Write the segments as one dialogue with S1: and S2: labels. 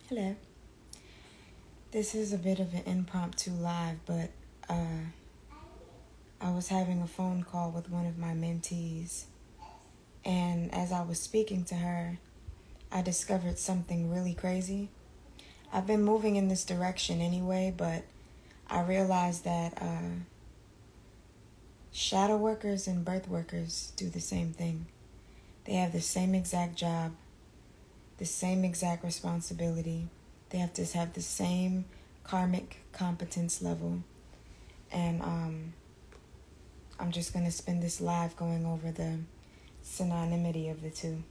S1: Hello. This is a bit of an impromptu live, but I was having a phone call with one of my mentees, and as I was speaking to her, I discovered something really crazy. I've been moving in this direction anyway, but I realized that shadow workers and birth workers do the same thing. They have the same exact job, the same exact responsibility. They have to have the same karmic competence level. And I'm just going to spend this live going over the synonymity of the two.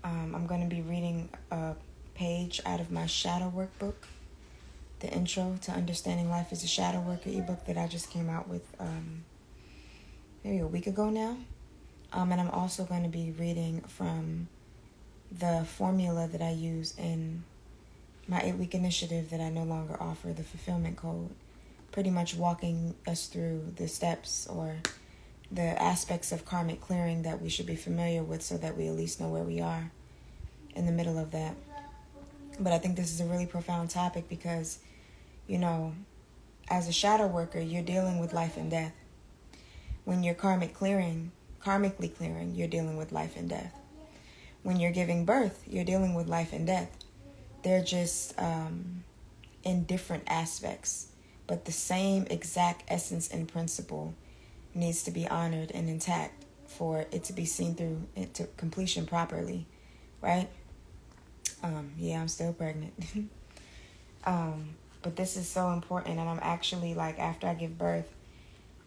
S1: I'm going to be reading a page out of my shadow workbook, the intro to Understanding Life as a Shadow Worker ebook that I just came out with maybe a week ago now. And I'm also going to be reading from the formula that I use in my 8-week initiative that I no longer offer, the fulfillment code, pretty much walking us through the steps or the aspects of karmic clearing that we should be familiar with so that we at least know where we are in the middle of that. But I think this is a really profound topic because, as a shadow worker, you're dealing with life and death. When you're karmically clearing, you're dealing with life and death. When you're giving birth, you're dealing with life and death. They're just in different aspects, but the same exact essence and principle needs to be honored and intact for it to be seen through into completion properly, right? Yeah, I'm still pregnant. But this is so important, and I'm actually, after I give birth,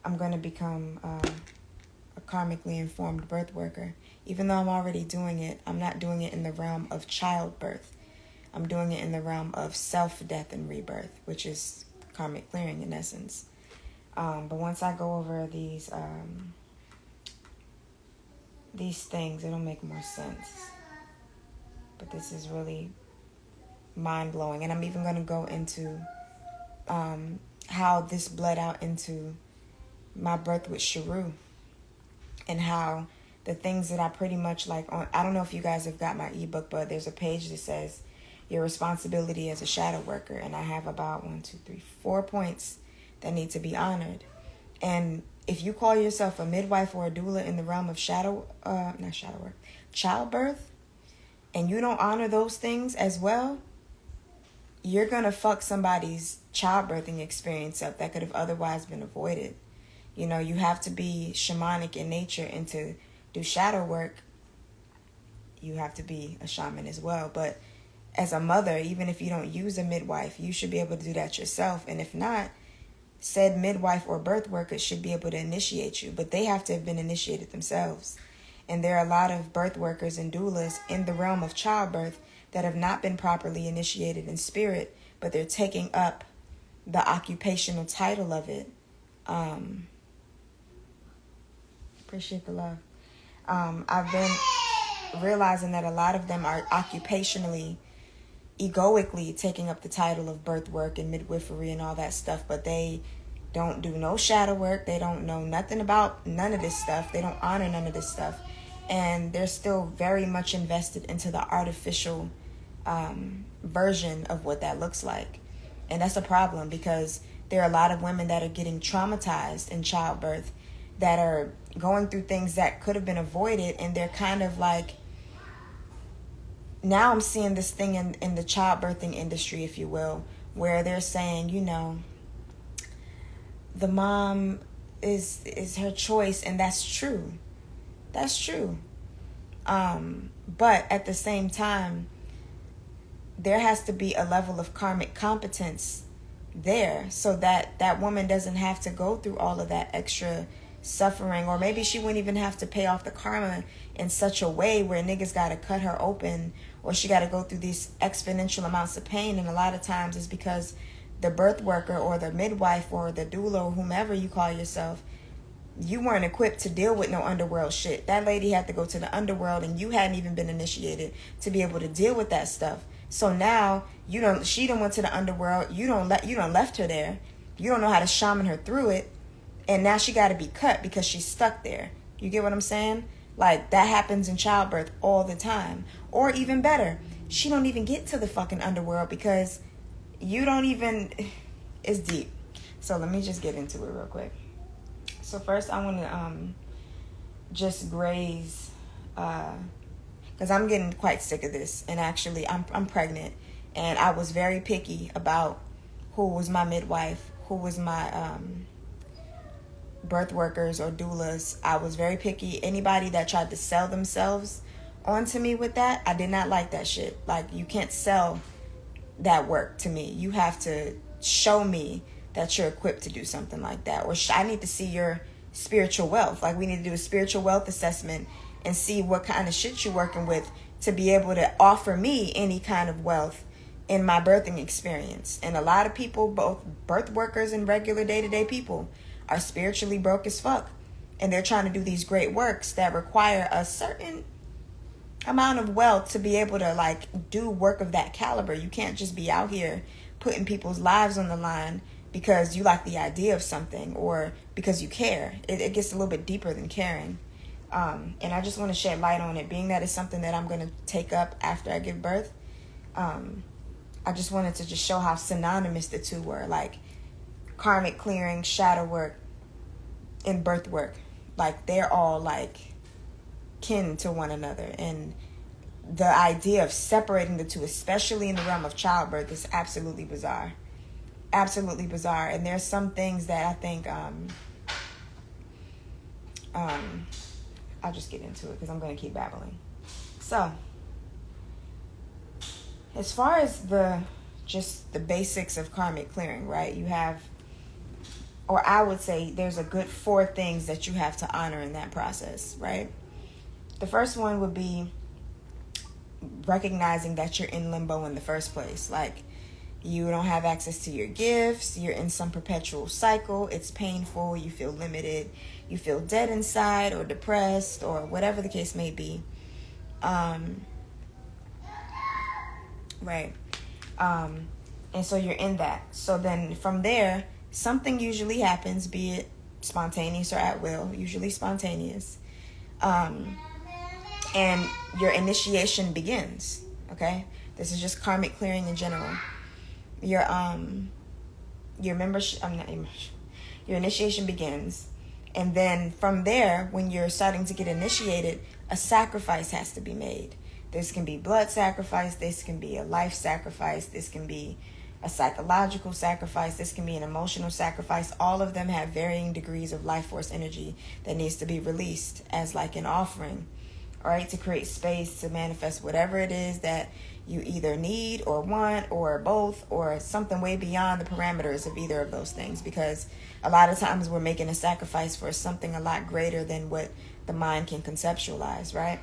S1: I'm going to become a karmically informed birth worker. Even though I'm already doing it, I'm not doing it in the realm of childbirth. I'm doing it in the realm of self-death and rebirth, which is karmic clearing in essence. But once I go over these things, it'll make more sense. But this is really mind-blowing. And I'm even going to go into how this bled out into my birth with Sharu, and how the things that I pretty much I don't know if you guys have got my ebook, but there's a page that says your responsibility as a shadow worker. And I have about 4 points that need to be honored. And if you call yourself a midwife or a doula in the realm of childbirth, and you don't honor those things as well, you're going to fuck somebody's childbirthing experience up that could have otherwise been avoided. You have to be shamanic in nature, and to do shadow work, you have to be a shaman as well. But as a mother, even if you don't use a midwife, you should be able to do that yourself. And if not, said midwife or birth worker should be able to initiate you, but they have to have been initiated themselves. And there are a lot of birth workers and doulas in the realm of childbirth that have not been properly initiated in spirit, but they're taking up the occupational title of it. Appreciate the love. I've been realizing that a lot of them are occupationally, egoically taking up the title of birth work and midwifery and all that stuff, but they don't do no shadow work. They don't know nothing about none of this stuff. They don't honor none of this stuff. And they're still very much invested into the artificial version of what that looks like. And that's a problem, because there are a lot of women that are getting traumatized in childbirth, that are going through things that could have been avoided, and they're kind of now I'm seeing this thing in the childbirthing industry, if you will, where they're saying, the mom is her choice, and that's true. That's true. But at the same time, there has to be a level of karmic competence there so that that woman doesn't have to go through all of that extra suffering, or maybe she wouldn't even have to pay off the karma in such a way where niggas got to cut her open, or she got to go through these exponential amounts of pain. And a lot of times it's because the birth worker or the midwife or the doula or whomever you call yourself, you weren't equipped to deal with no underworld shit. That lady had to go to the underworld, and you hadn't even been initiated to be able to deal with that stuff. So now she done went to the underworld. You don't left her there. You don't know how to shaman her through it. And now she got to be cut because she's stuck there. You get what I'm saying? That happens in childbirth all the time. Or even better, she don't even get to the fucking underworld because you don't even, it's deep. So let me just get into it real quick. So first I want to just graze, because I'm getting quite sick of this. And actually I'm pregnant, and I was very picky about who was my midwife, who was my birth workers or doulas. I was very picky. Anybody that tried to sell themselves onto me with that, I did not like that shit. Like, you can't sell that work to me. You have to show me that you're equipped to do something like that. Or I need to see your spiritual wealth. Like, we need to do a spiritual wealth assessment and see what kind of shit you're working with to be able to offer me any kind of wealth in my birthing experience. And a lot of people, both birth workers and regular day-to-day people, are spiritually broke as fuck. And they're trying to do these great works that require a certain amount of wealth to be able to, like, do work of that caliber. You can't just be out here putting people's lives on the line because you like the idea of something or because you care. It gets a little bit deeper than caring. And I just want to shed light on it, being that it's something that I'm going to take up after I give birth. I just wanted to just show how synonymous the two were, like karmic clearing, shadow work, and birth work. Like, they're all like kin to one another. And the idea of separating the two, especially in the realm of childbirth, is absolutely bizarre. Absolutely bizarre. And there's some things that I think I'll just get into it because I'm going to keep babbling. So, as far as the basics of karmic clearing, right? You have, or I would say there's a good 4 things that you have to honor in that process, right? The first one would be recognizing that you're in limbo in the first place. Like, you don't have access to your gifts. You're in some perpetual cycle. It's painful. You feel limited. You feel dead inside or depressed or whatever the case may be. Right. And so you're in that. So then from there, something usually happens, be it spontaneous or at will, usually spontaneous. And your initiation begins. Okay? This is just karmic clearing in general. Your membership, your initiation begins. And then from there, when you're starting to get initiated, a sacrifice has to be made. This can be blood sacrifice. This can be a life sacrifice. This can be a psychological sacrifice. This can be an emotional sacrifice. All of them have varying degrees of life force energy that needs to be released as like an offering, all right, to create space to manifest whatever it is that you either need or want or both or something way beyond the parameters of either of those things, because a lot of times we're making a sacrifice for something a lot greater than what the mind can conceptualize, right?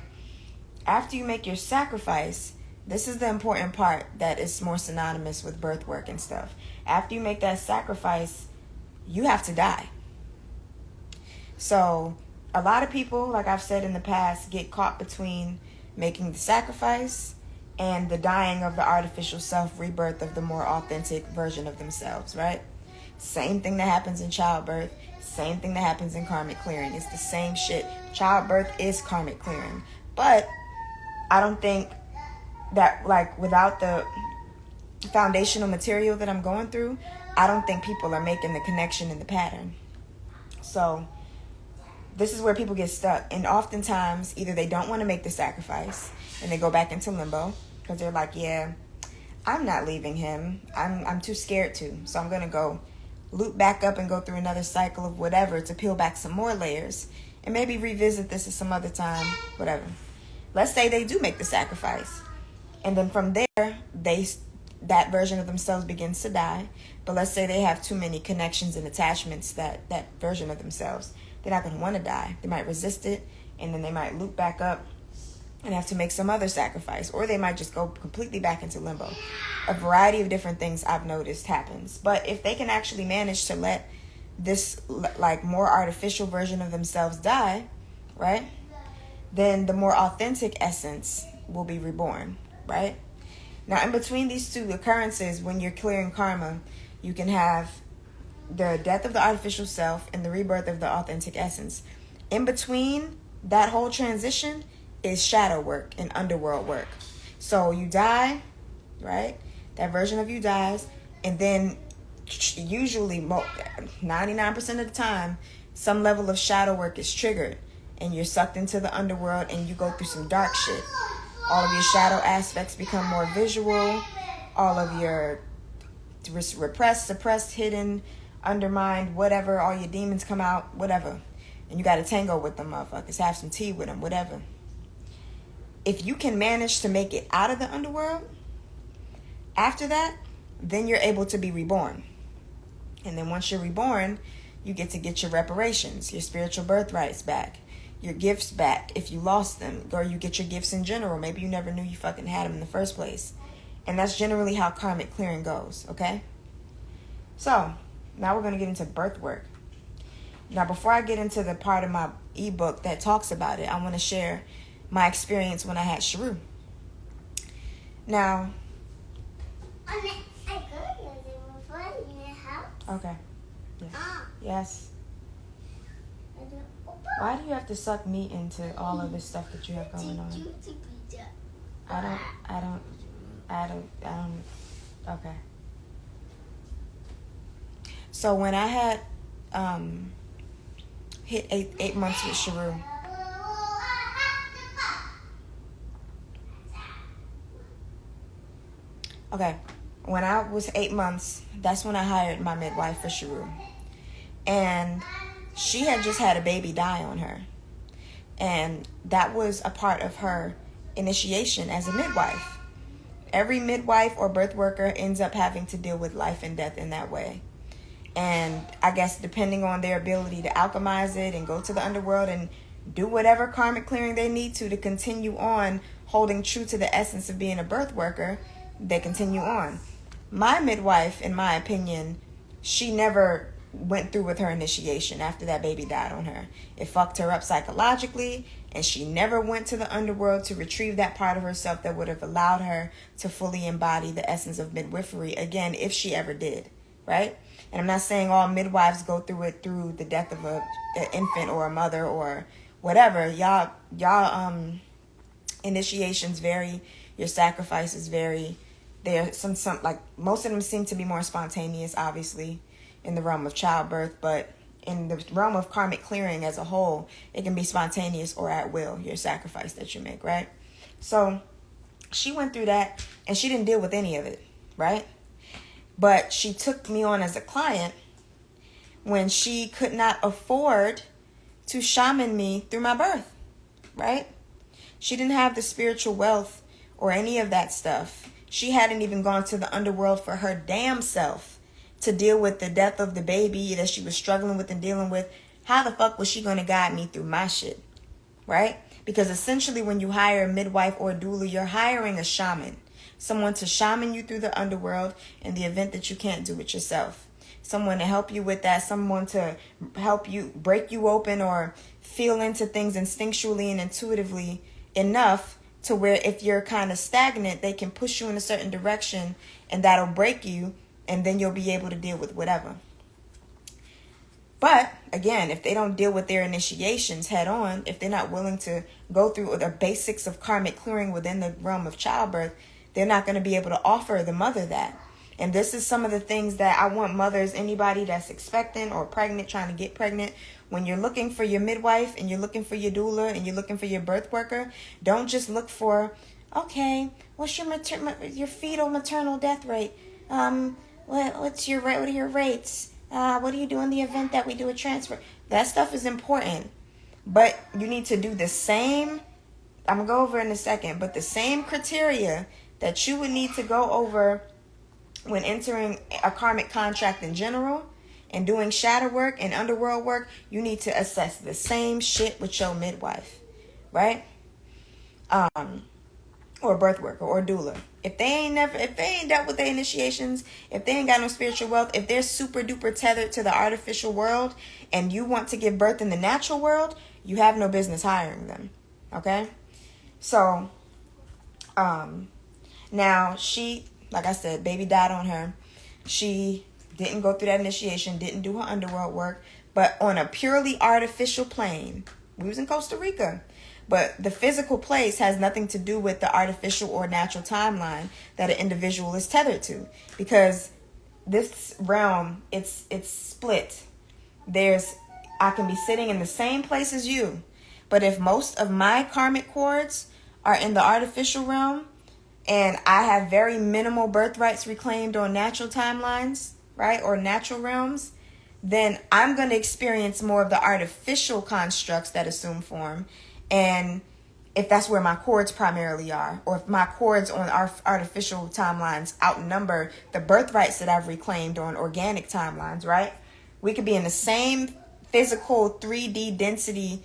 S1: After you make your sacrifice, this is the important part that is more synonymous with birth work and stuff. After you make that sacrifice, you have to die. So a lot of people, like I've said in the past, get caught between making the sacrifice and the dying of the artificial self, rebirth of the more authentic version of themselves, right? Same thing that happens in childbirth, same thing that happens in karmic clearing. It's the same shit. Childbirth is karmic clearing. But I don't think that, like, without the foundational material that I'm going through, I don't think people are making the connection in the pattern. So this is where people get stuck. And oftentimes, either they don't want to make the sacrifice and they go back into limbo because they're like, yeah, I'm not leaving him. I'm too scared to. So I'm going to go loop back up and go through another cycle of whatever to peel back some more layers and maybe revisit this at some other time, whatever. Let's say they do make the sacrifice. And then from there, that version of themselves begins to die. But let's say they have too many connections and attachments that version of themselves, they're not going to want to die. They might resist it, and then they might loop back up and have to make some other sacrifice. Or they might just go completely back into limbo. A variety of different things I've noticed happens. But if they can actually manage to let this like more artificial version of themselves die, right, then the more authentic essence will be reborn, right? Now, in between these two occurrences, when you're clearing karma, you can have the death of the artificial self and the rebirth of the authentic essence. In between that whole transition is shadow work and underworld work. So you die, right? That version of you dies, and then usually 99% of the time, some level of shadow work is triggered, and you're sucked into the underworld, and you go through some dark shit. All of your shadow aspects become more visual. All of your repressed, suppressed, hidden, undermined, whatever, all your demons come out, whatever. And you got to tango with them motherfuckers, have some tea with them, whatever. If you can manage to make it out of the underworld, after that, then you're able to be reborn. And then once you're reborn, you get to get your reparations, your spiritual birthrights back, your gifts back if you lost them, or you get your gifts in general. Maybe you never knew you fucking had them in the first place. And that's generally how karmic clearing goes, okay? So, now we're going to get into birthwork. Now, before I get into the part of my ebook that talks about it, I want to share my experience when I had Sharu. Now, okay. Yes. Yes. Why do you have to suck me into all of this stuff that you have going on? I don't. Okay. So when I had hit eight months with Sharu, okay, when I was 8 months, that's when I hired my midwife for Sharu. And she had just had a baby die on her. And that was a part of her initiation as a midwife. Every midwife or birth worker ends up having to deal with life and death in that way. And I guess depending on their ability to alchemize it and go to the underworld and do whatever karmic clearing they need to continue on holding true to the essence of being a birth worker, they continue on. My midwife, in my opinion, she never went through with her initiation after that baby died on her. It fucked her up psychologically, and she never went to the underworld to retrieve that part of herself that would have allowed her to fully embody the essence of midwifery again, if she ever did, right? And I'm not saying all midwives go through it through the death of an infant or a mother or whatever. Y'all initiations vary, your sacrifices vary. There some like most of them seem to be more spontaneous, obviously, in the realm of childbirth, but in the realm of karmic clearing as a whole, it can be spontaneous or at will, your sacrifice that you make, right? So she went through that, and she didn't deal with any of it, right? But she took me on as a client when she could not afford to shaman me through my birth, right? She didn't have the spiritual wealth or any of that stuff. She hadn't even gone to the underworld for her damn self to deal with the death of the baby that she was struggling with and dealing with. How the fuck was she going to guide me through my shit, right? Because essentially when you hire a midwife or a doula, you're hiring a shaman. Someone to shaman you through the underworld in the event that you can't do it yourself. Someone to help you with that. Someone to help you break you open or feel into things instinctually and intuitively enough to where if you're kind of stagnant, they can push you in a certain direction and that'll break you, and then you'll be able to deal with whatever. But again, if they don't deal with their initiations head on, if they're not willing to go through the basics of karmic clearing within the realm of childbirth, they're not going to be able to offer the mother that. And this is some of the things that I want mothers, anybody that's expectant or pregnant, trying to get pregnant, when you're looking for your midwife and you're looking for your doula and you're looking for your birth worker, don't just look for, okay, what's your fetal maternal death rate? What are your rates? What do you do in the event that we do a transfer? That stuff is important, but you need to do the same. I'm gonna go over in a second, but the same criteria that you would need to go over when entering a karmic contract in general and doing shadow work and underworld work, you need to assess the same shit with your midwife, right? Or birth worker or doula. If they ain't dealt with their initiations, if they ain't got no spiritual wealth, if they're super duper tethered to the artificial world and you want to give birth in the natural world, you have no business hiring them. Okay? So, now she, like I said, baby died on her. She didn't go through that initiation, didn't do her underworld work, but on a purely artificial plane. We was in Costa Rica. But the physical place has nothing to do with the artificial or natural timeline that an individual is tethered to. Because this realm, it's split. I can be sitting in the same place as you, but if most of my karmic cords are in the artificial realm, and I have very minimal birthrights reclaimed on natural timelines, right, or natural realms, then I'm going to experience more of the artificial constructs that assume form. And if that's where my cords primarily are, or if my cords on our artificial timelines outnumber the birthrights that I've reclaimed on organic timelines, right? We could be in the same physical 3D density.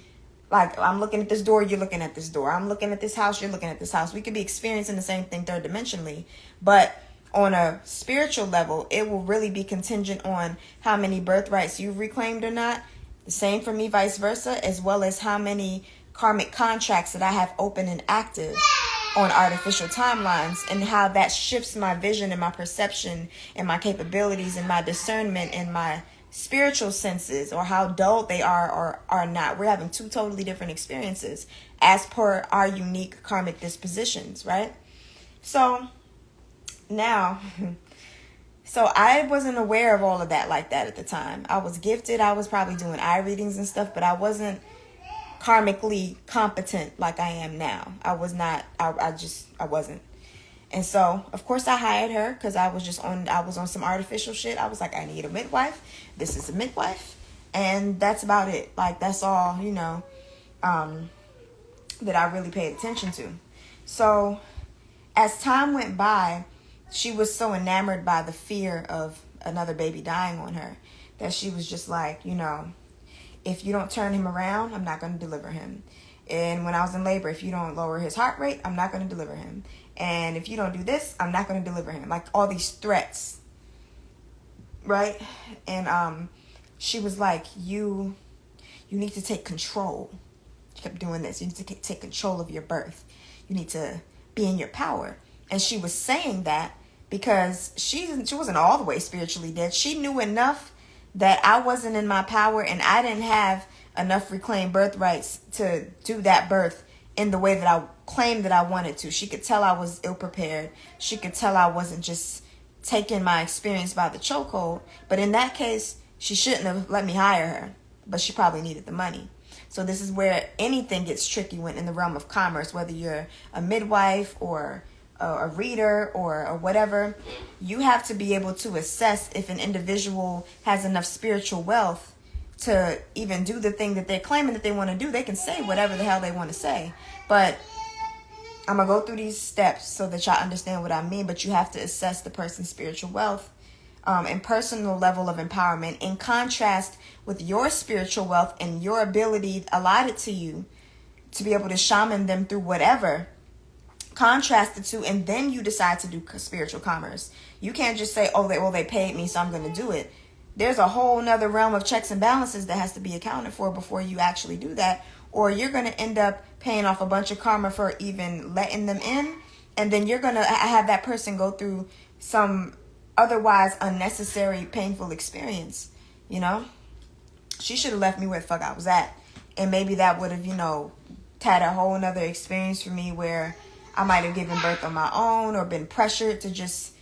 S1: Like, I'm looking at this door, you're looking at this door. I'm looking at this house, you're looking at this house. We could be experiencing the same thing third dimensionally. But on a spiritual level, it will really be contingent on how many birthrights you've reclaimed or not. The same for me, vice versa, as well as how many karmic contracts that I have open and active on artificial timelines, and how that shifts my vision and my perception and my capabilities and my discernment and my spiritual senses, or how dull they are or are not. We're having two totally different experiences as per our unique karmic dispositions, right? So now, so I wasn't aware of all of that like that at the time. I was gifted. I was probably doing eye readings and stuff, but I wasn't karmically competent like I am now. I was not. I wasn't. And so, of course, I hired her because I was on some artificial shit. I was like, I need a midwife. This is a midwife. And that's about it. Like, that's all, that I really paid attention to. So as time went by, she was so enamored by the fear of another baby dying on her that she was just like, if you don't turn him around, I'm not going to deliver him. And when I was in labor, if you don't lower his heart rate, I'm not going to deliver him. And if you don't do this, I'm not going to deliver him. Like, all these threats, right? And she was like, you need to take control. She kept doing this. You need to take control of your birth. You need to be in your power. And she was saying that because she wasn't all the way spiritually dead. She knew enough that I wasn't in my power, and I didn't have enough reclaimed birthrights to do that birth in the way that I claimed that I wanted to. She could tell I was ill-prepared. She could tell I wasn't just taking my experience by the chokehold. But in that case, she shouldn't have let me hire her. But she probably needed the money. So this is where anything gets tricky when in the realm of commerce, whether you're a midwife or a reader or whatever. You have to be able to assess if an individual has enough spiritual wealth to even do the thing that they're claiming that they want to do. They can say whatever the hell they want to say. But I'm going to go through these steps so that y'all understand what I mean. But you have to assess the person's spiritual wealth and personal level of empowerment in contrast with your spiritual wealth and your ability allotted to you to be able to shaman them through whatever. Contrast the two, and then you decide to do spiritual commerce. You can't just say, they paid me, so I'm going to do it. There's a whole nother realm of checks and balances that has to be accounted for before you actually do that. Or you're going to end up paying off a bunch of karma for even letting them in. And then you're going to have that person go through some otherwise unnecessary, painful experience. She should have left me where the fuck I was at. And maybe that would have, had a whole nother experience for me where I might have given birth on my own or been pressured to just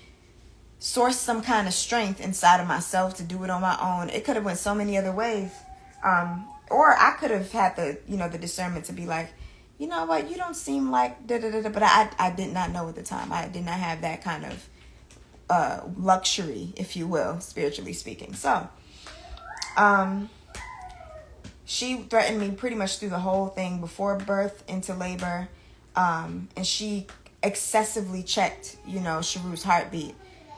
S1: source some kind of strength inside of myself to do it on my own. It could have went so many other ways. Or I could have had the discernment to be like, you know what, you don't seem like da-da-da-da. But I did not know at the time. I did not have that kind of luxury, if you will, spiritually speaking. So, she threatened me pretty much through the whole thing before birth into labor. And she excessively checked, Sharu's heartbeat.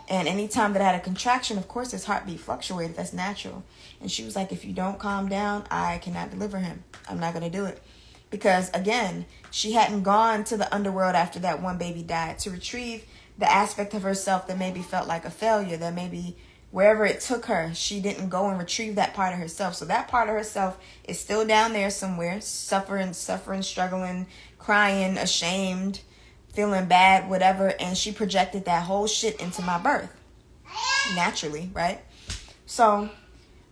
S1: And anytime that I had a contraction, of course, his heartbeat fluctuated. That's natural. And she was like, if you don't calm down, I cannot deliver him. I'm not going to do it. Because, again, she hadn't gone to the underworld after that one baby died to retrieve the aspect of herself that maybe felt like a failure, that maybe wherever it took her, she didn't go and retrieve that part of herself. So that part of herself is still down there somewhere, suffering, struggling, crying, ashamed, feeling bad, whatever. And she projected that whole shit into my birth. Naturally, right? So,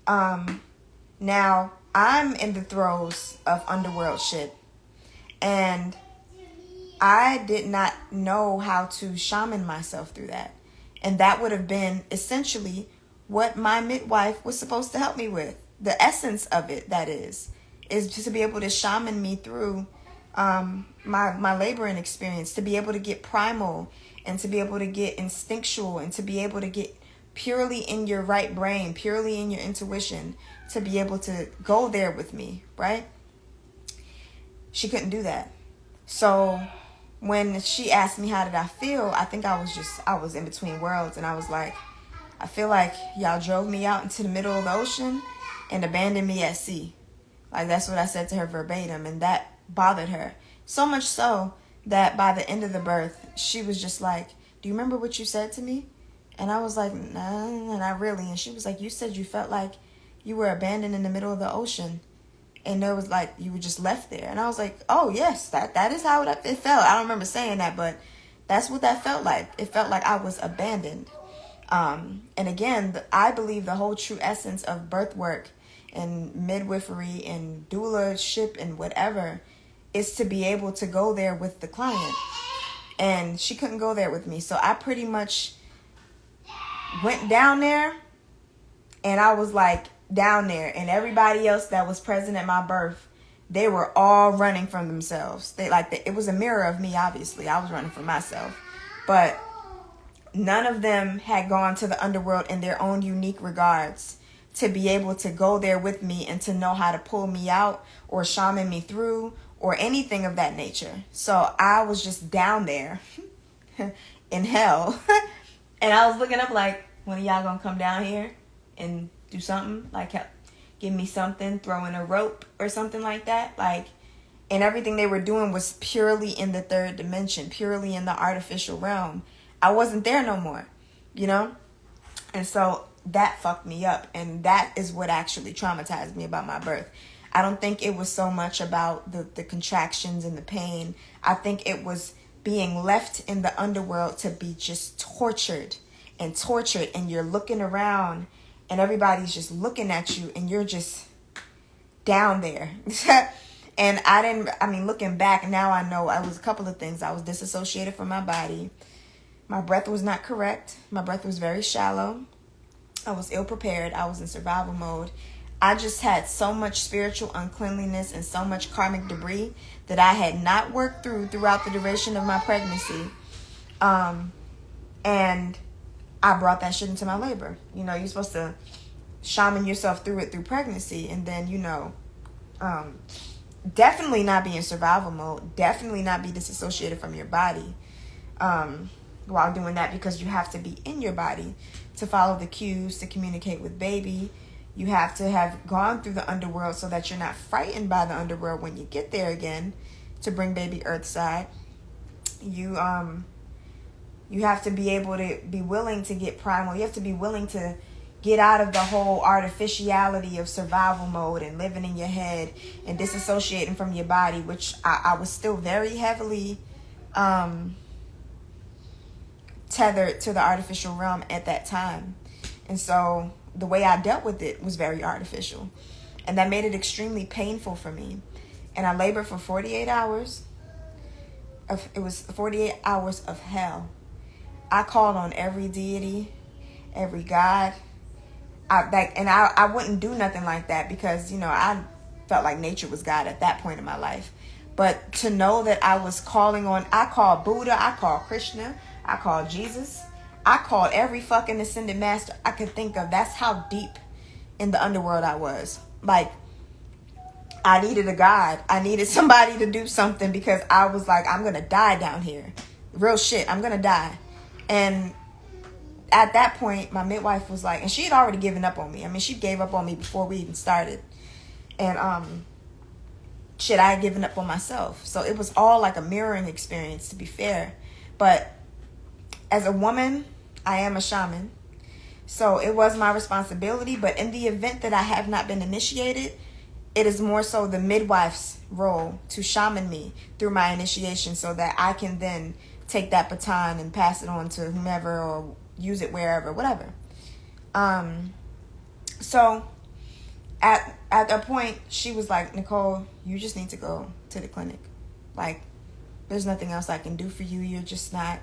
S1: now I'm in the throes of underworld shit. And I did not know how to shaman myself through that. And that would have been essentially what my midwife was supposed to help me with. The essence of it, that is to be able to shaman me through my laboring experience, to be able to get primal and to be able to get instinctual and to be able to get purely in your right brain, purely in your intuition, to be able to go there with me, right? She couldn't do that. So when she asked me how did I feel, I think I was in between worlds, and I was like, I feel like y'all drove me out into the middle of the ocean and abandoned me at sea. Like, that's what I said to her verbatim, and that bothered her. So much so that by the end of the birth, she was just like, do you remember what you said to me? And I was like, no, not really. And she was like, you said you felt like you were abandoned in the middle of the ocean. And there was like, you were just left there. And I was like, oh, yes, that is how it felt. I don't remember saying that, but that's what that felt like. It felt like I was abandoned. And again, I believe the whole true essence of birth work and midwifery and doula-ship and whatever is to be able to go there with the client. And she couldn't go there with me. So I pretty much went down there, and I was like down there, and everybody else that was present at my birth, they were all running from themselves. It was a mirror of me, obviously. I was running from myself. But none of them had gone to the underworld in their own unique regards to be able to go there with me and to know how to pull me out or shaman me through or anything of that nature. So I was just down there in hell. And I was looking up like, when are y'all gonna come down here and do something? Like, give me something, throw in a rope or something like that. Like, and everything they were doing was purely in the third dimension, purely in the artificial realm. I wasn't there no more, you know? And so that fucked me up. And that is what actually traumatized me about my birth. I don't think it was so much about the contractions and the pain. I think it was being left in the underworld to be just tortured, and you're looking around and everybody's just looking at you and you're just down there. And looking back now, I know I was a couple of things. I was disassociated from my body. My breath was not correct. My breath was very shallow. I was ill prepared. I was in survival mode. I just had so much spiritual uncleanliness and so much karmic debris that I had not worked throughout the duration of my pregnancy. And I brought that shit into my labor. You know, you're supposed to shaman yourself through it through pregnancy. And then, definitely not be in survival mode. Definitely not be disassociated from your body while doing that, because you have to be in your body to follow the cues, to communicate with baby. You have to have gone through the underworld so that you're not frightened by the underworld when you get there again to bring baby earthside. You have to be able to be willing to get primal. You have to be willing to get out of the whole artificiality of survival mode and living in your head and disassociating from your body, which I was still very heavily tethered to the artificial realm at that time. And so the way I dealt with it was very artificial. And that made it extremely painful for me. And I labored for 48 hours. It was 48 hours of hell. I called on every deity, every god. I wouldn't do nothing like that because, I felt like nature was God at that point in my life. But to know that I was calling on, I called Buddha, I called Krishna, I called Jesus, I called every fucking ascended master I could think of. That's how deep in the underworld I was. Like, I needed a god. I needed somebody to do something because I was like, I'm going to die down here. Real shit, I'm going to die. And at that point, my midwife was like, and she had already given up on me. I mean, she gave up on me before we even started. And I had given up on myself. So it was all like a mirroring experience, to be fair. But as a woman, I am a shaman. So it was my responsibility. But in the event that I have not been initiated, it is more so the midwife's role to shaman me through my initiation so that I can then take that baton and pass it on to whomever or use it wherever, whatever. So at that point, she was like, Nikhol, you just need to go to the clinic. Like, there's nothing else I can do for you. You're just not.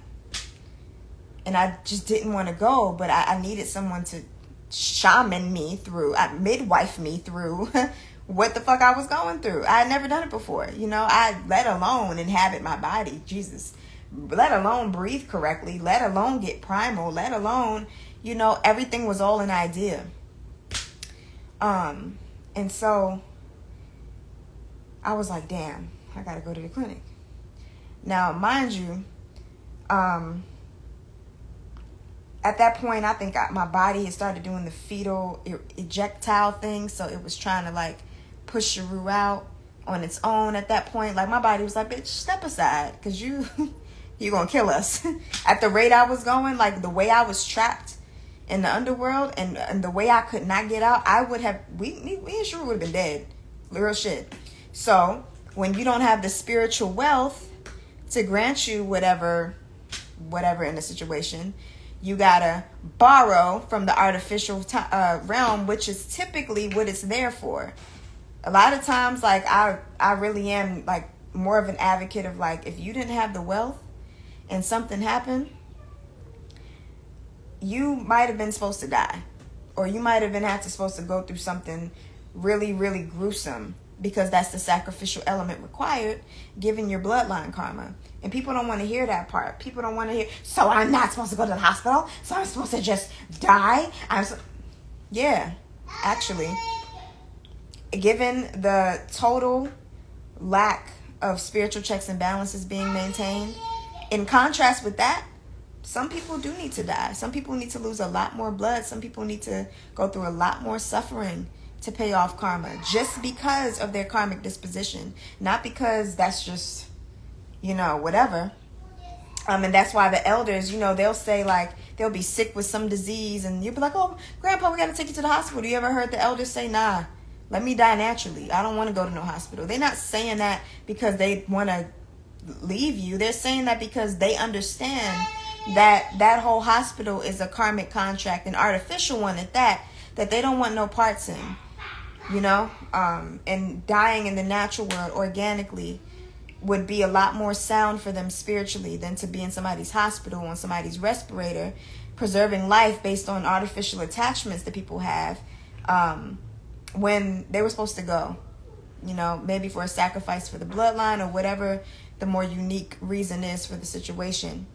S1: And I just didn't want to go, but I needed someone to shaman me through, midwife me through what the fuck I was going through. I had never done it before. You know, let alone inhabit my body. Jesus. Let alone breathe correctly. Let alone get primal. Let alone, you know, everything was all an idea. And so I was like, damn, I gotta go to the clinic. Now, mind you, at that point, I think my body had started doing the fetal ejectile thing. So it was trying to like push Sharu out on its own at that point. Like my body was like, bitch, step aside, because you're going to kill us. At the rate I was going, like the way I was trapped in the underworld and the way I could not get out, I would have, me and Sharu would have been dead. Real shit. So when you don't have the spiritual wealth to grant you whatever in the situation, you gotta borrow from the artificial realm, which is typically what it's there for. A lot of times, like, I really am, like, more of an advocate of, like, if you didn't have the wealth and something happened, you might have been supposed to die. Or you might have been supposed to go through something really, really gruesome, because that's the sacrificial element required, given your bloodline karma. And people don't want to hear that part. People don't want to hear, so I'm not supposed to go to the hospital? So I'm supposed to just die? Yeah, actually. Given the total lack of spiritual checks and balances being maintained, in contrast with that, some people do need to die. Some people need to lose a lot more blood. Some people need to go through a lot more suffering to pay off karma, just because of their karmic disposition, not because that's just, you know, whatever. And that's why the elders, you know, they'll say, like, they'll be sick with some disease, and you'll be like, oh, Grandpa, we got to take you to the hospital. You ever heard the elders say, nah, let me die naturally. I don't want to go to no hospital. They're not saying that because they want to leave you. They're saying that because they understand that whole hospital is a karmic contract, an artificial one at that they don't want no parts in, you know. And dying in the natural world organically would be a lot more sound for them spiritually than to be in somebody's hospital, on somebody's respirator, preserving life based on artificial attachments that people have, when they were supposed to go, you know, maybe for a sacrifice for the bloodline or whatever the more unique reason is for the situation.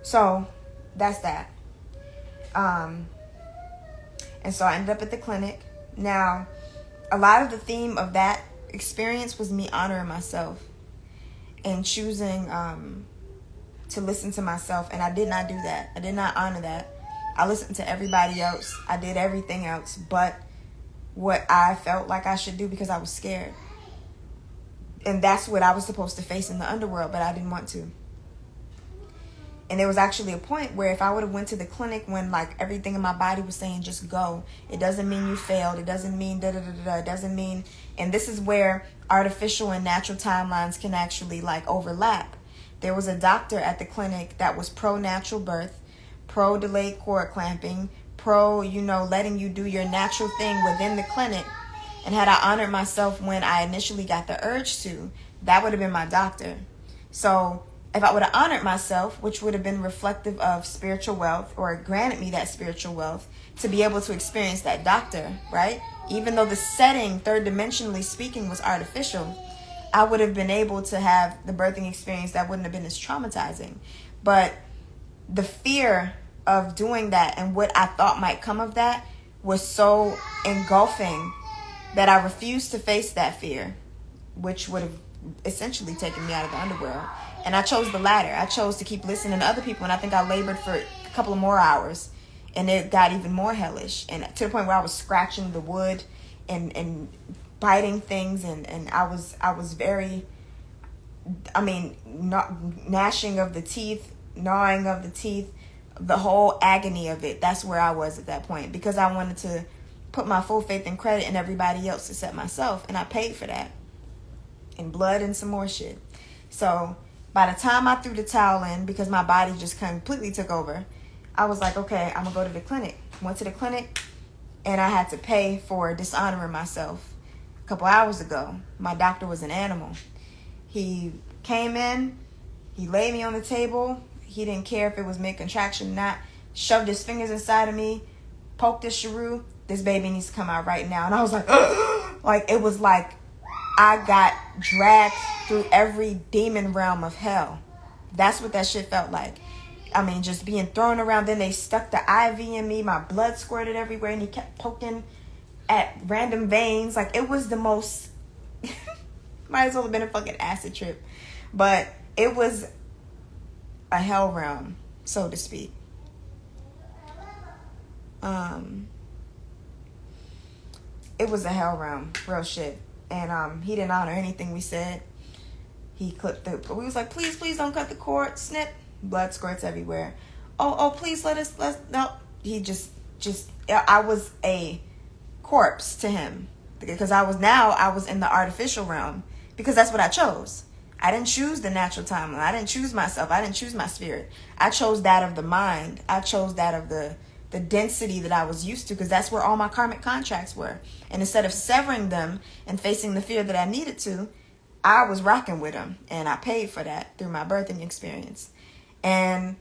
S1: So that's that. And so I ended up at the clinic. Now, a lot of the theme of that experience was me honoring myself and choosing to listen to myself. And I did not do that. I did not honor that. I listened to everybody else. I did everything else but what I felt like I should do, because I was scared. And that's what I was supposed to face in the underworld, but I didn't want to. And there was actually a point where if I would have went to the clinic when, like, everything in my body was saying just go, it doesn't mean you failed, it doesn't mean da-da-da-da-da, it doesn't mean, and this is where artificial and natural timelines can actually, like, overlap. There was a doctor at the clinic that was pro-natural birth, pro-delayed cord clamping, pro, you know, letting you do your natural thing within the clinic. And had I honored myself when I initially got the urge to, that would have been my doctor. So if I would have honored myself, which would have been reflective of spiritual wealth, or granted me that spiritual wealth to be able to experience that doctor, right? Even though the setting, third dimensionally speaking, was artificial, I would have been able to have the birthing experience that wouldn't have been as traumatizing. But the fear of doing that and what I thought might come of that was so engulfing that I refused to face that fear, which would have essentially taken me out of the underworld. And I chose the latter. I chose to keep listening to other people, and I think I labored for a couple of more hours, and it got even more hellish, and to the point where I was scratching the wood and biting things, and I was very, gnashing of the teeth, gnawing of the teeth, the whole agony of it. That's where I was at that point, because I wanted to put my full faith and credit in everybody else except myself, and I paid for that in blood and some more shit. So by the time I threw the towel in, because my body just completely took over, I was like, okay, I'm gonna go to the clinic. went to the clinic, and I had to pay for dishonoring myself. A couple hours ago, my doctor was an animal. He came in, he laid me on the table. He didn't care if it was mid-contraction or not. Shoved his fingers inside of me, poked his shrew. This baby needs to come out right now. And I was like, like, it was like I got dragged through every demon realm of hell. That's what that shit felt like. I mean, just being thrown around. Then they stuck the IV in me. My blood squirted everywhere, and he kept poking at random veins. Like, it was the most... might as well have been a fucking acid trip. But it was a hell realm, so to speak. It was a hell realm, real shit. And he didn't honor anything we said. He clipped the... We was like, please don't cut the cord. Snip. Blood squirts everywhere. Oh, please let's... No. He just... I was a corpse to him. Because I was in the artificial realm. Because that's what I chose. I didn't choose the natural timeline. I didn't choose myself. I didn't choose my spirit. I chose that of the mind. I chose that of the density that I was used to, because that's where all my karmic contracts were. And instead of severing them and facing the fear that I needed to, I was rocking with them. And I paid for that through my birthing experience. And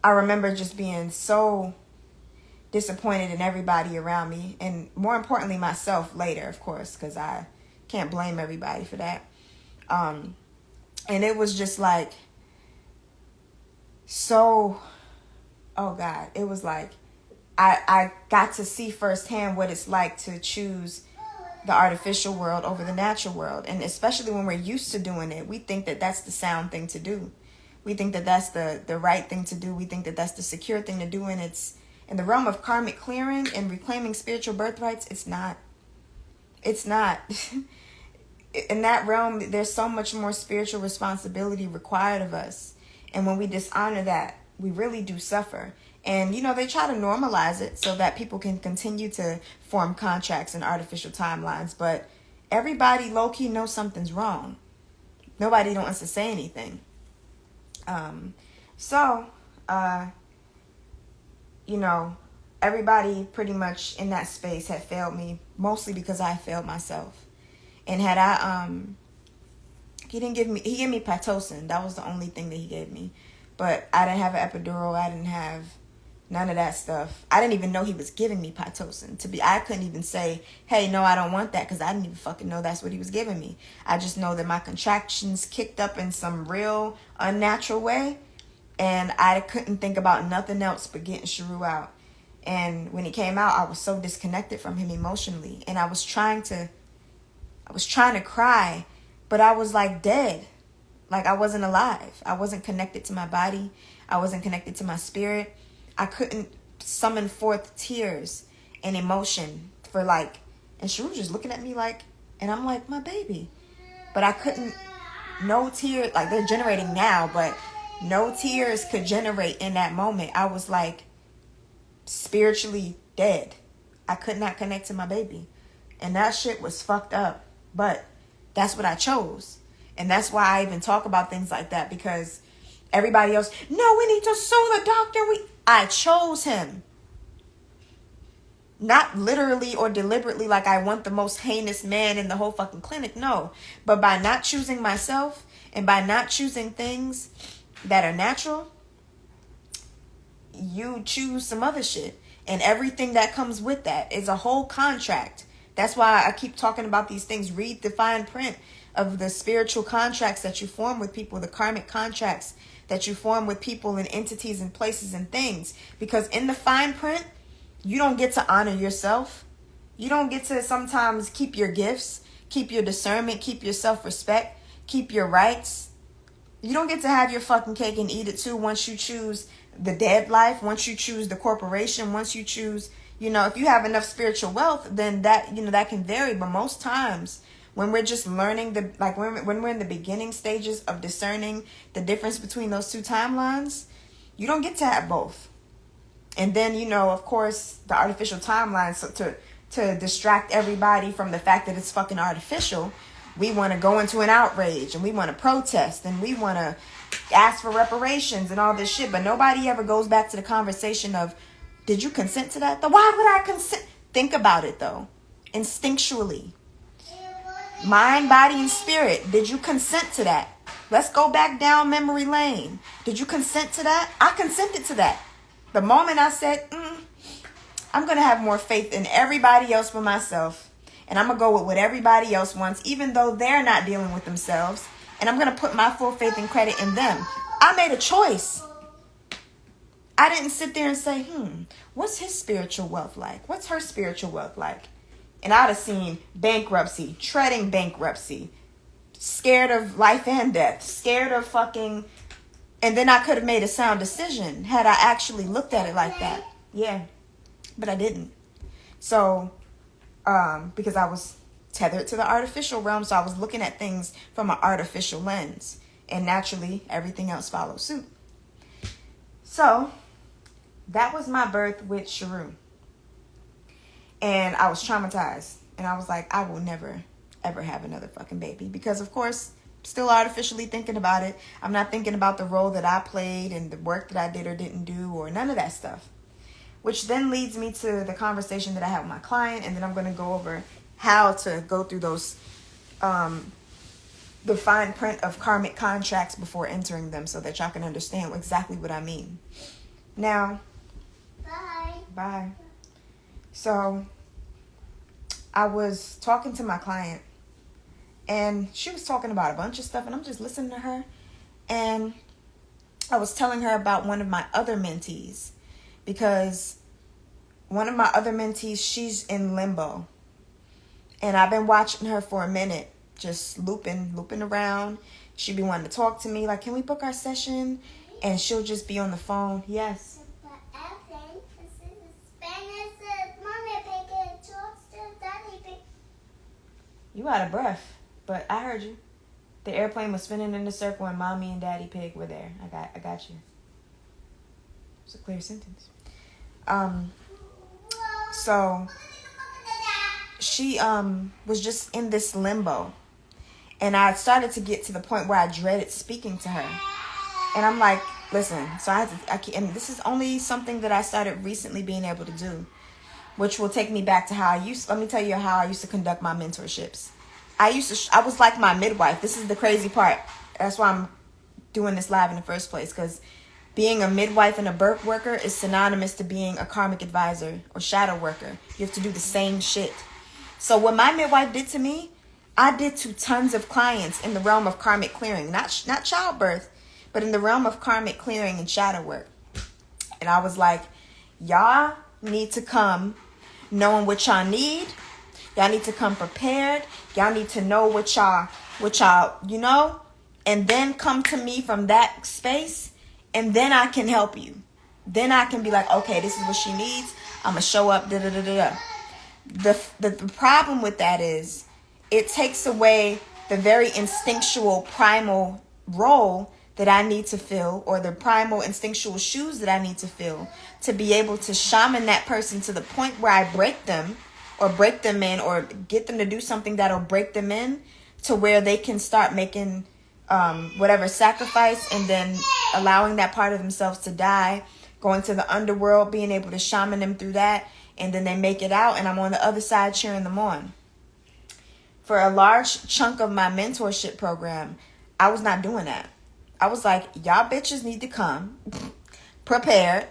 S1: I remember just being so disappointed in everybody around me. And more importantly, myself later, of course, because I can't blame everybody for that. And it was just like, so, oh God, it was like, I got to see firsthand what it's like to choose the artificial world over the natural world. And especially when we're used to doing it, we think that that's the sound thing to do. We think that that's the right thing to do. We think that that's the secure thing to do. And it's in the realm of karmic clearing and reclaiming spiritual birthrights. It's not. It's not. In that realm, there's so much more spiritual responsibility required of us. And when we dishonor that, we really do suffer. And, you know, they try to normalize it so that people can continue to form contracts and artificial timelines. But everybody low-key knows something's wrong. Nobody don't wants to say anything. You know, everybody pretty much in that space had failed me, mostly because I failed myself. And had I, he gave me Pitocin. That was the only thing that he gave me. But I didn't have an epidural. I didn't have none of that stuff. I didn't even know he was giving me Pitocin. I couldn't even say, hey, no, I don't want that, because I didn't even fucking know that's what he was giving me. I just know that my contractions kicked up in some real unnatural way, and I couldn't think about nothing else but getting Sharu out. And when he came out, I was so disconnected from him emotionally, and I was trying to cry, but I was like dead. Like I wasn't alive. I wasn't connected to my body. I wasn't connected to my spirit. I couldn't summon forth tears and emotion for like, and she was just looking at me like, and I'm like, my baby. But I couldn't, no tears, like they're generating now, but no tears could generate in that moment. I was like spiritually dead. I could not connect to my baby. And that shit was fucked up. But that's what I chose. And that's why I even talk about things like that, because everybody else, no, we need to sue the doctor. I chose him. Not literally or deliberately like I want the most heinous man in the whole fucking clinic. No. But by not choosing myself and by not choosing things that are natural, you choose some other shit. And everything that comes with that is a whole contract. That's why I keep talking about these things. Read the fine print of the spiritual contracts that you form with people, the karmic contracts that you form with people and entities and places and things. Because in the fine print, you don't get to honor yourself. You don't get to sometimes keep your gifts, keep your discernment, keep your self-respect, keep your rights. You don't get to have your fucking cake and eat it too once you choose the dead life, once you choose the corporation, once you choose, you know, if you have enough spiritual wealth, then that, you know, that can vary. But most times when we're just learning when we're in the beginning stages of discerning the difference between those two timelines, you don't get to have both. And then, you know, of course, the artificial timeline, so to distract everybody from the fact that it's fucking artificial, we want to go into an outrage and we want to protest and we want to ask for reparations and all this shit. But nobody ever goes back to the conversation of Did you consent to that? Why would I consent? Think about it, though. Instinctually. Mind, body, and spirit. Did you consent to that? Let's go back down memory lane. Did you consent to that? I consented to that. The moment I said, I'm going to have more faith in everybody else but myself. And I'm going to go with what everybody else wants, even though they're not dealing with themselves. And I'm going to put my full faith and credit in them. I made a choice. I didn't sit there and say, what's his spiritual wealth like? What's her spiritual wealth like? And I'd have seen bankruptcy, treading bankruptcy, scared of life and death, scared of fucking... And then I could have made a sound decision had I actually looked at it like that. Yeah, but I didn't. So, because I was tethered to the artificial realm, so I was looking at things from an artificial lens. And naturally, everything else follows suit. So, that was my birth with Sharu. And I was traumatized. And I was like, I will never, ever have another fucking baby. Because, of course, still artificially thinking about it. I'm not thinking about the role that I played and the work that I did or didn't do or none of that stuff. Which then leads me to the conversation that I had with my client. And then I'm going to go over how to go through those, the fine print of karmic contracts before entering them so that y'all can understand exactly what I mean. Now, bye. So, I was talking to my client, and she was talking about a bunch of stuff, and I'm just listening to her, and I was telling her about one of my other mentees, because one of my other mentees, she's in limbo, and I've been watching her for a minute, just looping around. She be wanting to talk to me, like, can we book our session? And she'll just be on the phone. Yes. You out of breath, but I heard you. The airplane was spinning in a circle and Mommy and Daddy Pig were there. I got you. It's a clear sentence. So she was just in this limbo. And I started to get to the point where I dreaded speaking to her. And I'm like, listen, so and this is only something that I started recently being able to do, which will take me back to let me tell you how I used to conduct my mentorships. I was like my midwife. This is the crazy part. That's why I'm doing this live in the first place, because being a midwife and a birth worker is synonymous to being a karmic advisor or shadow worker. You have to do the same shit. So what my midwife did to me, I did to tons of clients in the realm of karmic clearing, not childbirth, but in the realm of karmic clearing and shadow work. And I was like, y'all need to come knowing what y'all need. Y'all need to come prepared. Y'all need to know what y'all, and then come to me from that space, and then I can help you. Then I can be like, okay, this is what she needs. I'm going to show up, da-da-da-da-da. The problem with that is it takes away the very instinctual, primal role that I need to fill, or the primal instinctual shoes that I need to fill to be able to shaman that person to the point where I break them in, or get them to do something that'll break them in to where they can start making whatever sacrifice, and then allowing that part of themselves to die, going to the underworld, being able to shaman them through that, and then they make it out, and I'm on the other side cheering them on. For a large chunk of my mentorship program, I was not doing that. I was like, y'all bitches need to come prepared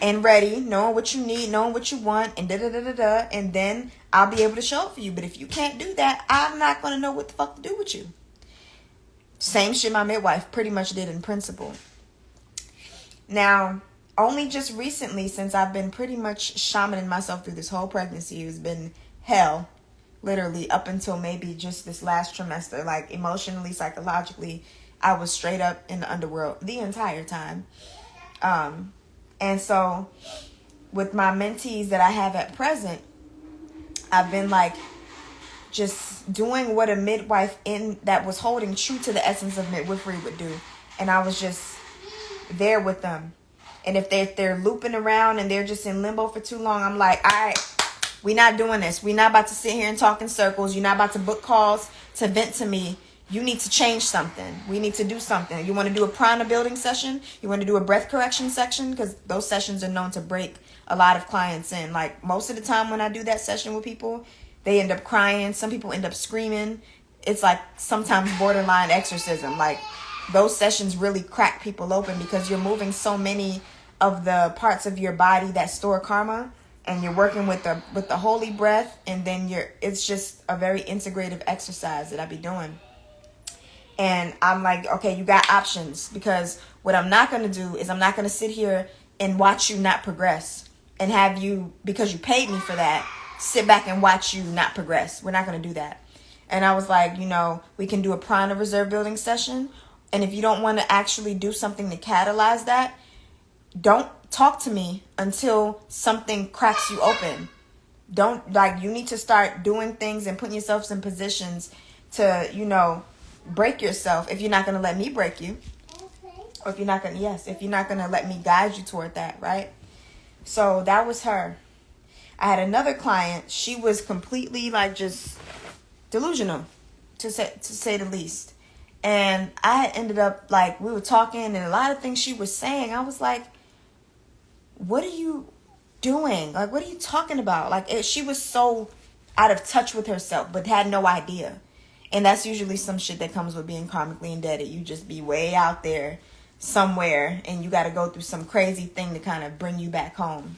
S1: and ready, knowing what you need, knowing what you want, and da-da-da-da-da, and then I'll be able to show up for you. But if you can't do that, I'm not going to know what the fuck to do with you. Same shit my midwife pretty much did in principle. Now, only just recently, since I've been pretty much shamaning myself through this whole pregnancy, it's been hell, literally, up until maybe just this last trimester, like emotionally, psychologically, I was straight up in the underworld the entire time. And so with my mentees that I have at present, I've been like just doing what a midwife that was holding true to the essence of midwifery would do. And I was just there with them. And if they're looping around and they're just in limbo for too long, I'm like, all right, we're not doing this. We're not about to sit here and talk in circles. You're not about to book calls to vent to me. You need to change something. We need to do something. You want to do a prana building session? You want to do a breath correction session? Because those sessions are known to break a lot of clients in. Like, most of the time when I do that session with people, they end up crying. Some people end up screaming. It's like sometimes borderline exorcism. Like, those sessions really crack people open because you're moving so many of the parts of your body that store karma, and you're working with the holy breath, and then it's just a very integrative exercise that I be doing. And I'm like, okay, you got options, because what I'm not going to do is I'm not going to sit here and watch you not progress and have you, because you paid me for that, sit back and watch you not progress. We're not going to do that. And I was like, we can do a prana reserve building session. And if you don't want to actually do something to catalyze that, don't talk to me until something cracks you open. You need to start doing things and putting yourselves in positions to, break yourself if you're not going to let me break you. Okay. Or if you're not going to let me guide you toward that, right? So that was her. I had another client. She was completely just delusional, to say the least. And I ended up we were talking, and a lot of things she was saying, I was like, what are you doing? What are you talking about? She was so out of touch with herself, but had no idea. And that's usually some shit that comes with being karmically indebted. You just be way out there somewhere, and you got to go through some crazy thing to kind of bring you back home.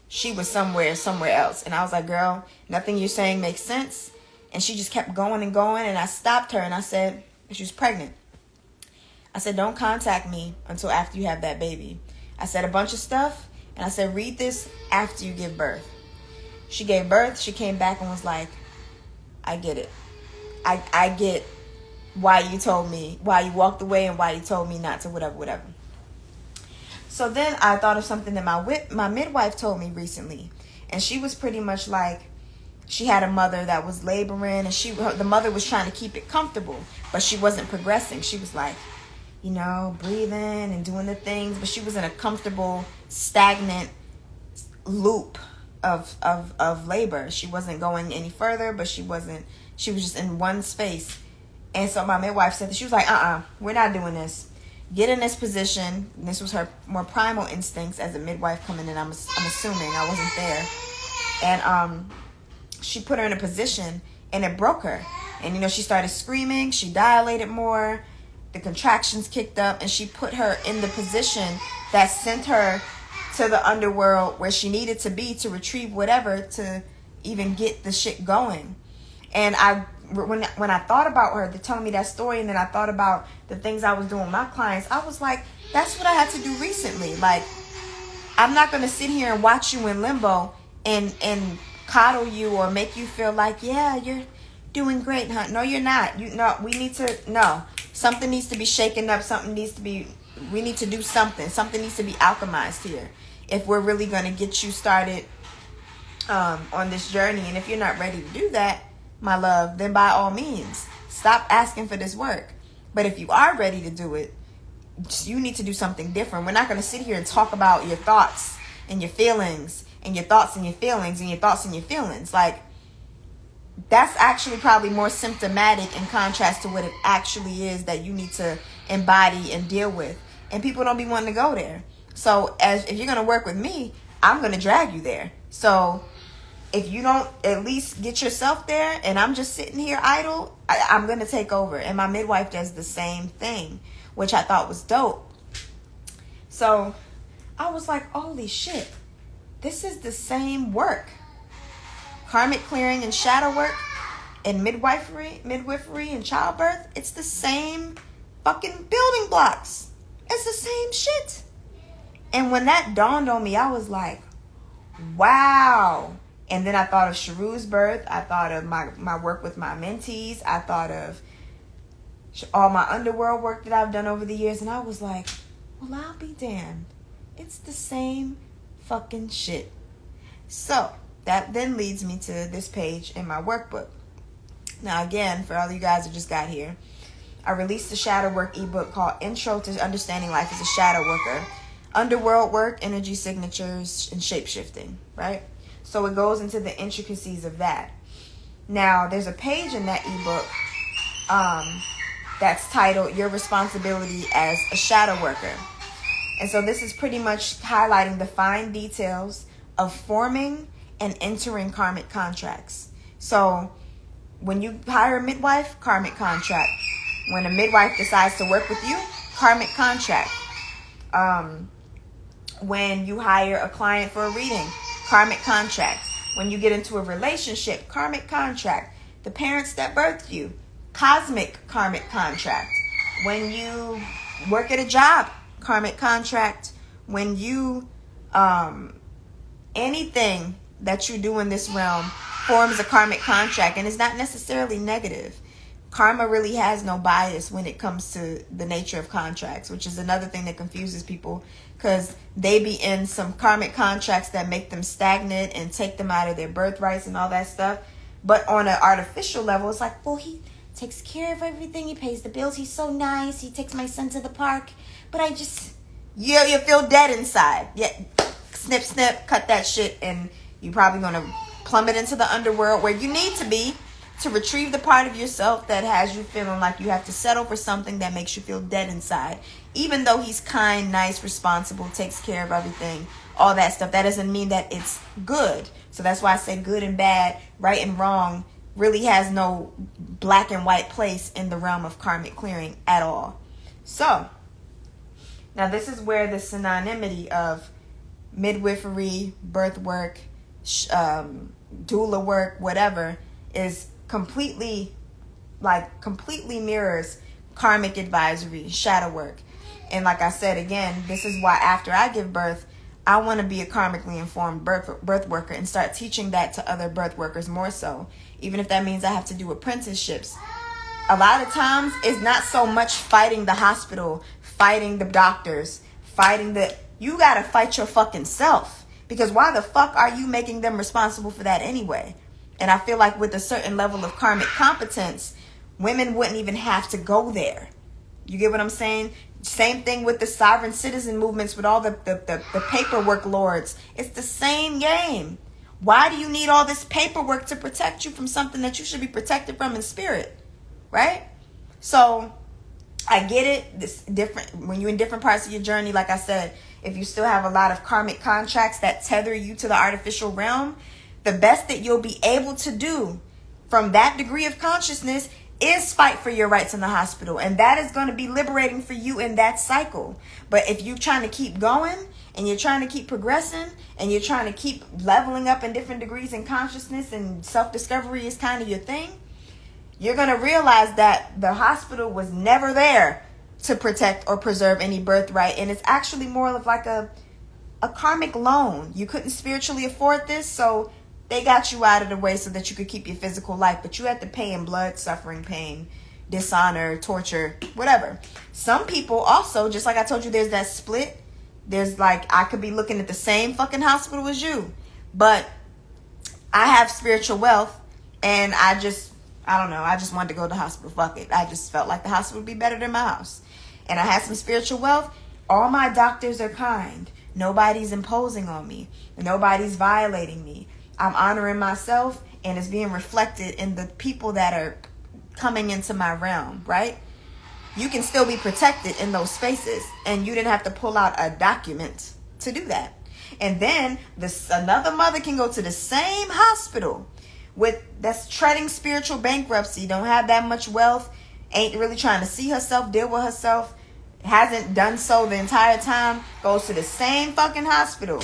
S1: She was somewhere else. And I was like, girl, nothing you're saying makes sense. And she just kept going and going. And I stopped her, and I said, she was pregnant. I said, don't contact me until after you have that baby. I said a bunch of stuff, and I said, read this after you give birth. She gave birth. She came back and was like, I get it. I get why you told me, why you walked away, and why you told me not to, whatever. So then I thought of something that my midwife told me recently. And she was pretty much she had a mother that was laboring, and the mother was trying to keep it comfortable, but she wasn't progressing. She was breathing and doing the things, but she was in a comfortable, stagnant loop of labor. She wasn't going any further, but she was just in one space. And so my midwife said that, she was like, we're not doing this. Get in this position. And this was her more primal instincts as a midwife coming in. I'm assuming, I wasn't there. And she put her in a position, and it broke her. And, she started screaming. She dilated more. The contractions kicked up, and she put her in the position that sent her to the underworld where she needed to be to retrieve whatever to even get the shit going. And when I thought about her telling me that story, and then I thought about the things I was doing with my clients, I was like, that's what I had to do recently. I'm not going to sit here and watch you in limbo and coddle you or make you feel like, yeah, you're doing great, huh? No, you're not. Something needs to be shaken up. We need to do something. Something needs to be alchemized here if we're really going to get you started on this journey. And if you're not ready to do that, my love, then by all means, stop asking for this work. But if you are ready to do it, you need to do something different. We're not going to sit here and talk about your thoughts and your feelings and your thoughts and your feelings and your thoughts and your feelings. That's actually probably more symptomatic in contrast to what it actually is that you need to embody and deal with. And people don't be wanting to go there. So if you're going to work with me, I'm going to drag you there. So if you don't at least get yourself there, and I'm just sitting here idle, I'm going to take over. And my midwife does the same thing, which I thought was dope. So I was like, holy shit, this is the same work. Karmic clearing and shadow work and midwifery and childbirth, it's the same fucking building blocks. It's the same shit. And when that dawned on me, I was like, wow. And then I thought of Sharu's birth. I thought of my work with my mentees. I thought of all my underworld work that I've done over the years. And I was like, well, I'll be damned. It's the same fucking shit. So that then leads me to this page in my workbook. Now, again, for all you guys that just got here, I released the shadow work ebook called Intro to Understanding Life as a Shadow Worker. Underworld work, energy signatures, and shape-shifting, right? So it goes into the intricacies of that. Now, there's a page in that ebook that's titled Your Responsibility as a Shadow Worker. And so this is pretty much highlighting the fine details of forming and entering karmic contracts. So when you hire a midwife, karmic contract. When a midwife decides to work with you, karmic contract. When you hire a client for a reading, karmic contract. When you get into a relationship, karmic contract. The parents that birthed you, cosmic karmic contract. When you work at a job, karmic contract. When you, anything that you do in this realm forms a karmic contract, and it's not necessarily negative. Karma really has no bias when it comes to the nature of contracts, which is another thing that confuses people, because they be in some karmic contracts that make them stagnant and take them out of their birthrights and all that stuff. But on an artificial level, it's like, well, he takes care of everything. He pays the bills. He's so nice. He takes my son to the park. But I just, you feel dead inside. Yeah, snip, snip, cut that shit, and you're probably going to plummet into the underworld where you need to be to retrieve the part of yourself that has you feeling like you have to settle for something that makes you feel dead inside. Even though he's kind, nice, responsible, takes care of everything, all that stuff, that doesn't mean that it's good. So that's why I say good and bad, right and wrong, really has no black and white place in the realm of karmic clearing at all. So now this is where the synonymity of midwifery, birth work, doula work, whatever, is completely mirrors karmic advisory, shadow work. And like I said, again, this is why after I give birth, I want to be a karmically informed birth worker and start teaching that to other birth workers more so, even if that means I have to do apprenticeships. A lot of times it's not so much fighting the hospital, fighting the doctors, you got to fight your fucking self, because why the fuck are you making them responsible for that anyway? And I feel like with a certain level of karmic competence, women wouldn't even have to go there. You get what I'm saying? Same thing with the sovereign citizen movements with all the paperwork lords. It's the same game. Why do you need all this paperwork to protect you from something that you should be protected from in spirit? Right? So I get it. This different when you're in different parts of your journey. Like I said, if you still have a lot of karmic contracts that tether you to the artificial realm, the best that you'll be able to do from that degree of consciousness is fight for your rights in the hospital. And that is going to be liberating for you in that cycle. But if you're trying to keep going and you're trying to keep progressing and you're trying to keep leveling up in different degrees in consciousness and self-discovery is kind of your thing, you're going to realize that the hospital was never there to protect or preserve any birthright. And it's actually more of like a karmic loan. You couldn't spiritually afford this, so they got you out of the way so that you could keep your physical life. But you had to pay in blood, suffering, pain, dishonor, torture, whatever. Some people also, just like I told you, there's that split. There's like, I could be looking at the same fucking hospital as you, but I have spiritual wealth, and I don't know, I just wanted to go to the hospital. Fuck it. I just felt like the hospital would be better than my house. And I had some spiritual wealth. All my doctors are kind. Nobody's imposing on me. Nobody's violating me. I'm honoring myself, and it's being reflected in the people that are coming into my realm, right? You can still be protected in those spaces, and you didn't have to pull out a document to do that. And then another mother can go to the same hospital that's treading spiritual bankruptcy, don't have that much wealth, ain't really trying to see herself, deal with herself, hasn't done so the entire time, goes to the same fucking hospital.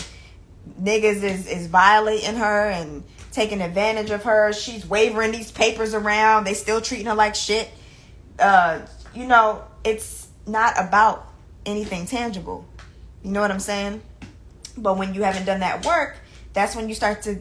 S1: Niggas is violating her and taking advantage of her. She's wavering these papers around. They still treating her like shit. It's not about anything tangible. You know what I'm saying? But when you haven't done that work, that's when you start to,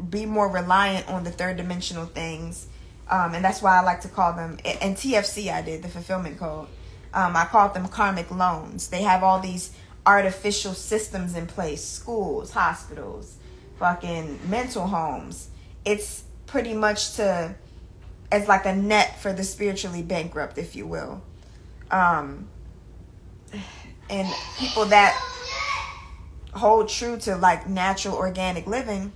S1: be more reliant on the third dimensional things. And that's why I like to call them, and TFC I did, the fulfillment code. I called them karmic loans. They have all these artificial systems in place, schools, hospitals, fucking mental homes. It's pretty much as like a net for the spiritually bankrupt, if you will. And people that hold true to like natural organic living,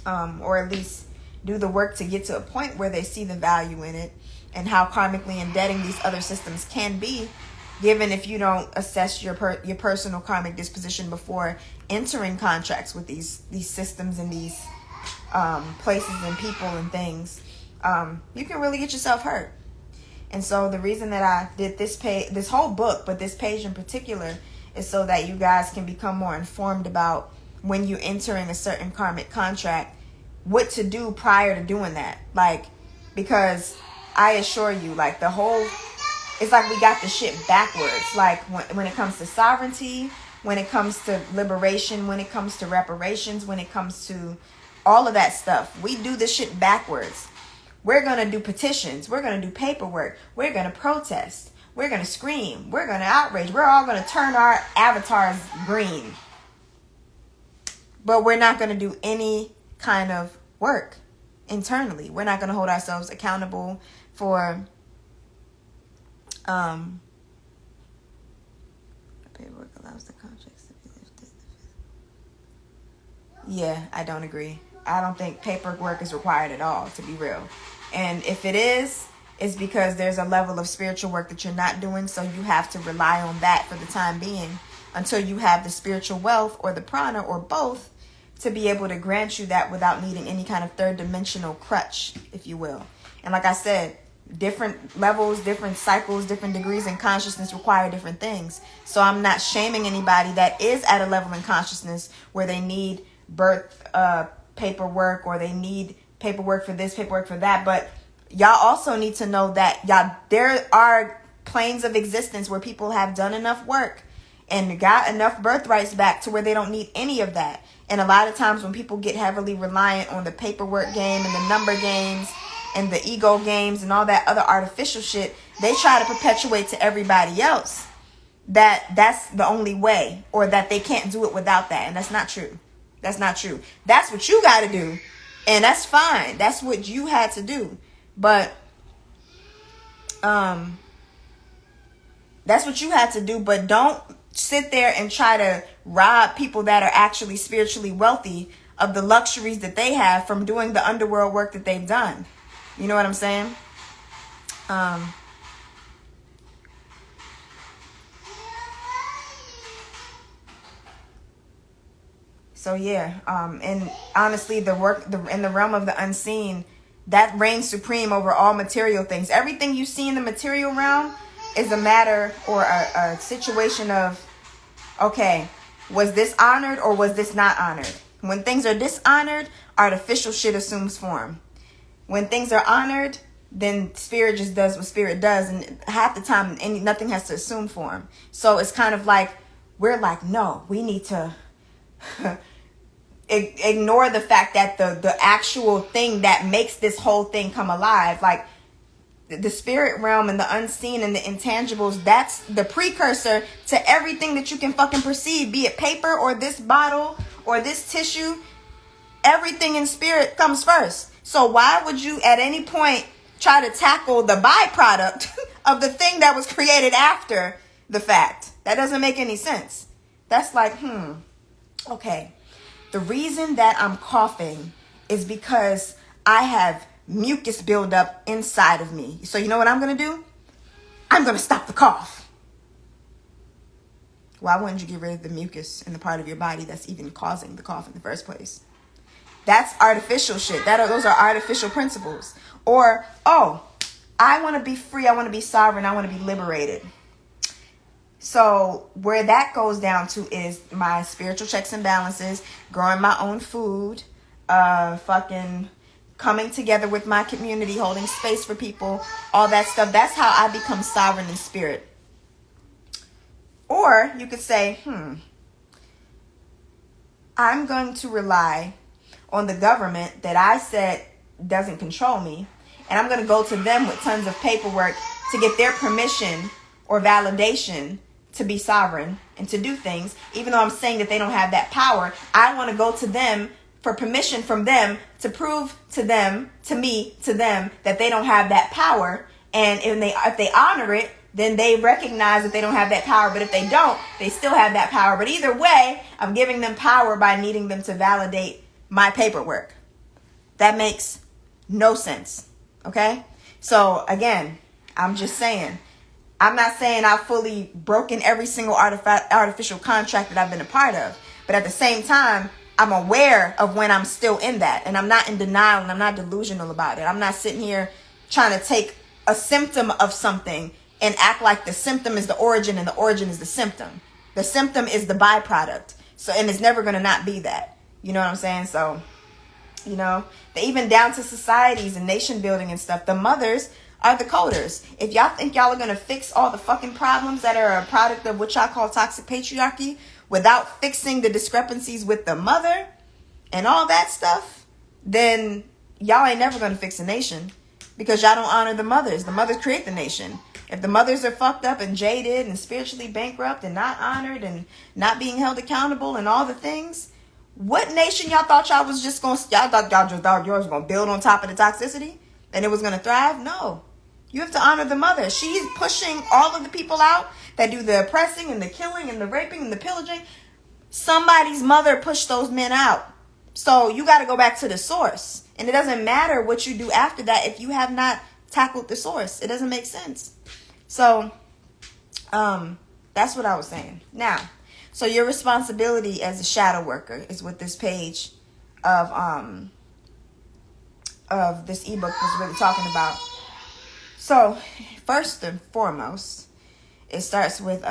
S1: or at least do the work to get to a point where they see the value in it and how karmically indebting these other systems can be, given if you don't assess your personal karmic disposition before entering contracts with these systems and these places and people and things, you can really get yourself hurt. And so the reason that I did this whole book, but this page in particular, is so that you guys can become more informed about when you're entering a certain karmic contract, what to do prior to doing that. Like, because I assure you, like, it's like we got the shit backwards. Like, when it comes to sovereignty, when it comes to liberation, when it comes to reparations, when it comes to all of that stuff, we do this shit backwards. We're going to do petitions. We're going to do paperwork. We're going to protest. We're going to scream. We're going to outrage. We're all going to turn our avatars green. But we're not going to do any kind of work internally. We're not going to hold ourselves accountable for paperwork allows the contracts to be lifted. Yeah, I don't agree. I don't think paperwork is required at all, to be real. And if it is, it's because there's a level of spiritual work that you're not doing, so you have to rely on that for the time being until you have the spiritual wealth or the prana or both to be able to grant you that without needing any kind of third dimensional crutch, if you will. And like I said, different levels, different cycles, different degrees in consciousness require different things. So I'm not shaming anybody that is at a level in consciousness where they need birth paperwork, or they need paperwork for this, paperwork for that. But y'all also need to know that there are planes of existence where people have done enough work and got enough birthrights back to where they don't need any of that. And a lot of times when people get heavily reliant on the paperwork game and the number games and the ego games and all that other artificial shit, they try to perpetuate to everybody else that that's the only way, or that they can't do it without that. And that's not true. That's not true. That's what you got to do. And that's fine. That's what you had to do. But that's what you had to do. But don't sit there and try to rob people that are actually spiritually wealthy of the luxuries that they have from doing the underworld work that they've done. You know what I'm saying? So yeah, and honestly, the work in the realm of the unseen, that reigns supreme over all material things. Everything you see in the material realm is a matter or a situation of, okay, was this honored or was this not honored? When things are dishonored, artificial shit assumes form. When things are honored, then spirit just does what spirit does, and half the time nothing has to assume form. So it's kind of like, we're like, no, we need to ignore the fact that the actual thing that makes this whole thing come alive, like the spirit realm and the unseen and the intangibles, that's the precursor to everything that you can fucking perceive, be it paper or this bottle or this tissue. Everything in spirit comes first. So why would you at any point try to tackle the byproduct of the thing that was created after the fact? That doesn't make any sense. That's like, okay. The reason that I'm coughing is because I have mucus buildup inside of me. So you know what I'm going to do? I'm going to stop the cough. Why wouldn't you get rid of the mucus in the part of your body that's even causing the cough in the first place? That's artificial shit. Those are artificial principles. Or, oh, I want to be free. I want to be sovereign. I want to be liberated. So where that goes down to is my spiritual checks and balances, growing my own food, fucking coming together with my community, holding space for people, all that stuff. That's how I become sovereign in spirit. Or you could say, I'm going to rely on the government that I said doesn't control me, and I'm going to go to them with tons of paperwork to get their permission or validation to be sovereign and to do things, even though I'm saying that they don't have that power. I want to go to them for permission from them to prove to them, to me, to them, that they don't have that power. And if they honor it, then they recognize that they don't have that power. But if they don't, they still have that power. But either way, I'm giving them power by needing them to validate my paperwork. That makes no sense. Okay? So again, I'm just saying, I'm not saying I've fully broken every single artificial contract that I've been a part of. But at the same time, I'm aware of when I'm still in that. And I'm not in denial and I'm not delusional about it. I'm not sitting here trying to take a symptom of something and act like the symptom is the origin and the origin is the symptom. The symptom is the byproduct. So, and it's never going to not be that. You know what I'm saying? So, you know, even down to societies and nation building and stuff, the mothers are the coders. If y'all think y'all are going to fix all the fucking problems that are a product of what y'all call toxic patriarchy without fixing the discrepancies with the mother and all that stuff, then y'all ain't never going to fix a nation, because y'all don't honor the mothers. The mothers create the nation. If the mothers are fucked up and jaded and spiritually bankrupt and not honored and not being held accountable and all the things, what nation y'all thought y'all was just going to, y'all thought y'all was going to build on top of the toxicity and it was going to thrive? No. You have to honor the mother. She's pushing all of the people out that do the oppressing and the killing and the raping and the pillaging. Somebody's mother pushed those men out. So you got to go back to the source. And it doesn't matter what you do after that if you have not tackled the source. It doesn't make sense. So that's what I was saying. Now, so your responsibility as a shadow worker is what this page of this ebook was really talking about. So, first and foremost, it starts with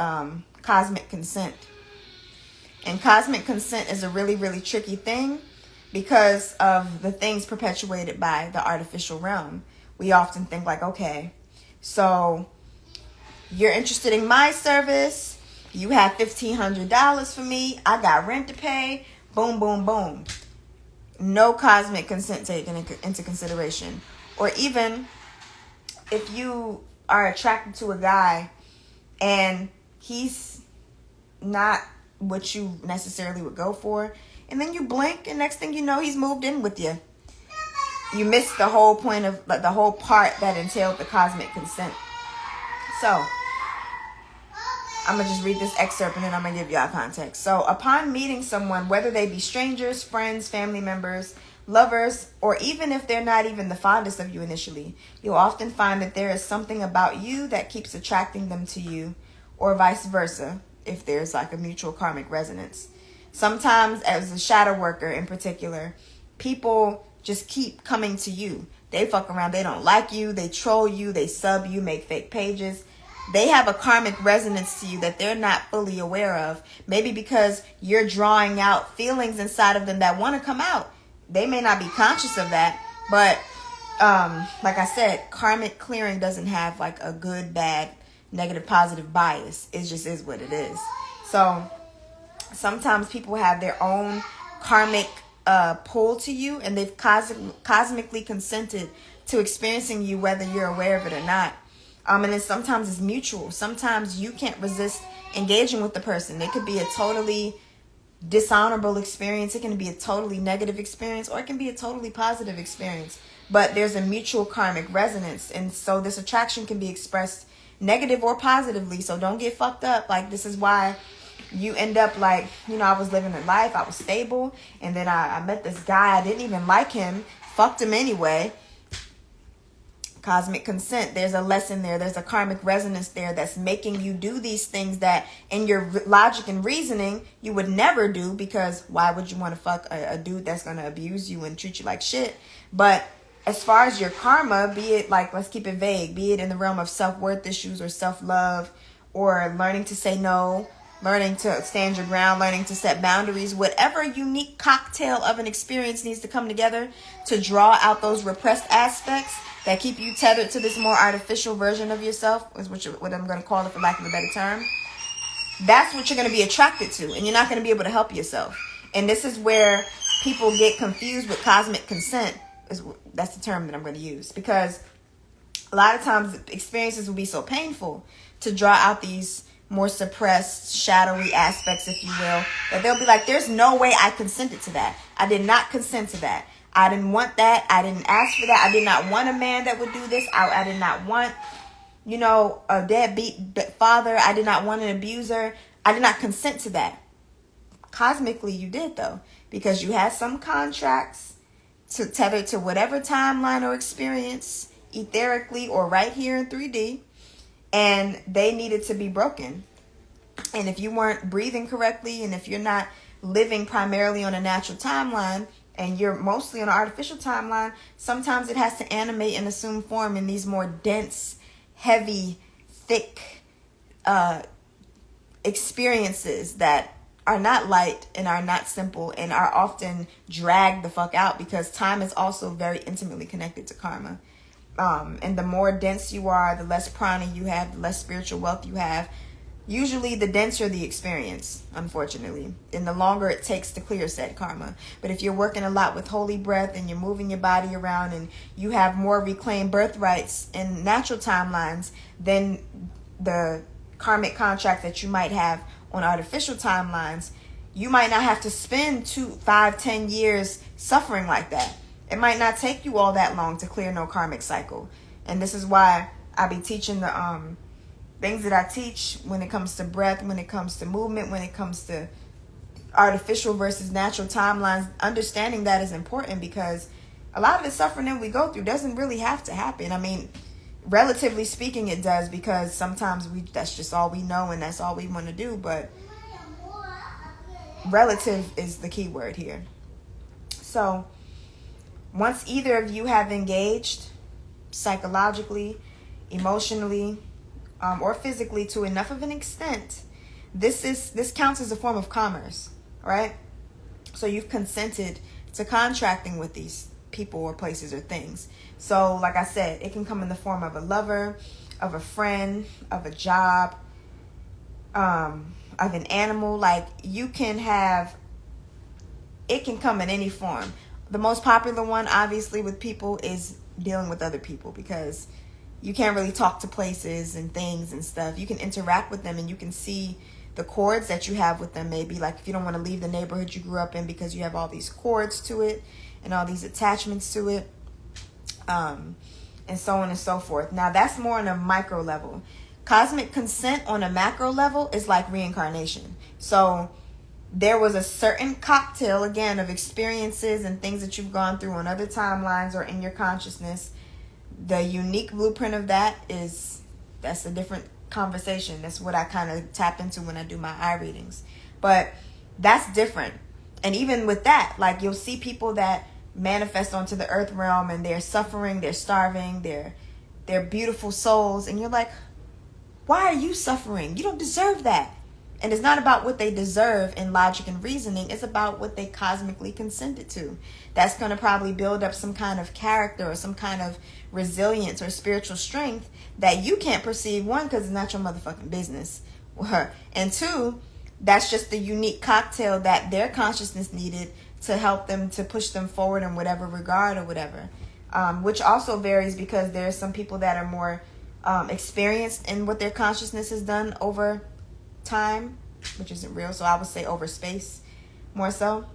S1: cosmic consent. And cosmic consent is a really, really tricky thing because of the things perpetuated by the artificial realm. We often think like, okay, so you're interested in my service. You have $1,500 for me. I got rent to pay. Boom, boom, boom. No cosmic consent taken into consideration. Or even if you are attracted to a guy and he's not what you necessarily would go for, and then you blink and next thing you know, he's moved in with you. You missed the whole point of, like, the whole part that entailed the cosmic consent. So, I'm going to just read this excerpt and then I'm going to give y'all context. So, upon meeting someone, whether they be strangers, friends, family members, lovers, or even if they're not even the fondest of you initially, you'll often find that there is something about you that keeps attracting them to you, or vice versa, if there's like a mutual karmic resonance. Sometimes, as a shadow worker in particular, people just keep coming to you. They fuck around, they don't like you, they troll you, they sub you, make fake pages. They have a karmic resonance to you that they're not fully aware of. Maybe because you're drawing out feelings inside of them that want to come out. They may not be conscious of that, but like I said, karmic clearing doesn't have like a good, bad, negative, positive bias. It just is what it is. So sometimes people have their own karmic pull to you, and they've cosmically consented to experiencing you whether you're aware of it or not. And then sometimes it's mutual. Sometimes you can't resist engaging with the person. It could be a totally dishonorable experience. It can be a totally negative experience, or it can be a totally positive experience. But there's a mutual karmic resonance. And so this attraction can be expressed negative or positively. So don't get fucked up. Like, this is why you end up like, you know, I was living a life. I was stable. And then I met this guy. I didn't even like him. Fucked him anyway. Cosmic consent. There's a lesson there. There's a karmic resonance there that's making you do these things that in your logic and reasoning you would never do, because why would you want to fuck a dude that's going to abuse you and treat you like shit? But as far as your karma, be it like, let's keep it vague, be it in the realm of self-worth issues or self-love or learning to say no, learning to stand your ground, learning to set boundaries, whatever unique cocktail of an experience needs to come together to draw out those repressed aspects that keep you tethered to this more artificial version of yourself, is what I'm going to call it for lack of a better term. That's what you're going to be attracted to, and you're not going to be able to help yourself. And this is where people get confused with cosmic consent. That's the term that I'm going to use, because a lot of times experiences will be so painful to draw out these more suppressed, shadowy aspects, if you will, that they'll be like, there's no way I consented to that. I did not consent to that. I didn't want that. I didn't ask for that. I did not want a man that would do this. I did not want, you know, a deadbeat father. I did not want an abuser. I did not consent to that. Cosmically, you did, though, because you had some contracts to tether to whatever timeline or experience, etherically or right here in 3D. and they needed to be broken. And if you weren't breathing correctly, and if you're not living primarily on a natural timeline, and you're mostly on an artificial timeline, sometimes it has to animate and assume form in these more dense, heavy, thick experiences that are not light and are not simple and are often dragged the fuck out, because time is also very intimately connected to karma. And the more dense you are, the less prana you have, the less spiritual wealth you have. Usually the denser the experience, unfortunately, and the longer it takes to clear said karma. But if you're working a lot with holy breath and you're moving your body around and you have more reclaimed birthrights in natural timelines than the karmic contract that you might have on artificial timelines, you might not have to spend 2, 5, 10 years suffering like that. It might not take you all that long to clear no karmic cycle. And this is why I be teaching the things that I teach when it comes to breath, when it comes to movement, when it comes to artificial versus natural timelines. Understanding that is important, because a lot of the suffering that we go through doesn't really have to happen. I mean, relatively speaking, it does, because sometimes that's just all we know and that's all we want to do. But relative is the key word here. So once either of you have engaged psychologically, emotionally, or physically to enough of an extent, this counts as a form of commerce, right? So you've consented to contracting with these people or places or things. So like I said, it can come in the form of a lover, of a friend, of a job, of an animal. Like, you can have, it can come in any form. The most popular one, obviously, with people is dealing with other people, because you can't really talk to places and things and stuff. You can interact with them and you can see the cords that you have with them. Maybe like if you don't want to leave the neighborhood you grew up in because you have all these cords to it and all these attachments to it, and so on and so forth. Now that's more on a micro level. Cosmic consent on a macro level is like reincarnation. So there was a certain cocktail, again, of experiences and things that you've gone through on other timelines or in your consciousness. The unique blueprint of that's a different conversation. That's what I kind of tap into when I do my eye readings. But that's different. And even with that, like, you'll see people that manifest onto the earth realm and they're suffering, they're starving, they're beautiful souls. And you're like, why are you suffering? You don't deserve that. And it's not about what they deserve in logic and reasoning. It's about what they cosmically consented to. That's going to probably build up some kind of character or some kind of resilience or spiritual strength that you can't perceive. One, because it's not your motherfucking business. And two, that's just the unique cocktail that their consciousness needed to help them, to push them forward in whatever regard or whatever. Which also varies, because there's some people that are more experienced in what their consciousness has done over time, which isn't real, so I would say over space more so.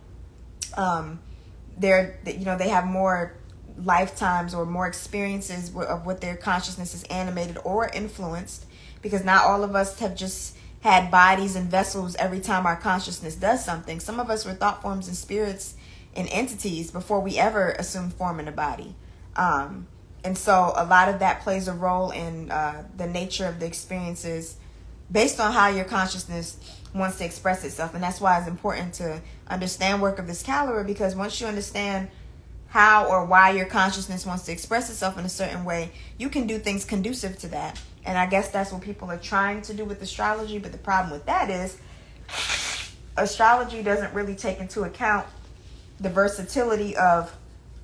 S1: They have more lifetimes or more experiences of what their consciousness is animated or influenced, because not all of us have just had bodies and vessels every time our consciousness does something. Some of us were thought forms and spirits and entities before we ever assumed form in a body. And so a lot of that plays a role in the nature of the experiences based on how your consciousness wants to express itself. And that's why it's important to understand work of this caliber, because once you understand how or why your consciousness wants to express itself in a certain way, you can do things conducive to that. And I guess that's what people are trying to do with astrology. But the problem with that is astrology doesn't really take into account the versatility of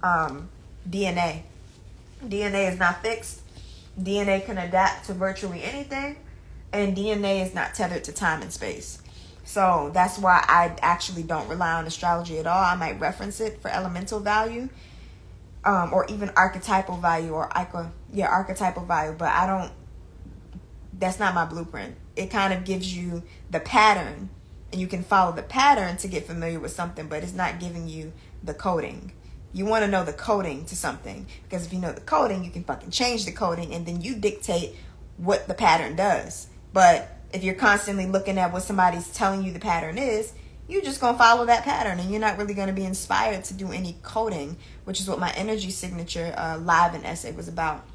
S1: DNA. DNA is not fixed. DNA can adapt to virtually anything. And DNA is not tethered to time and space. So that's why I actually don't rely on astrology at all. I might reference it for elemental value, or even archetypal value, archetypal value. But that's not my blueprint. It kind of gives you the pattern, and you can follow the pattern to get familiar with something, but it's not giving you the coding. You want to know the coding to something, because if you know the coding, you can fucking change the coding, and then you dictate what the pattern does. But if you're constantly looking at what somebody's telling you the pattern is, you're just going to follow that pattern, and you're not really going to be inspired to do any coding, which is what my energy signature live and essay was about.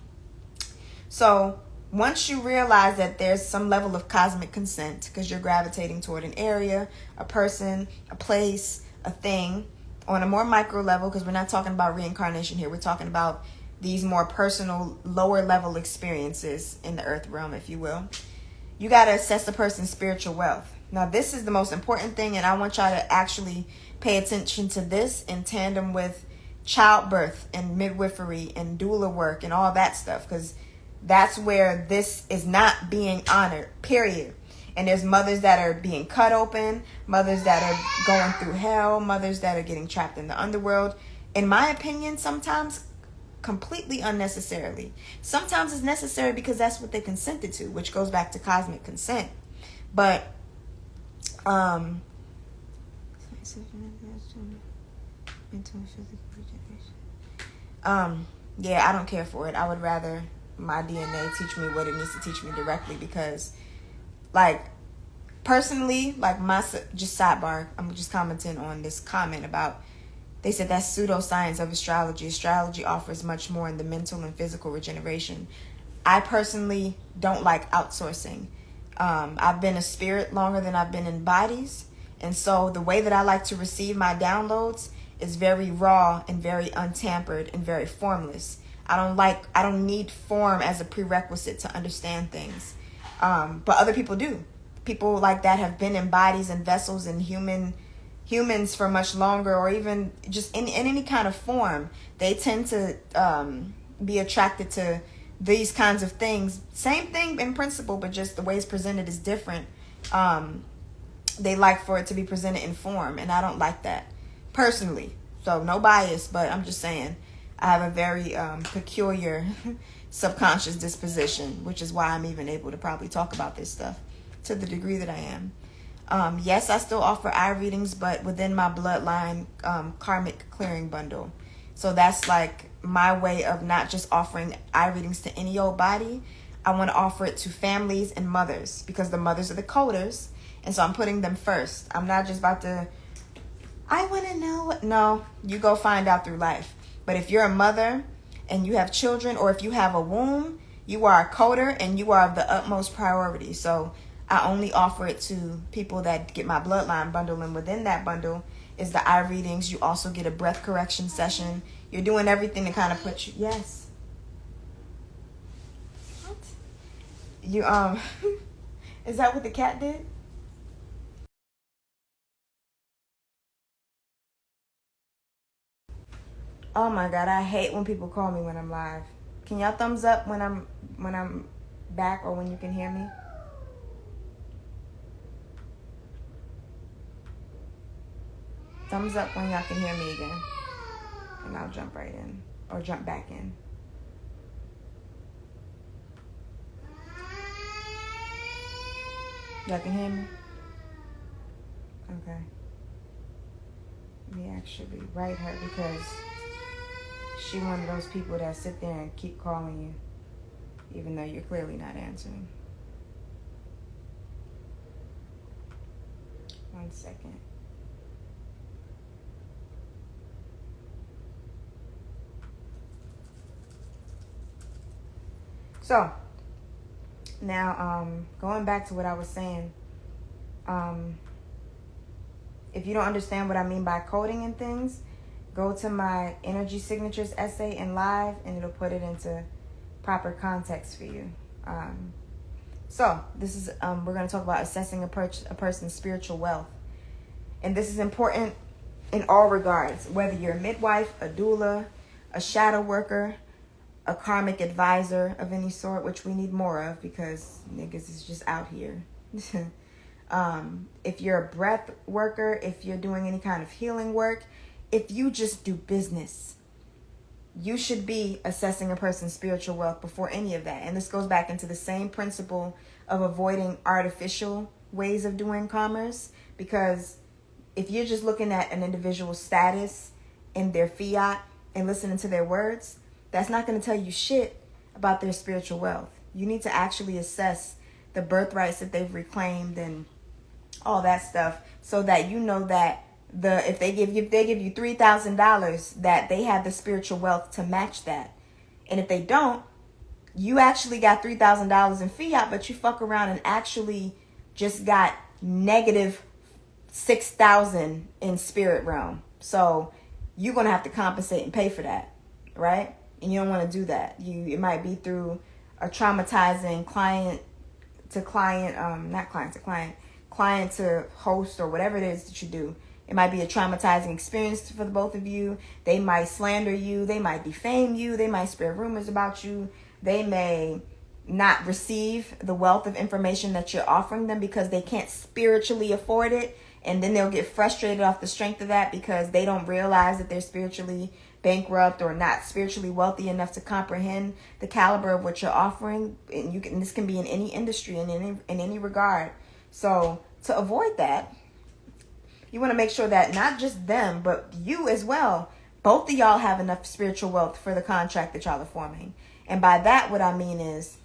S1: So once you realize that there's some level of cosmic consent because you're gravitating toward an area, a person, a place, a thing, on a more micro level, because we're not talking about reincarnation here. We're talking about these more personal, lower level experiences in the earth realm, if you will. You got to assess the person's spiritual wealth. Now, this is the most important thing, and I want y'all to actually pay attention to this in tandem with childbirth and midwifery and doula work and all that stuff, because that's where this is not being honored, period. And there's mothers that are being cut open, mothers that are going through hell, mothers that are getting trapped in the underworld. In my opinion, sometimes completely unnecessarily. Sometimes it's necessary because that's what they consented to, which goes back to cosmic consent. But yeah, I don't care for it. I would rather my DNA teach me what it needs to teach me directly, because like personally, like just sidebar, I'm just commenting on this comment about, they said that's pseudoscience of astrology. Astrology offers much more in the mental and physical regeneration. I personally don't like outsourcing. I've been a spirit longer than I've been in bodies. And so the way that I like to receive my downloads is very raw and very untampered and very formless. I don't need form as a prerequisite to understand things. But other people do. People like that have been in bodies and vessels and humans for much longer, or even just in any kind of form. They tend to be attracted to these kinds of things. Same thing in principle, but just the way it's presented is different. They like for it to be presented in form, and I don't like that personally. So no bias, but I'm just saying I have a very peculiar subconscious disposition, which is why I'm even able to probably talk about this stuff to the degree that I am. Yes, I still offer eye readings, but within my bloodline karmic clearing bundle. So that's like my way of not just offering eye readings to any old body. I want to offer it to families and mothers, because the mothers are the coders. And so I'm putting them first. I'm not just about to, I want to know. No, you go find out through life. But if you're a mother and you have children, or if you have a womb, you are a coder and you are of the utmost priority. So I only offer it to people that get my bloodline bundle. And within that bundle is the eye readings. You also get a breath correction session. You're doing everything to kind of put you, yes. What? You, is that what the cat did? Oh my God, I hate when people call me when I'm live. Can y'all thumbs up when I'm back, or when you can hear me? Thumbs up when y'all can hear me again. And I'll jump right in, or jump back in. Y'all can hear me? Okay. Let me actually write her, because she one of those people that sit there and keep calling you, even though you're clearly not answering. 1 second. So, now, going back to what I was saying, if you don't understand what I mean by coding and things, go to my energy signatures essay in live, and it'll put it into proper context for you. So this is, we're going to talk about assessing a person's spiritual wealth. And this is important in all regards, whether you're a midwife, a doula, a shadow worker, a karmic advisor of any sort, which we need more of, because niggas is just out here. If you're a breath worker, if you're doing any kind of healing work, if you just do business, you should be assessing a person's spiritual wealth before any of that. And this goes back into the same principle of avoiding artificial ways of doing commerce, because if you're just looking at an individual's status and their fiat and listening to their words, that's not going to tell you shit about their spiritual wealth. You need to actually assess the birthrights that they've reclaimed and all that stuff, so that you know that if they give you $3,000, that they have the spiritual wealth to match that. And if they don't, you actually got $3,000 in fiat, but you fuck around and actually just got negative 6,000 in spirit realm. So you're going to have to compensate and pay for that, right? And you don't want to do that. It might be through a traumatizing client to host, or whatever it is that you do. It might be a traumatizing experience for the both of you. They might slander you. They might defame you. They might spread rumors about you. They may not receive the wealth of information that you're offering them because they can't spiritually afford it. And then they'll get frustrated off the strength of that because they don't realize that they're spiritually bankrupt or not spiritually wealthy enough to comprehend the caliber of what you're offering. And this can be in any industry, in any regard. So to avoid that, you want to make sure that not just them, but you as well, both of y'all have enough spiritual wealth for the contract that y'all are forming. And by that, what I mean is,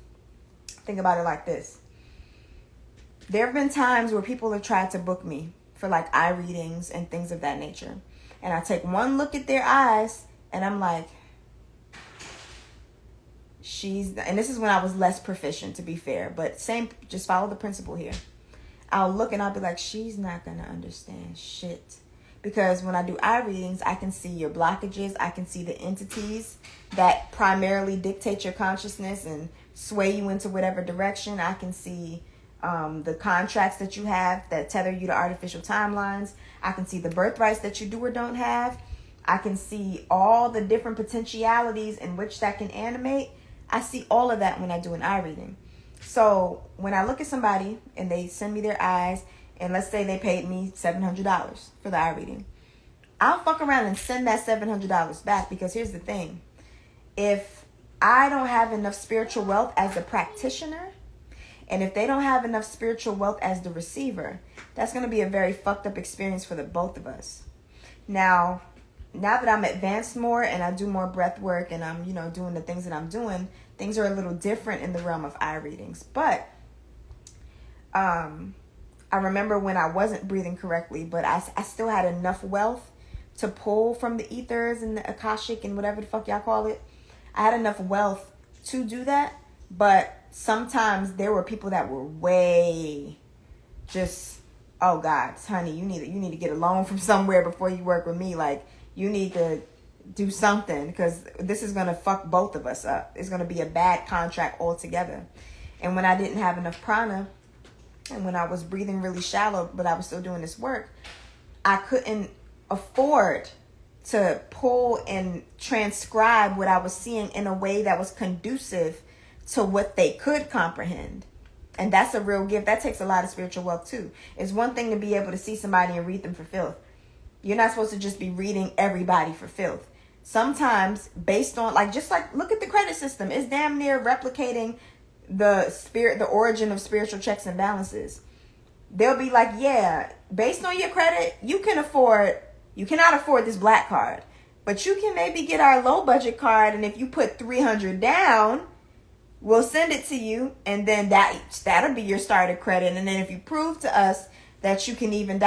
S1: think about it like this. There have been times where people have tried to book me for like eye readings and things of that nature. And I take one look at their eyes and I'm like, and this is when I was less proficient, to be fair, but just follow the principle here. I'll look and I'll be like, she's not going to understand shit. Because when I do eye readings, I can see your blockages. I can see the entities that primarily dictate your consciousness and sway you into whatever direction. I can see the contracts that you have that tether you to artificial timelines. I can see the birthrights that you do or don't have. I can see all the different potentialities in which that can animate. I see all of that when I do an eye reading. So when I look at somebody and they send me their eyes, and let's say they paid me $700 for the eye reading, I'll fuck around and send that $700 back, because here's the thing. If I don't have enough spiritual wealth as a practitioner, and if they don't have enough spiritual wealth as the receiver, that's going to be a very fucked up experience for the both of us. Now that I'm advanced more and I do more breath work and I'm, doing the things that I'm doing, things are a little different in the realm of eye readings. But I remember when I wasn't breathing correctly, but I still had enough wealth to pull from the ethers and the Akashic and whatever the fuck y'all call it. I had enough wealth to do that, but sometimes there were people that were way just, oh God, honey, you need to get a loan from somewhere before you work with me. Like, you need to do something, because this is going to fuck both of us up. It's going to be a bad contract altogether. And when I didn't have enough prana, and when I was breathing really shallow, but I was still doing this work, I couldn't afford to pull and transcribe what I was seeing in a way that was conducive to what they could comprehend. And that's a real gift. That takes a lot of spiritual wealth too. It's one thing to be able to see somebody and read them for filth. You're not supposed to just be reading everybody for filth. Sometimes based on, look at the credit system. It's damn near replicating the origin of spiritual checks and balances. They'll be like, yeah, based on your credit, you cannot afford this black card, but you can maybe get our low budget card. And if you put $300 down, we'll send it to you. And then that'll be your starter credit. And then if you prove to us that you can even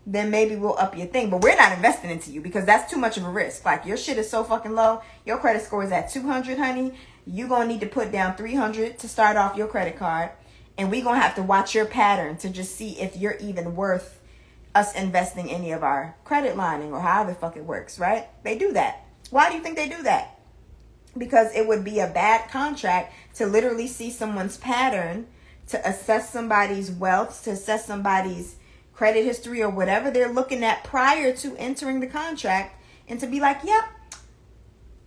S1: then maybe we'll up your thing. But we're not investing into you because that's too much of a risk. Like, your shit is so fucking low. Your credit score is at 200, honey. You're going to need to put down 300 to start off your credit card. And we're going to have to watch your pattern to just see if you're even worth us investing any of our credit lining or however the fuck it works, right? They do that. Why do you think they do that? Because it would be a bad contract to literally see someone's pattern, to assess somebody's wealth, to assess somebody's credit history or whatever they're looking at prior to entering the contract, and to be like, yep,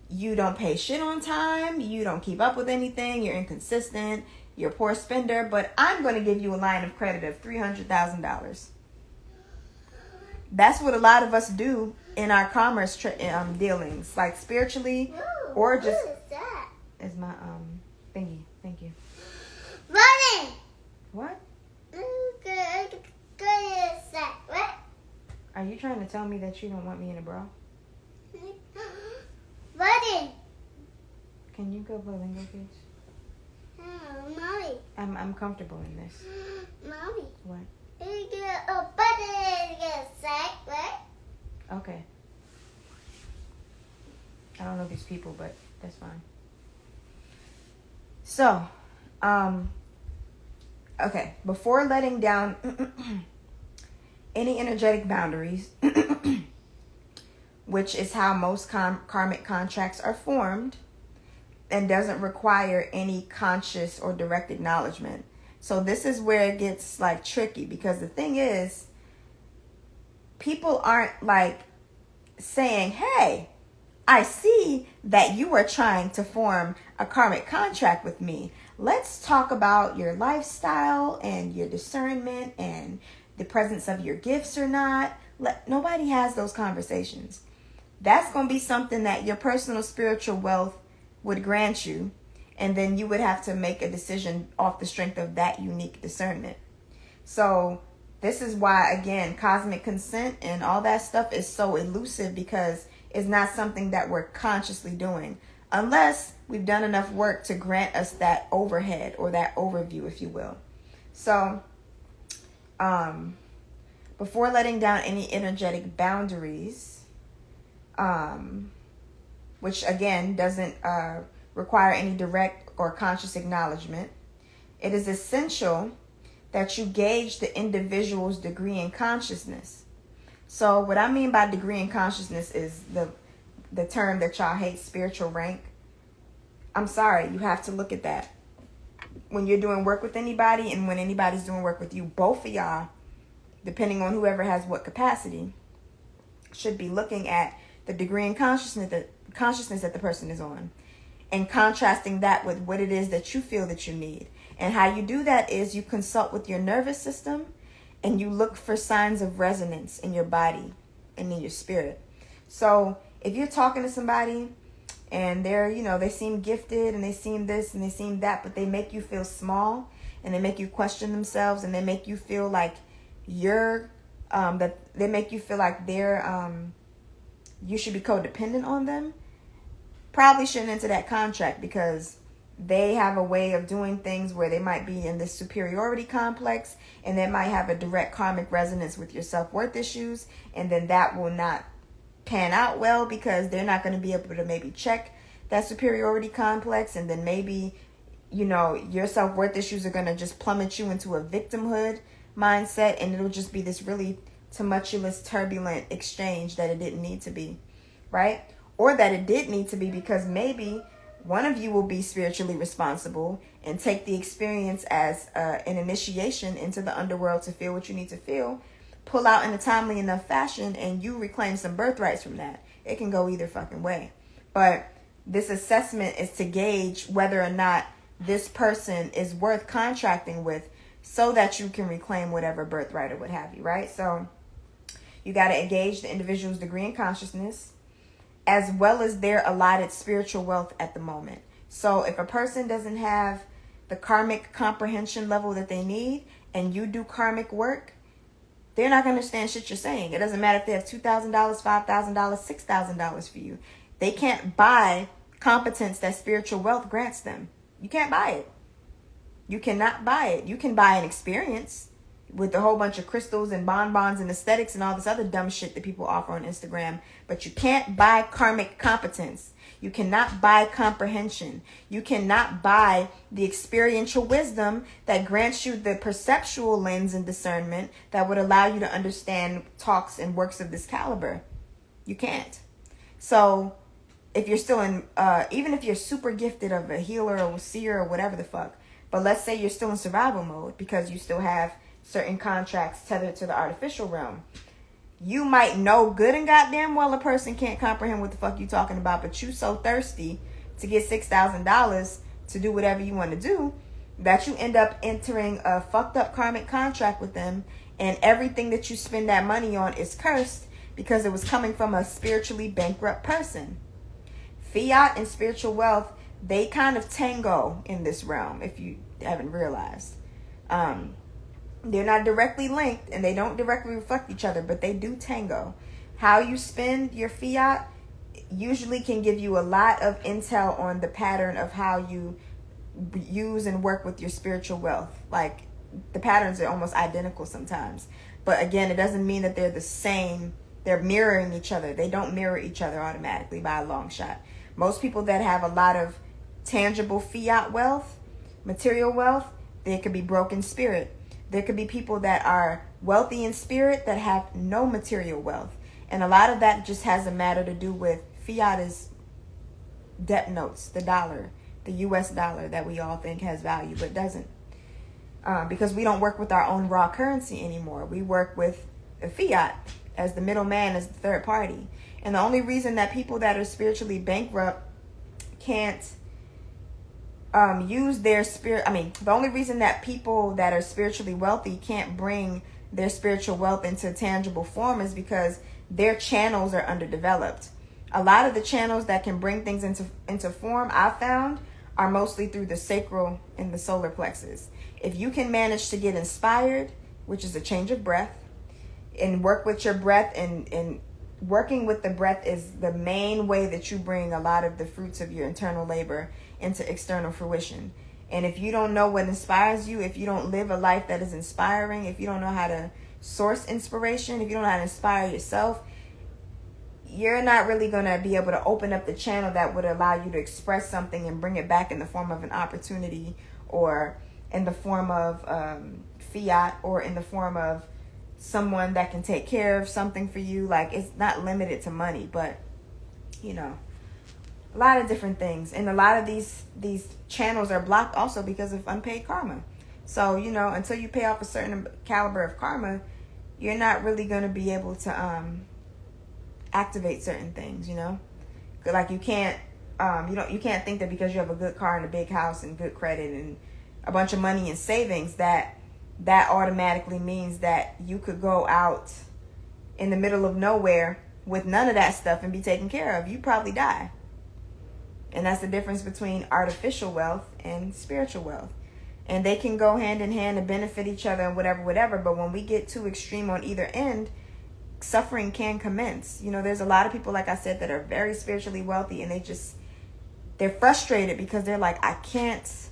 S1: you don't pay shit on time, you don't keep up with anything, you're inconsistent, you're a poor spender, but I'm going to give you a line of credit of $300,000. That's what a lot of us do in our commerce dealings, like spiritually.
S2: Ooh,
S1: or just.
S2: What is that?
S1: Is my thingy. Thank you.
S2: Running.
S1: What?
S2: What?
S1: Are you trying to tell me that you don't want me in a bra?
S2: Running.
S1: Can you go bilingual, please?
S2: Mommy.
S1: I'm comfortable in this.
S2: Mommy.
S1: What?
S2: You get a button, get sack, right?
S1: Okay. I don't know these people, but that's fine. So, okay, before letting down any energetic boundaries, which is how most karmic contracts are formed and doesn't require any conscious or direct acknowledgement. So this is where it gets like tricky, because the thing is, people aren't like saying, hey, I see that you are trying to form a karmic contract with me. Let's talk about your lifestyle and your discernment and the presence of your gifts or not. Nobody has those conversations. That's going to be something that your personal spiritual wealth would grant you. And then you would have to make a decision off the strength of that unique discernment. So this is why, again, cosmic consent and all that stuff is so elusive, because it's not something that we're consciously doing unless we've done enough work to grant us that overhead or that overview, if you will. So before letting down any energetic boundaries, which again doesn't require any direct or conscious acknowledgement, it is essential that you gauge the individual's degree in consciousness. So what I mean by degree in consciousness is the term that y'all hate, spiritual rank. I'm sorry, you have to look at that. When you're doing work with anybody and when anybody's doing work with you, both of y'all, depending on whoever has what capacity, should be looking at the degree in consciousness that the person is on, and contrasting that with what it is that you feel that you need. And how you do that is you consult with your nervous system and you look for signs of resonance in your body and in your spirit. So if you're talking to somebody and they're, they seem gifted and they seem this and they seem that, but they make you feel small and they make you question themselves and they make you feel like you should be codependent on them, probably shouldn't enter that contract, because they have a way of doing things where they might be in this superiority complex and they might have a direct karmic resonance with your self-worth issues, and then that will not pan out well because they're not going to be able to maybe check that superiority complex, and then maybe your self-worth issues are going to just plummet you into a victimhood mindset, and it'll just be this really tumultuous, turbulent exchange that it didn't need to be, right? Or that it did need to be, because maybe one of you will be spiritually responsible and take the experience as an initiation into the underworld to feel what you need to feel, pull out in a timely enough fashion, and you reclaim some birthrights from that. It can go either fucking way. But this assessment is to gauge whether or not this person is worth contracting with, so that you can reclaim whatever birthright or what have you, right? So you got to engage the individual's degree in consciousness, as well as their allotted spiritual wealth at the moment. So if a person doesn't have the karmic comprehension level that they need, and you do karmic work, they're not going to understand shit you're saying. It doesn't matter if they have $2,000, $5,000, $6,000 for you. They can't buy competence that spiritual wealth grants them. You can't buy it. You cannot buy it. You can buy an experience with a whole bunch of crystals and bonbons and aesthetics and all this other dumb shit that people offer on Instagram. But you can't buy karmic competence. You cannot buy comprehension. You cannot buy the experiential wisdom that grants you the perceptual lens and discernment that would allow you to understand talks and works of this caliber. You can't. So if you're still in, even if you're super gifted of a healer or a seer or whatever the fuck, but let's say you're still in survival mode because you still have certain contracts tethered to the artificial realm. You might know good and goddamn well a person can't comprehend what the fuck you talking about, but you so thirsty to get $6,000 to do whatever you want to do that you end up entering a fucked up karmic contract with them, and everything that you spend that money on is cursed because it was coming from a spiritually bankrupt person. Fiat and spiritual wealth, they kind of tango in this realm, if you haven't realized. They're not directly linked and they don't directly reflect each other, but they do tango. How you spend your fiat usually can give you a lot of intel on the pattern of how you use and work with your spiritual wealth. Like, the patterns are almost identical sometimes. But again, it doesn't mean that they're the same. They're mirroring each other. They don't mirror each other automatically by a long shot. Most people that have a lot of tangible fiat wealth material wealth, there could be broken spirit. There could be people that are wealthy in spirit that have no material wealth. And a lot of that just has a matter to do with fiat is debt notes, the dollar, the US dollar that we all think has value, but doesn't. Because we don't work with our own raw currency anymore. We work with a fiat as the middleman, as the third party. And the only reason that people that are spiritually bankrupt can't use their spirit, the only reason that people that are spiritually wealthy can't bring their spiritual wealth into tangible form is because their channels are underdeveloped. A lot of the channels that can bring things into form, I've found, are mostly through the sacral and the solar plexus. If you can manage to get inspired, which is a change of breath, and work with your breath, and working with the breath is the main way that you bring a lot of the fruits of your internal labor into external fruition. And if you don't know what inspires you, if you don't live a life that is inspiring, if you don't know how to source inspiration, if you don't know how to inspire yourself, you're not really going to be able to open up the channel that would allow you to express something and bring it back in the form of an opportunity, or in the form of fiat, or in the form of someone that can take care of something for you. Like, it's not limited to money, but a lot of different things. And a lot of these channels are blocked also because of unpaid karma. So, until you pay off a certain caliber of karma, you're not really going to be able to activate certain things, Like, you can't you can't think that because you have a good car and a big house and good credit and a bunch of money in savings that automatically means that you could go out in the middle of nowhere with none of that stuff and be taken care of. You probably die. And that's the difference between artificial wealth and spiritual wealth. And they can go hand in hand and benefit each other and whatever. But when we get too extreme on either end, suffering can commence. There's a lot of people, like I said, that are very spiritually wealthy, and they're frustrated because they're like, I can't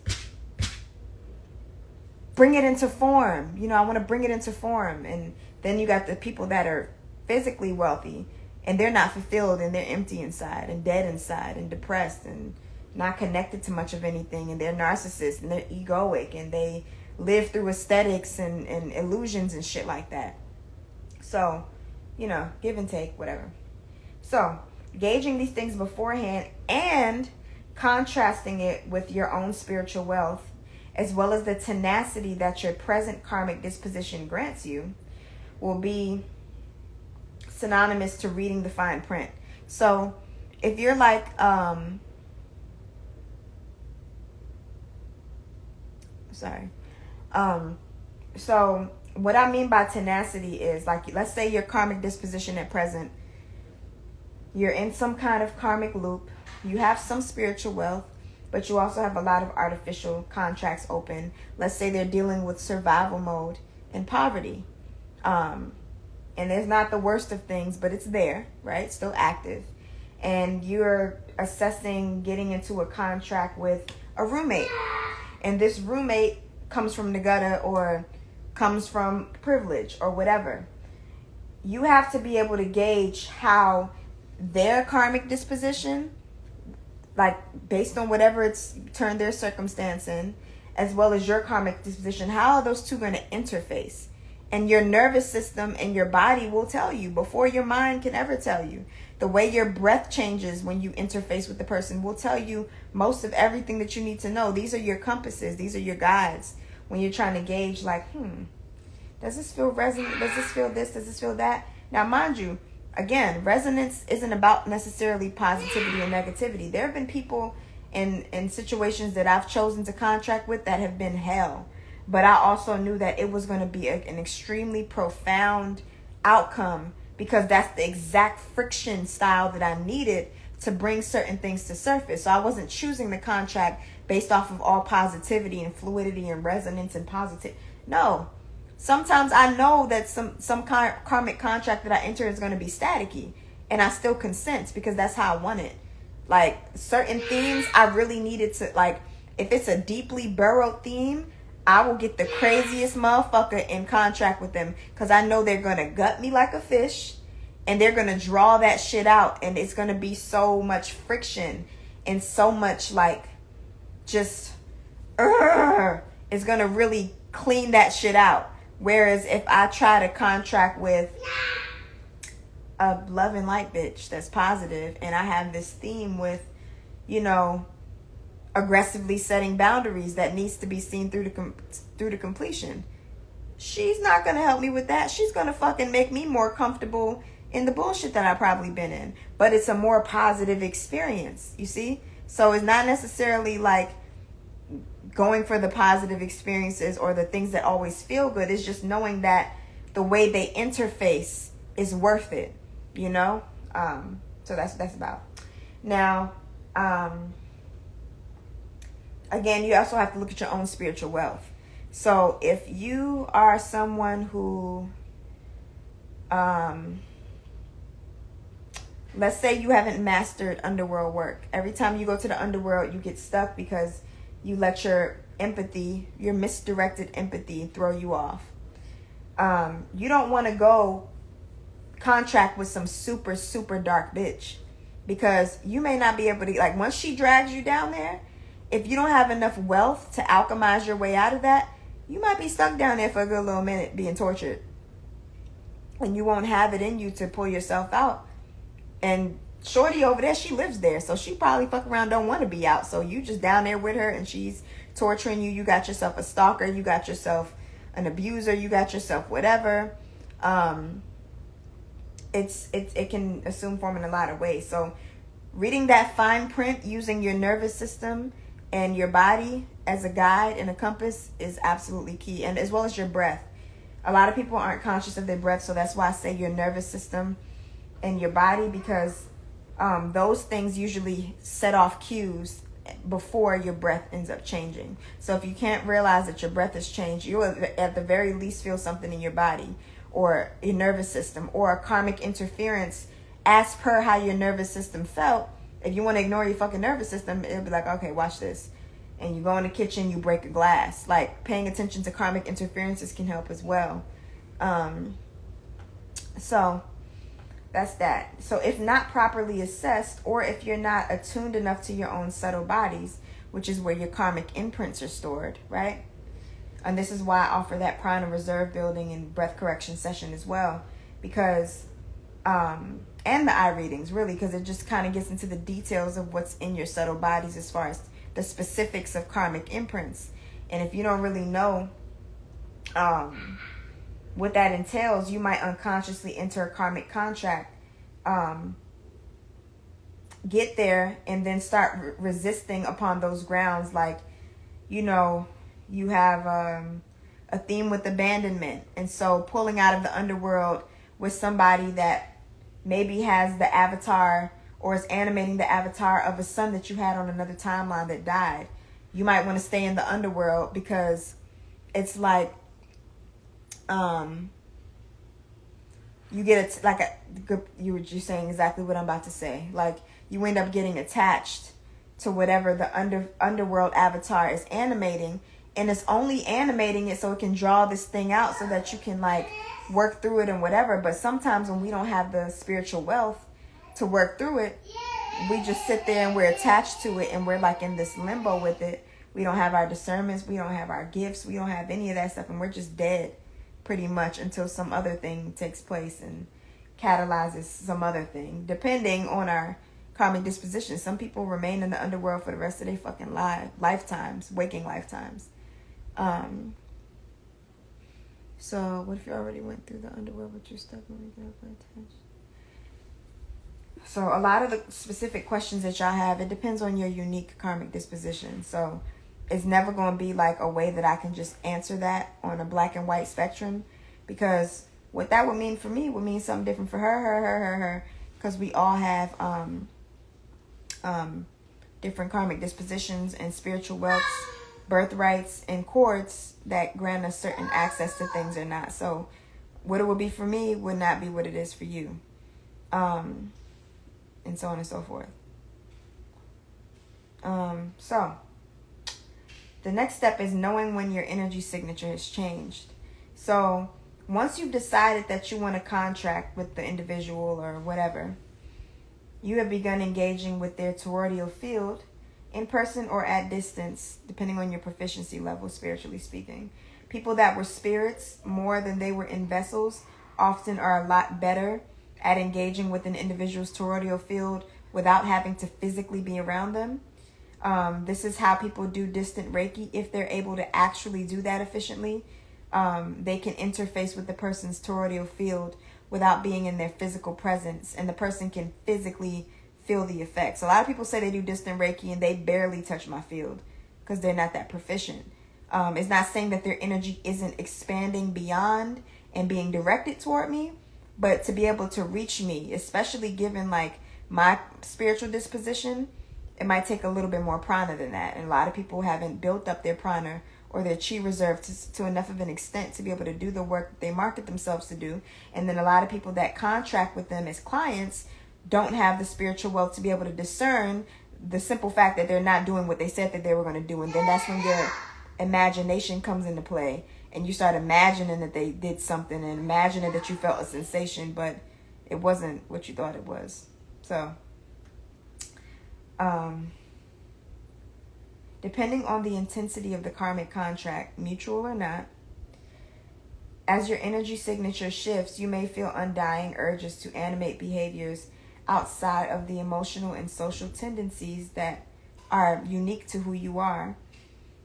S1: bring it into form. I want to bring it into form. And then you got the people that are physically wealthy, and they're not fulfilled, and they're empty inside and dead inside and depressed and not connected to much of anything. And they're narcissists and they're egoic, and they live through aesthetics and illusions and shit like that. So, give and take, whatever. So, gauging these things beforehand and contrasting it with your own spiritual wealth, as well as the tenacity that your present karmic disposition grants you, will be synonymous to reading the fine print. So if you're like, so what I mean by tenacity is, like, let's say your karmic disposition at present, you're in some kind of karmic loop, you have some spiritual wealth, but you also have a lot of artificial contracts open. Let's say they're dealing with survival mode and poverty. And it's not the worst of things, but it's there, right? Still active. And you're assessing getting into a contract with a roommate. And this roommate comes from the gutter or comes from privilege or whatever. You have to be able to gauge how their karmic disposition, like based on whatever it's turned their circumstance in, as well as your karmic disposition, how are those two going to interface? And your nervous system and your body will tell you before your mind can ever tell you. The way your breath changes when you interface with the person will tell you most of everything that you need to know. These are your compasses. These are your guides when you're trying to gauge, like, does this feel resonant? Does this feel this? Does this feel that? Now, mind you, again, resonance isn't about necessarily positivity or negativity. There have been people in situations that I've chosen to contract with that have been hell. But I also knew that it was going to be an extremely profound outcome, because that's the exact friction style that I needed to bring certain things to surface. So I wasn't choosing the contract based off of all positivity and fluidity and resonance and positive. No. Sometimes I know that some karmic contract that I enter is going to be staticky, and I still consent because that's how I want it. Like, certain themes I really needed to, like, if it's a deeply burrowed theme, I will get the craziest motherfucker in contract with them, because I know they're going to gut me like a fish, and they're going to draw that shit out, and it's going to be so much friction and so much, like, just is going to really clean that shit out. Whereas if I try to contract with a love and light bitch that's positive, and I have this theme with, you know, aggressively setting boundaries that needs to be seen through the completion, she's not going to help me with that. She's going to fucking make me more comfortable in the bullshit that I've probably been in. But it's a more positive experience, you see? So it's not necessarily like going for the positive experiences or the things that always feel good. It's just knowing that the way they interface is worth it, you know? So that's what that's about. Now, again, you also have to look at your own spiritual wealth. So if you are someone who, let's say you haven't mastered underworld work. Every time you go to the underworld, you get stuck because you let your empathy, your misdirected empathy, throw you off. You don't want to go contract with some super, super dark bitch, because you may not be able to, like, once she drags you down there, if you don't have enough wealth to alchemize your way out of that, you might be stuck down there for a good little minute being tortured. And you won't have it in you to pull yourself out. And shorty over there, she lives there, so she probably fuck around don't want to be out. So you just down there with her and she's torturing you. You got yourself a stalker, you got yourself an abuser, you got yourself whatever. It can assume form in a lot of ways. So reading that fine print using your nervous system and your body as a guide and a compass is absolutely key, and as well as your breath. A lot of people aren't conscious of their breath, so that's why I say your nervous system and your body, because those things usually set off cues before your breath ends up changing. So if you can't realize that your breath has changed, you'll at the very least feel something in your body or your nervous system, or a karmic interference as per how your nervous system felt. If you want to ignore your fucking nervous system, it'll be like, okay, watch this. And you go in the kitchen, you break a glass. Like, paying attention to karmic interferences can help as well. So that's that. So if not properly assessed, or if you're not attuned enough to your own subtle bodies, which is where your karmic imprints are stored, right? And this is why I offer that prana reserve building and breath correction session as well, because and the eye readings, really, because it just kind of gets into the details of what's in your subtle bodies as far as the specifics of karmic imprints. And if you don't really know what that entails, you might unconsciously enter a karmic contract, get there, and then start resisting upon those grounds. Like, you know, you have a theme with abandonment, and so pulling out of the underworld with somebody that maybe has the avatar or is animating the avatar of a son that you had on another timeline that died. You might want to stay in the underworld because it's like you get you're saying exactly what I'm about to say. Like, you end up getting attached to whatever the underworld avatar is animating, and it's only animating it so it can draw this thing out so that you can, like, work through it and whatever. But sometimes when we don't have the spiritual wealth to work through it, we just sit there and we're attached to it, and we're like in this limbo with it. We don't have our discernments, we don't have our gifts, we don't have any of that stuff, and we're just dead pretty much until some other thing takes place and catalyzes some other thing, depending on our karmic disposition. Some people remain in the underworld for the rest of their fucking lifetimes, waking lifetimes. So what if you already went through the underworld but you're stuck when you get up attached? So a lot of the specific questions that y'all have, it depends on your unique karmic disposition. So it's never going to be like a way that I can just answer that on a black and white spectrum, because what that would mean for me would mean something different for her, because we all have different karmic dispositions and spiritual wealths, birthrights, and cords that grant us certain access to things or not. So what it would be for me would not be what it is for you, and so on and so forth. So the next step is knowing when your energy signature has changed. So once you've decided that you want to contract with the individual or whatever, you have begun engaging with their toroidal field in person or at distance, depending on your proficiency level, spiritually speaking. People that were spirits more than they were in vessels often are a lot better at engaging with an individual's toroidal field without having to physically be around them. This is how people do distant Reiki. If they're able to actually do that efficiently, they can interface with the person's toroidal field without being in their physical presence, and the person can physically feel the effects. A lot of people say they do distant Reiki and they barely touch my field because they're not that proficient. It's not saying that their energy isn't expanding beyond and being directed toward me, but to be able to reach me, especially given like my spiritual disposition, it might take a little bit more prana than that. And a lot of people haven't built up their prana or their chi reserve to enough of an extent to be able to do the work that they market themselves to do. And then a lot of people that contract with them as clients don't have the spiritual wealth to be able to discern the simple fact that they're not doing what they said that they were going to do. And then that's when your imagination comes into play and you start imagining that they did something and imagining that you felt a sensation, but it wasn't what you thought it was. So, depending on the intensity of the karmic contract, mutual or not, as your energy signature shifts, you may feel undying urges to animate behaviors outside of the emotional and social tendencies that are unique to who you are,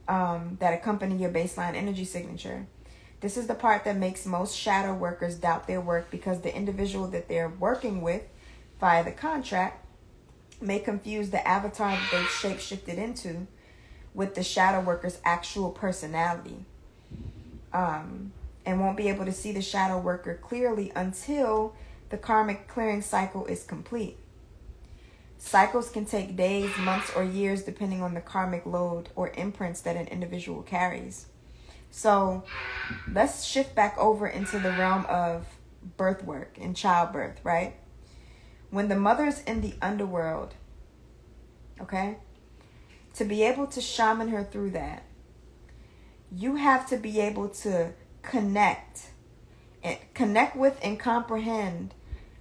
S1: that accompany your baseline energy signature. This is the part that makes most shadow workers doubt their work, because the individual that they're working with via the contract may confuse the avatar that they've shape-shifted into with the shadow worker's actual personality, and won't be able to see the shadow worker clearly until the karmic clearing cycle is complete. Cycles can take days, months, or years depending on the karmic load or imprints that an individual carries. So let's shift back over into the realm of birthwork and childbirth, right? When the mother's in the underworld, okay, to be able to shaman her through that, you have to be able to connect with and comprehend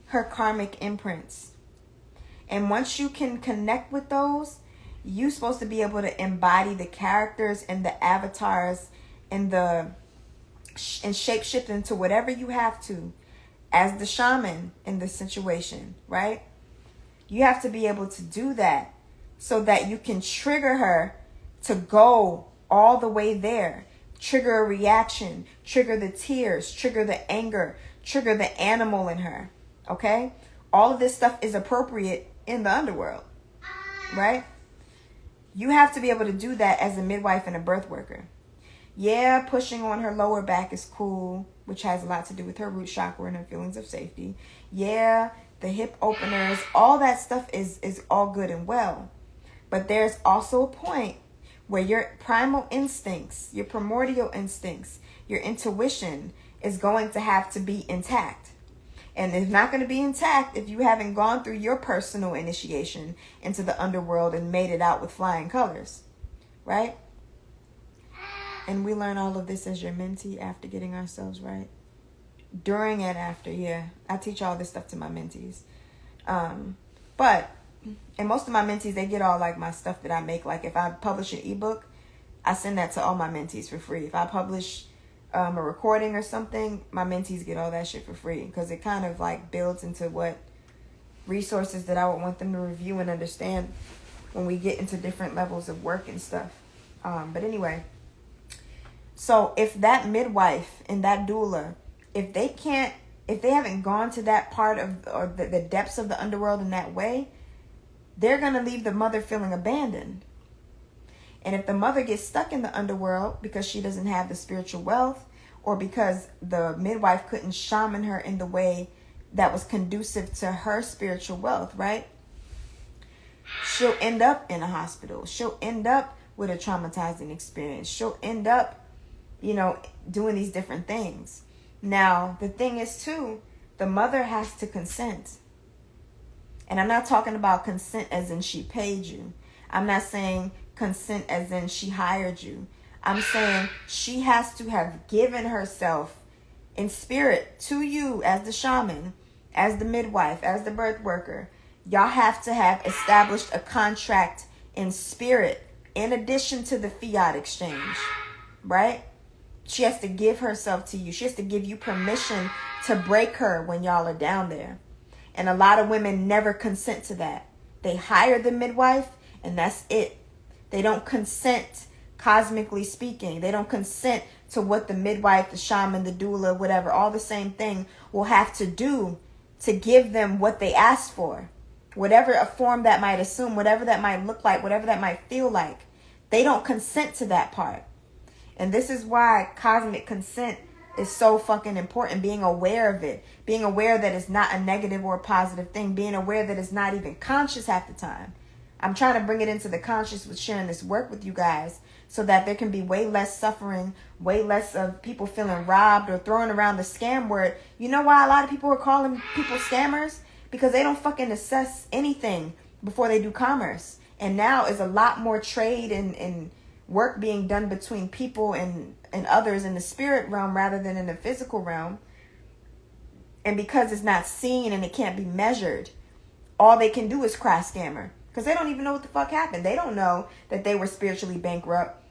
S1: her karmic imprints. And once you can connect with those, you're supposed to be able to embody the characters and the avatars and shape shift into whatever you have to as the shaman in the situation, right? You have to be able to do that so that you can trigger her to go all the way there. Trigger a reaction, trigger the tears, trigger the anger, trigger the animal in her, okay? All of this stuff is appropriate in the underworld, right? You have to be able to do that as a midwife and a birth worker. Yeah, pushing on her lower back is cool, which has a lot to do with her root chakra and her feelings of safety. Yeah, the hip openers, all that stuff is all good and well. But there's also a point where your primal instincts, your primordial instincts, your intuition is going to have to be intact. And it's not going to be intact if you haven't gone through your personal initiation into the underworld and made it out with flying colors, right? And we learn all of this as your mentee after getting ourselves right. During and after, yeah. I teach all this stuff to my mentees. And most of my mentees, they get all like my stuff that I make. Like if I publish an ebook, I send that to all my mentees for free. If I publish a recording or something, my mentees get all that shit for free, because it kind of like builds into what resources that I would want them to review and understand when we get into different levels of work and stuff. But anyway, so if that midwife and that doula, if they haven't gone to that part of, or the depths of the underworld in that way, they're going to leave the mother feeling abandoned. And if the mother gets stuck in the underworld because she doesn't have the spiritual wealth, or because the midwife couldn't shaman her in the way that was conducive to her spiritual wealth, right? She'll end up in a hospital. She'll end up with a traumatizing experience. She'll end up, doing these different things. Now, the thing is too, the mother has to consent. And I'm not talking about consent as in she paid you. I'm not saying consent as in she hired you. I'm saying she has to have given herself in spirit to you as the shaman, as the midwife, as the birth worker. Y'all have to have established a contract in spirit, in addition to the fiat exchange, right? She has to give herself to you. She has to give you permission to break her when y'all are down there. And a lot of women never consent to that. They hire the midwife and that's it. They don't consent, cosmically speaking. They don't consent to what the midwife, the shaman, the doula, whatever, all the same thing will have to do to give them what they asked for. Whatever a form that might assume, whatever that might look like, whatever that might feel like. They don't consent to that part. And this is why cosmic consent is so fucking important. Being aware of it. Being aware that it's not a negative or a positive thing. Being aware that it's not even conscious half the time. I'm trying to bring it into the conscious with sharing this work with you guys so that there can be way less suffering, way less of people feeling robbed or throwing around the scam word. You know why a lot of people are calling people scammers? Because they don't fucking assess anything before they do commerce. And now is a lot more trade and work being done between people and others in the spirit realm rather than in the physical realm. And because it's not seen and it can't be measured, all they can do is cry scammer. Because they don't even know what the fuck happened. They don't know that they were spiritually bankrupt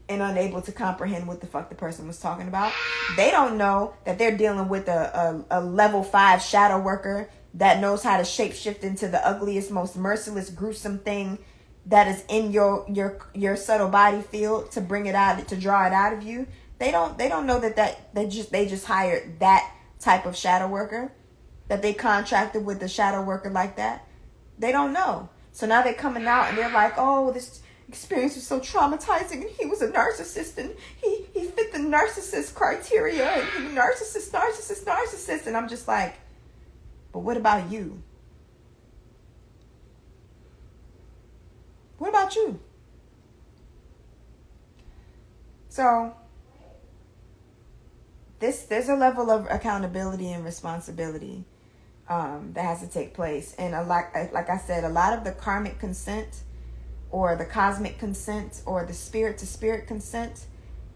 S1: and unable to comprehend what the fuck the person was talking about. They don't know that they're dealing with a level 5 shadow worker that knows how to shapeshift into the ugliest, most merciless, gruesome thing that is in your subtle body field to bring it out, to draw it out of you. They don't know that they just hired that type of shadow worker, that they contracted with a shadow worker like that. They don't know. So now they're coming out and they're like, oh, this experience was so traumatizing and he was a narcissist and he fit the narcissist criteria and he narcissist. And I'm just like, but what about you? What about you? So there's a level of accountability and responsibility that has to take place. And like I said, a lot of the karmic consent or the cosmic consent or the spirit to spirit consent,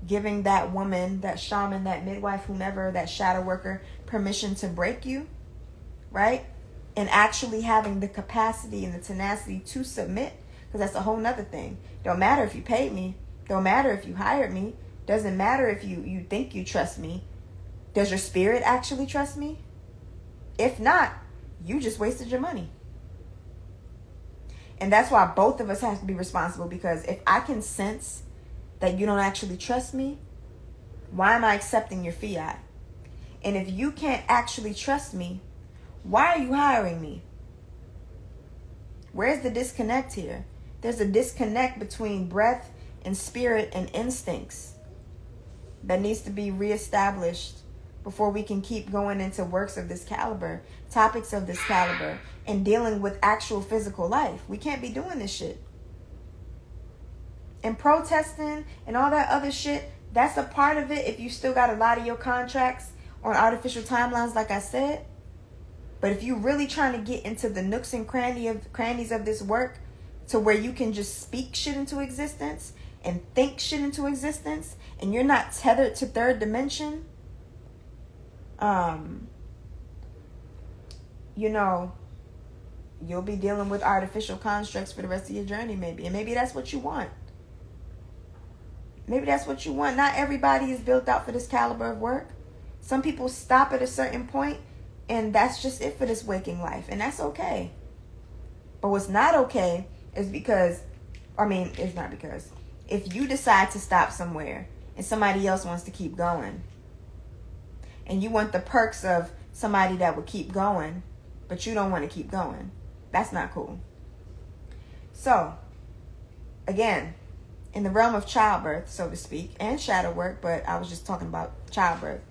S1: giving that woman, that shaman, that midwife, whomever, that shadow worker, permission to break you, right? And actually having the capacity and the tenacity to submit, because that's a whole nother thing. Don't matter if you paid me. Don't matter if you hired me. Doesn't matter if you think you trust me. Does your spirit actually trust me? If not, you just wasted your money. And that's why both of us have to be responsible, because if I can sense that you don't actually trust me, why am I accepting your fiat? And if you can't actually trust me, why are you hiring me? Where's the disconnect here? There's a disconnect between breath and spirit and instincts that needs to be reestablished before we can keep going into works of this caliber, topics of this caliber, and dealing with actual physical life. We can't be doing this shit. And protesting and all that other shit, that's a part of it if you still got a lot of your contracts on artificial timelines, like I said. But if you're really trying to get into the nooks and crannies of this work to where you can just speak shit into existence and think shit into existence, and you're not tethered to third dimension, you'll be dealing with artificial constructs for the rest of your journey, maybe. And maybe that's what you want. Maybe that's what you want. Not everybody is built out for this caliber of work. Some people stop at a certain point, and that's just it for this waking life. And that's okay. But what's not okay is it's not because. If you decide to stop somewhere and somebody else wants to keep going, and you want the perks of somebody that would keep going, but you don't want to keep going, that's not cool. So, again, in the realm of childbirth, so to speak, and shadow work, but I was just talking about childbirth,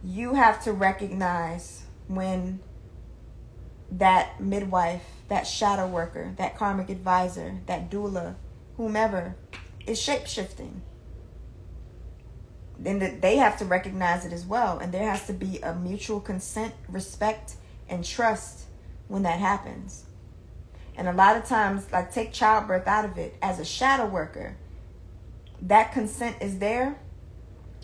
S1: you have to recognize when that midwife, that shadow worker, that karmic advisor, that doula, whomever, is shape-shifting. Then they have to recognize it as well. And there has to be a mutual consent, respect, and trust when that happens. And a lot of times, like, take childbirth out of it. As a shadow worker, that consent is there.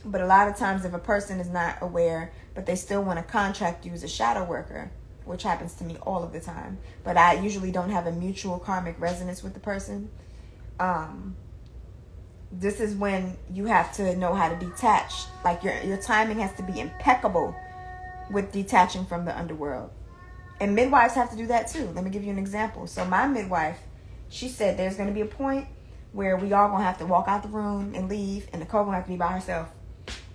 S1: But a lot of times if a person is not aware, but they still want to contract you as a shadow worker, which happens to me all of the time, but I usually don't have a mutual karmic resonance with the person, this is when you have to know how to detach. Like your timing has to be impeccable with detaching from the underworld. And midwives have to do that too. Let me give you an example. So my midwife, she said there's going to be a point where we all going to have to walk out the room and leave, and Nikhol going to have to be by herself,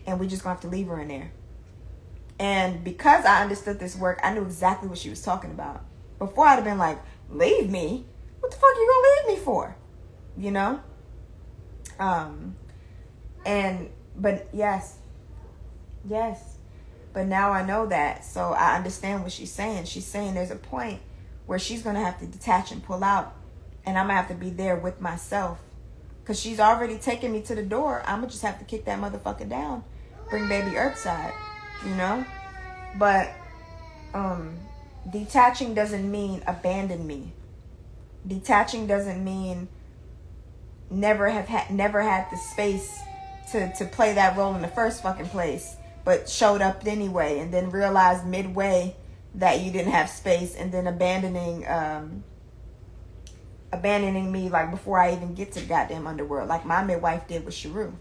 S1: and we just going to have to leave her in there. And because I understood this work, I knew exactly what she was talking about. Before, I'd have been like, leave me? What the fuck are you going to leave me for? You know? But yes. But now I know that, so I understand what she's saying. She's saying there's a point where she's going to have to detach and pull out, and I'm going to have to be there with myself. Because she's already taken me to the door. I'm going to just have to kick that motherfucker down. Bring baby Earthside, you know? But detaching doesn't mean abandon me. Detaching doesn't mean never had the space to play that role in the first fucking place, but showed up anyway, and then realized midway that you didn't have space, and then abandoning me like before I even get to the goddamn underworld, like my midwife did with Sharu,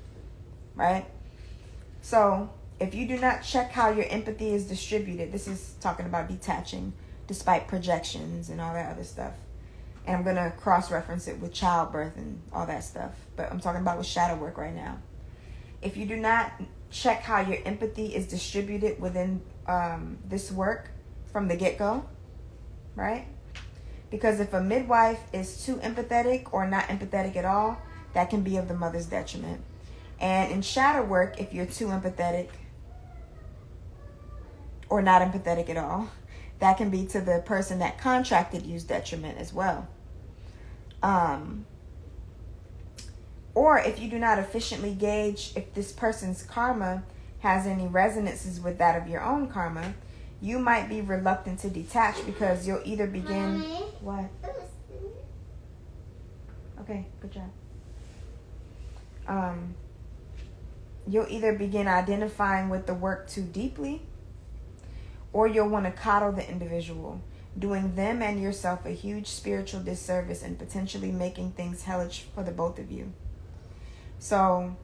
S1: right? So if you do not check how your empathy is distributed, this is talking about detaching despite projections and all that other stuff. And I'm going to cross-reference it with childbirth and all that stuff. But I'm talking about with shadow work right now. If you do not check how your empathy is distributed within this work from the get-go, right? Because if a midwife is too empathetic or not empathetic at all, that can be of the mother's detriment. And in shadow work, if you're too empathetic or not empathetic at all, that can be to the person that contracted you's detriment as well. Or if you do not efficiently gauge if this person's karma has any resonances with that of your own karma, you might be reluctant to detach because you'll either begin...
S2: Mommy?
S1: What? Okay, good job. You'll either begin identifying with the work too deeply, or you'll want to coddle the individual, doing them and yourself a huge spiritual disservice and potentially making things hellish for the both of you. So,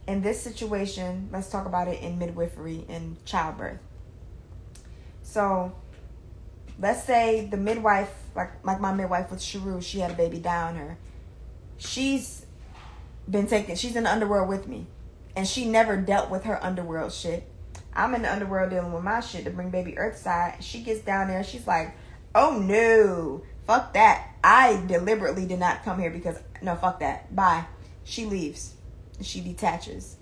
S1: in this situation, let's talk about it in midwifery and childbirth. So, let's say the midwife, like my midwife with Sharu, she had a baby down her. She's in the underworld with me, and she never dealt with her underworld shit. I'm in the underworld dealing with my shit to bring baby Earthside. She gets down there. She's like, oh no, fuck that. I deliberately did not come here because, no, fuck that. Bye. She leaves. She detaches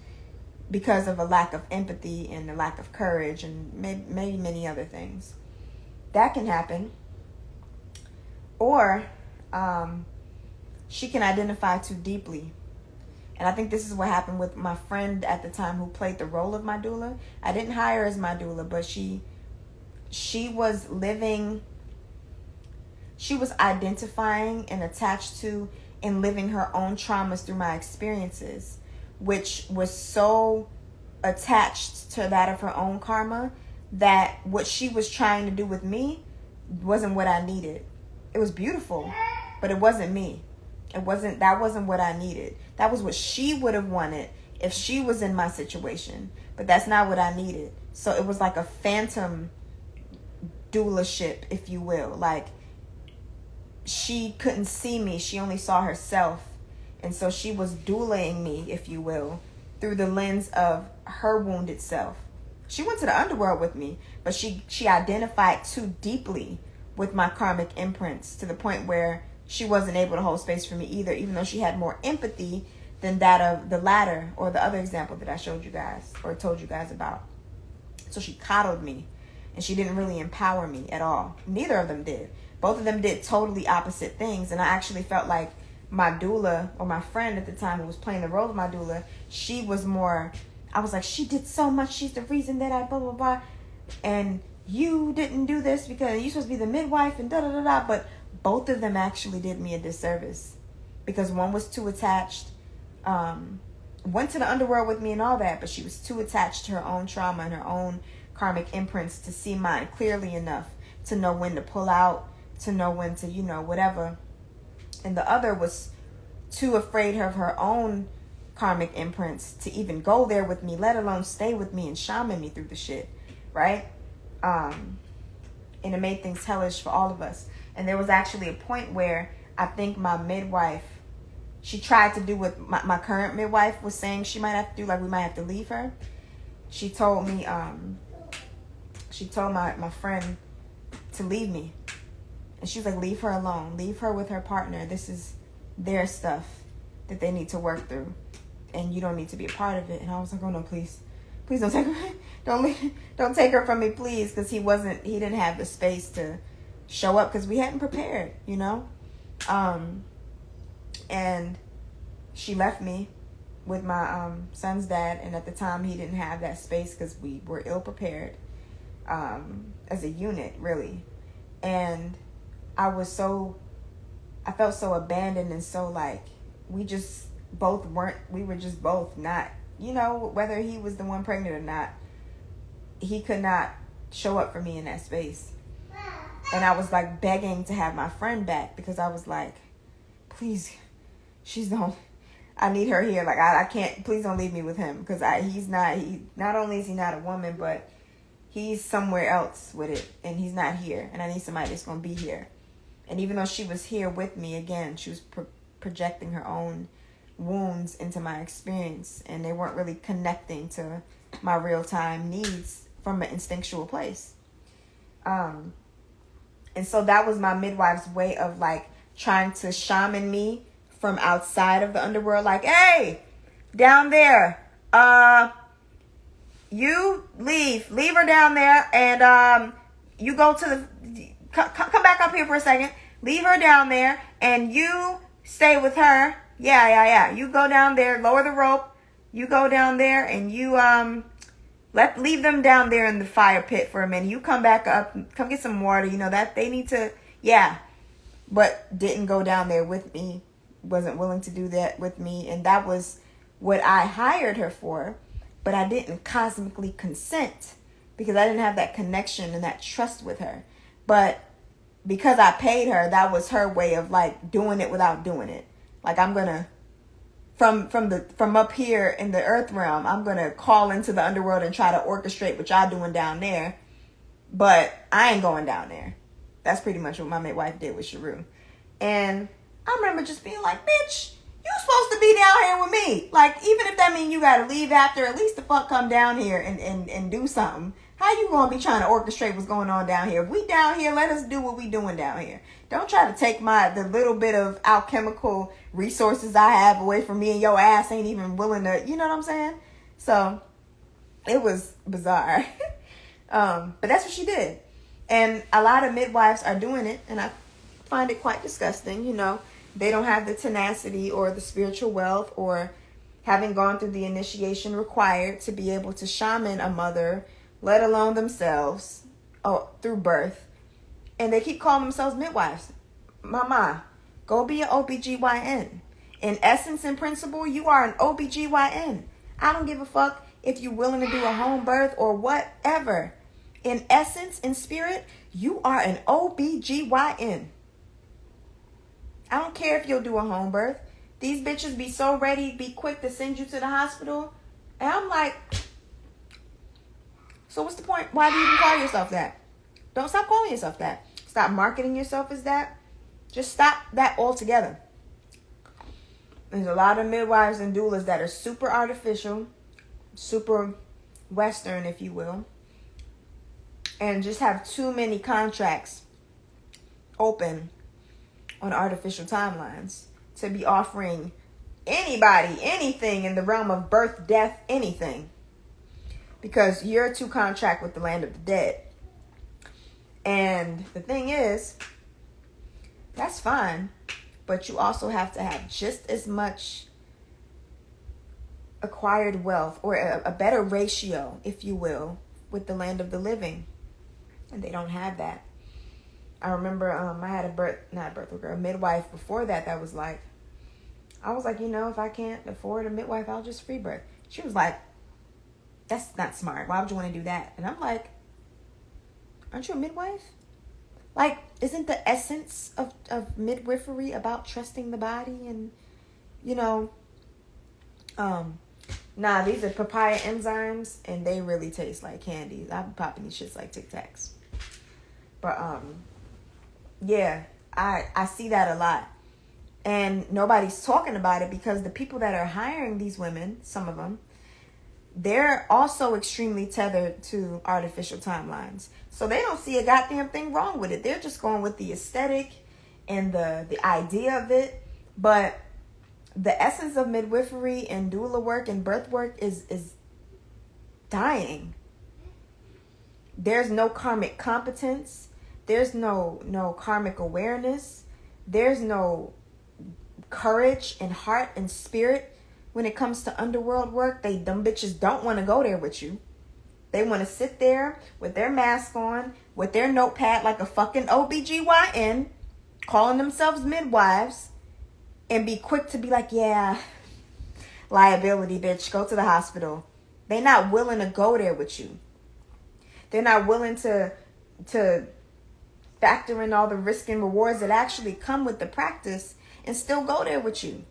S1: because of a lack of empathy and a lack of courage and maybe many other things. That can happen. Or she can identify too deeply. And I think this is what happened with my friend at the time who played the role of my doula. I didn't hire her as my doula, but she was identifying and attached to and living her own traumas through my experiences, which was so attached to that of her own karma that what she was trying to do with me wasn't what I needed. It was beautiful, but it wasn't me. That wasn't what I needed. That was what she would have wanted if she was in my situation, but that's not what I needed. So it was like a phantom doula-ship, if you will. Like, she couldn't see me. She only saw herself. And so she was doulaing me, if you will, through the lens of her wounded self. She went to the underworld with me, but she identified too deeply with my karmic imprints to the point where she wasn't able to hold space for me either, even though she had more empathy than that of the latter or the other example that I showed you guys or told you guys about. So she coddled me, and she didn't really empower me at all. Neither of them did. Both of them did totally opposite things, and I actually felt like my doula, or my friend at the time who was playing the role of my doula, she was more, I was like, she did so much, she's the reason that I blah, blah, blah, and you didn't do this because you're supposed to be the midwife and da-da-da-da, but both of them actually did me a disservice because one was too attached, went to the underworld with me and all that, but she was too attached to her own trauma and her own karmic imprints to see mine clearly enough to know when to pull out, to know when to, whatever. And the other was too afraid of her own karmic imprints to even go there with me, let alone stay with me and shaman me through the shit, right? And it made things hellish for all of us. And there was actually a point where I think my midwife, she tried to do what my current midwife was saying she might have to do, like we might have to leave her. She told me, she told my friend to leave me. And she was like, leave her alone. Leave her with her partner. This is their stuff that they need to work through. And you don't need to be a part of it. And I was like, oh no, please. Please don't take her. Don't take her from me, please. Because he didn't have the space to show up because we hadn't prepared, And she left me with my son's dad. And at the time, he didn't have that space because we were ill prepared as a unit, really. And I felt so abandoned and so like we were just both not, whether he was the one pregnant or not, he could not show up for me in that space. And I was like begging to have my friend back because I was like, please, I need her here. Like, I can't, please don't leave me with him because not only is he not a woman, but he's somewhere else with it and he's not here. And I need somebody that's going to be here. And even though she was here with me, again, she was projecting her own wounds into my experience. And they weren't really connecting to my real-time needs from an instinctual place. And so that was my midwife's way of, like, trying to shaman me from outside of the underworld. Like, hey, down there, you leave her down there. And you go to come back up here for a second. Leave her down there and you stay with her. Yeah. You go down there, lower the rope. You go down there and you leave them down there in the fire pit for a minute. You come back up, come get some water. That they need to, but didn't go down there with me. Wasn't willing to do that with me. And that was what I hired her for. But I didn't cosmically consent because I didn't have that connection and that trust with her. But because I paid her, that was her way of like doing it without doing it. Like I'm gonna from up here in the earth realm, I'm gonna call into the underworld and try to orchestrate what y'all doing down there. But I ain't going down there. That's pretty much what my midwife did with Sharu. And I remember just being like, bitch, you supposed to be down here with me. Like, even if that means you gotta leave after, at least the fuck come down here and do something. How you gonna be trying to orchestrate what's going on down here? If we down here, let us do what we doing down here. Don't try to take the little bit of alchemical resources I have away from me, and your ass ain't even willing to, you know what I'm saying? So it was bizarre. But that's what she did. And a lot of midwives are doing it, and I find it quite disgusting. They don't have the tenacity or the spiritual wealth or having gone through the initiation required to be able to shaman a mother, let alone themselves, through birth. And they keep calling themselves midwives. Mama, go be an OBGYN. In essence and principle, you are an OBGYN. I don't give a fuck if you're willing to do a home birth or whatever. In essence, in spirit, you are an OBGYN. I don't care if you'll do a home birth. These bitches be so ready, be quick to send you to the hospital. And I'm like, so what's the point? Why do you even call yourself that? Don't stop calling yourself that. Stop marketing yourself as that. Just stop that altogether. There's a lot of midwives and doulas that are super artificial, super Western, if you will, and just have too many contracts open on artificial timelines to be offering anybody anything in the realm of birth, death, anything. Because you're to contract with the land of the dead. And the thing is, that's fine. But you also have to have just as much acquired wealth or a better ratio, if you will, with the land of the living. And they don't have that. I remember I had a midwife before that was like, I was like, if I can't afford a midwife, I'll just free birth. She was like, that's not smart. Why would you want to do that? And I'm like, aren't you a midwife? Like, isn't the essence of midwifery about trusting the body? And, you know, nah, these are papaya enzymes, and they really taste like candy. I've been popping these shits like Tic Tacs. But, yeah, I see that a lot. And nobody's talking about it because the people that are hiring these women, some of them, they're also extremely tethered to artificial timelines. So they don't see a goddamn thing wrong with it. They're just going with the aesthetic and the idea of it. But the essence of midwifery and doula work and birth work is dying. There's no karmic competence. There's no karmic awareness. There's no courage and heart and spirit when it comes to underworld work. Them bitches don't want to go there with you. They want to sit there with their mask on, with their notepad like a fucking OBGYN, calling themselves midwives, and be quick to be like, yeah, liability, bitch, go to the hospital. They're not willing to go there with you. They're not willing to factor in all the risk and rewards that actually come with the practice and still go there with you.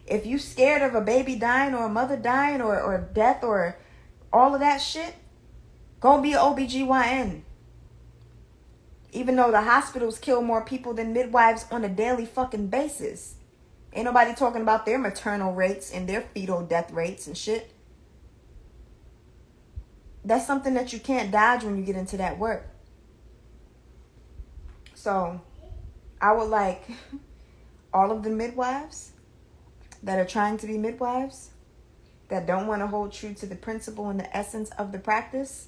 S1: If you scared of a baby dying or a mother dying or death or all of that shit, go be an OBGYN. Even though the hospitals kill more people than midwives on a daily fucking basis. Ain't nobody talking about their maternal rates and their fetal death rates and shit. That's something that you can't dodge when you get into that work. So, I would like all of the midwives that are trying to be midwives, that don't want to hold true to the principle and the essence of the practice,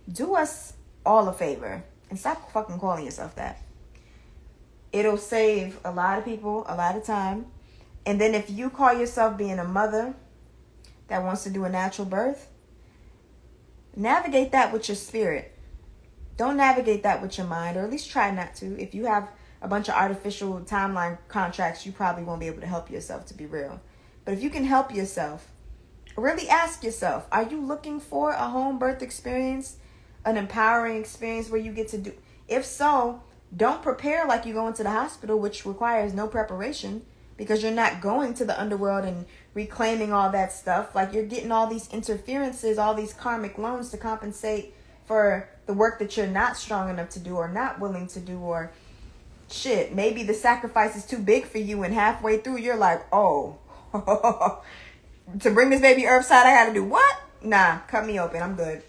S1: do us all a favor and stop fucking calling yourself that. It'll save a lot of people a lot of time. And then if you call yourself being a mother that wants to do a natural birth, navigate that with your spirit. Don't navigate that with your mind, or at least try not to. If you have a bunch of artificial timeline contracts, you probably won't be able to help yourself, to be real. But if you can help yourself, really ask yourself, are you looking for a home birth experience, an empowering experience where you get to do? If so, don't prepare like you go into the hospital, which requires no preparation, because you're not going to the underworld and reclaiming all that stuff. Like, you're getting all these interferences, all these karmic loans to compensate for the work that you're not strong enough to do or not willing to do, or shit, maybe the sacrifice is too big for you and halfway through you're like, oh, to bring this baby earthside I gotta do what? Nah, cut me open, I'm good.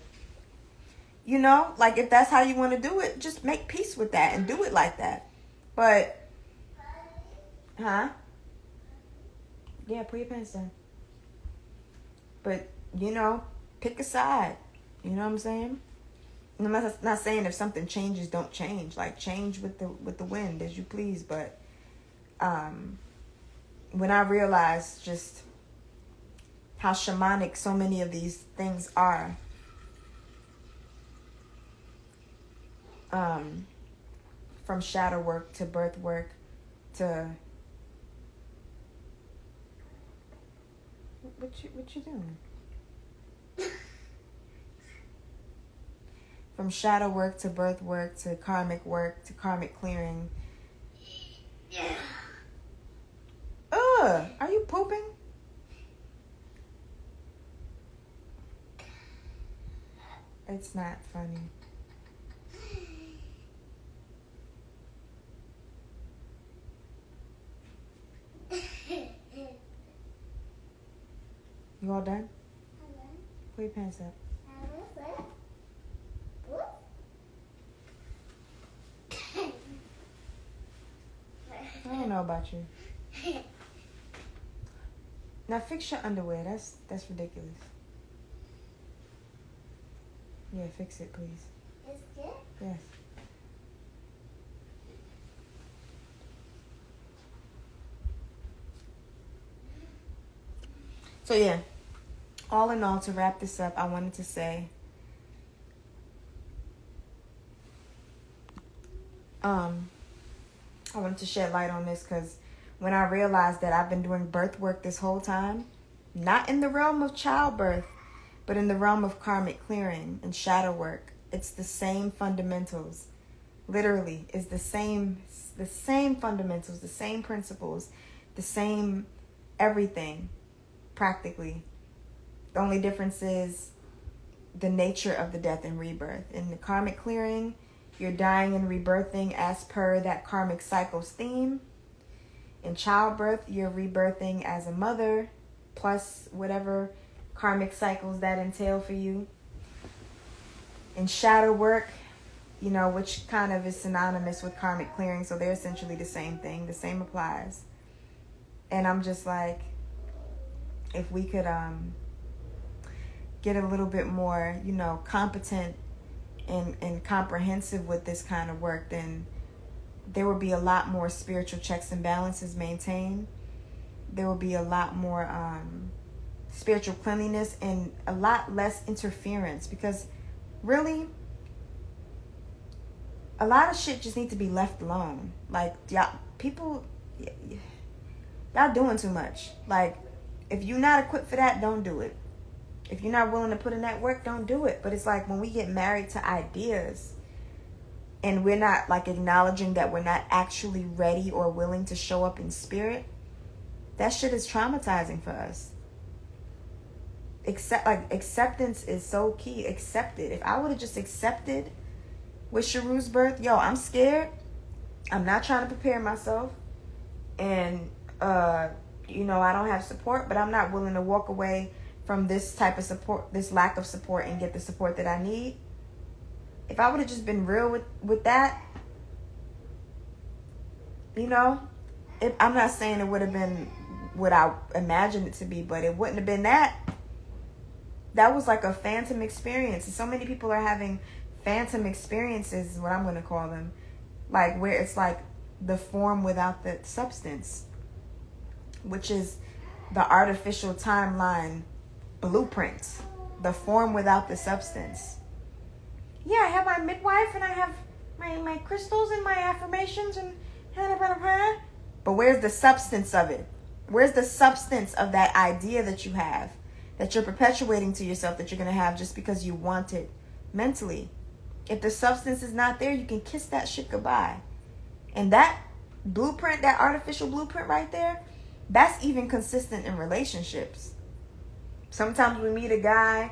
S1: You know, like, if that's how you want to do it, just make peace with that and do it like that. But, yeah, put your pants down. But, you know, pick a side. You know what I'm saying? I'm not saying if something changes, don't change. Like, change with the wind as you please. But when I realized just how shamanic so many of these things are, from shadow work to birth work to what you doing? From shadow work to birth work to karmic clearing. Are you pooping? It's not funny. You all done? Put your pants up. I don't know about you. Now fix your underwear. That's ridiculous. Yeah, fix it, please.
S2: Is it?
S1: Yes. So yeah, all in all, to wrap this up, I wanted to say, I wanted to shed light on this because when I realized that I've been doing birth work this whole time, not in the realm of childbirth, but in the realm of karmic clearing and shadow work It's the same fundamentals. Literally, it's the same fundamentals, the same principles, the same everything, practically. The only difference is the nature of the death and rebirth. In the karmic clearing, you're dying and rebirthing as per that karmic cycle's theme. In childbirth, you're rebirthing as a mother, plus whatever karmic cycles that entail for you. In shadow work, which kind of is synonymous with karmic clearing, so they're essentially the same thing. The same applies. And I'm just like, if we could get a little bit more, competent and comprehensive with this kind of work, then there will be a lot more spiritual checks and balances maintained. There will be a lot more spiritual cleanliness and a lot less interference, because really, a lot of shit just need to be left alone. Like, y'all doing too much. Like, if you're not equipped for that, don't do it. If you're not willing to put in that work, don't do it. But it's like when we get married to ideas and we're not like acknowledging that we're not actually ready or willing to show up in spirit, that shit is traumatizing for us. Acceptance is so key. Accept it. If I would have just accepted with Sharu's birth, I'm scared. I'm not trying to prepare myself. And, I don't have support, but I'm not willing to walk away from this type of support, this lack of support, and get the support that I need. If I would have just been real with that, I'm not saying it would have been what I imagined it to be, but it wouldn't have been that. That was like a phantom experience. And so many people are having phantom experiences, is what I'm going to call them. Like, where it's like the form without the substance, which is the artificial timeline blueprint. The form without the substance. Yeah, I have my midwife and I have my crystals and my affirmations and but where's the substance of it? Where's the substance of that idea that you have, that you're perpetuating to yourself, that you're going to have just because you want it mentally? If the substance is not there, you can kiss that shit goodbye. And that blueprint, that artificial blueprint right there, that's even consistent in relationships. Sometimes we meet a guy,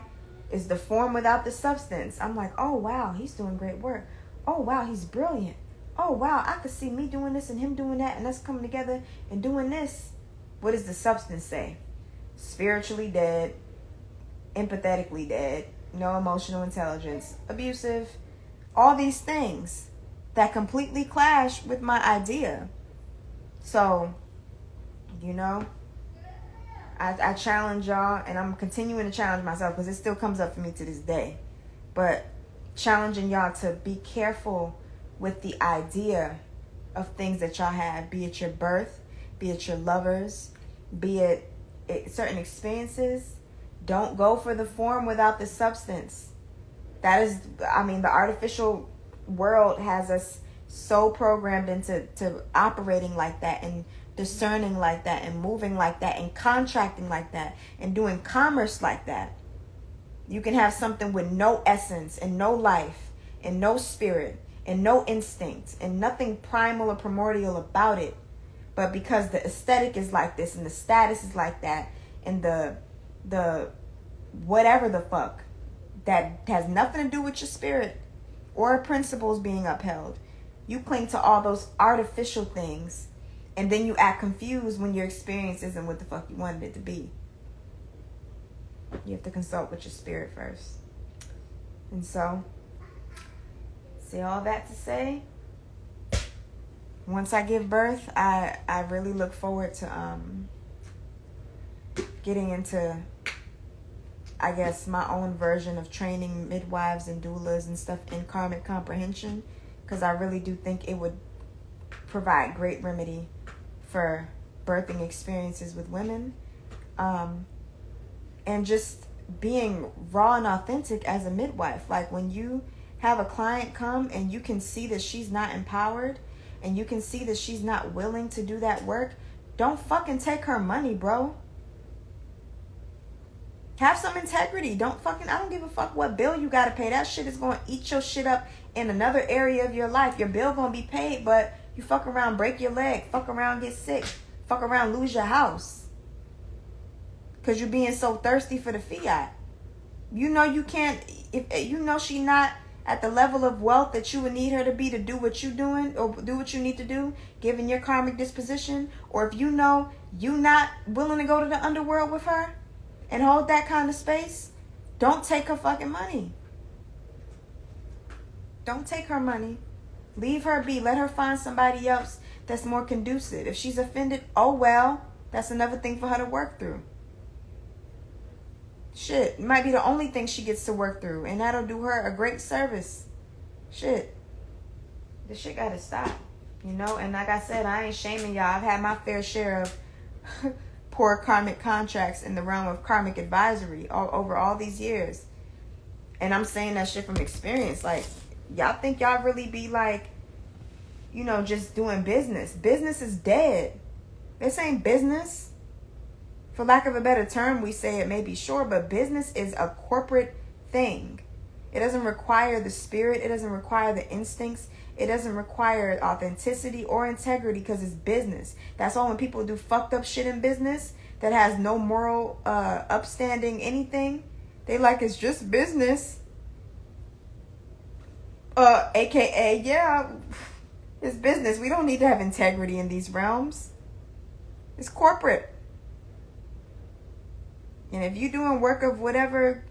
S1: is the form without the substance. I'm like, oh, wow, he's doing great work. Oh, wow, he's brilliant. Oh, wow, I could see me doing this and him doing that and us coming together and doing this. What does the substance say? Spiritually dead, empathetically dead, no emotional intelligence, abusive, all these things that completely clash with my idea. So, I challenge y'all, and I'm continuing to challenge myself because it still comes up for me to this day. But challenging y'all to be careful with the idea of things that y'all have, be it your birth, be it your lovers, be it certain experiences. Don't go for the form without the substance. That is, the artificial world has us so programmed into operating like that and discerning like that and moving like that and contracting like that and doing commerce like that. You can have something with no essence and no life and no spirit and no instinct and nothing primal or primordial about it. But because the aesthetic is like this and the status is like that and the whatever the fuck that has nothing to do with your spirit or principles being upheld, you cling to all those artificial things. And then you act confused when your experience isn't what the fuck you wanted it to be. You have to consult with your spirit first. And so, say all that to say, once I give birth, I really look forward to getting into, I guess, my own version of training midwives and doulas and stuff in karmic comprehension. Because I really do think it would provide great remedy for birthing experiences with women, and just being raw and authentic as a midwife. Like when you have a client come and you can see that she's not empowered and you can see that she's not willing to do that work, don't fucking take her money, bro. Have some integrity. I don't give a fuck what bill you gotta pay. That shit is gonna eat your shit up in another area of your life. Your bill gonna be paid, but you fuck around, break your leg, fuck around, get sick, fuck around, lose your house. Cause you're being so thirsty for the fiat. You know you can't, if you know she not at the level of wealth that you would need her to be to do what you doing or do what you need to do, given your karmic disposition, or if you know you not willing to go to the underworld with her and hold that kind of space, don't take her fucking money. Don't take her money. Leave her be. Let her find somebody else that's more conducive. If she's offended, oh well, that's another thing for her to work through. Shit, it might be the only thing she gets to work through, and that'll do her a great service. Shit. This shit gotta stop. You know, and like I said, I ain't shaming y'all. I've had my fair share of poor karmic contracts in the realm of karmic advisory over all these years. And I'm saying that shit from experience. Like, y'all think y'all really be like, you know, just doing business. Business is dead. This ain't business. For lack of a better term, we say it may be sure, but business is a corporate thing. It doesn't require the spirit. It doesn't require the instincts. It doesn't require authenticity or integrity because it's business. That's all when people do fucked up shit in business that has no moral, upstanding anything. They like, it's just business. AKA, yeah, it's business. We don't need to have integrity in these realms. It's corporate. And if you're doing work of whatever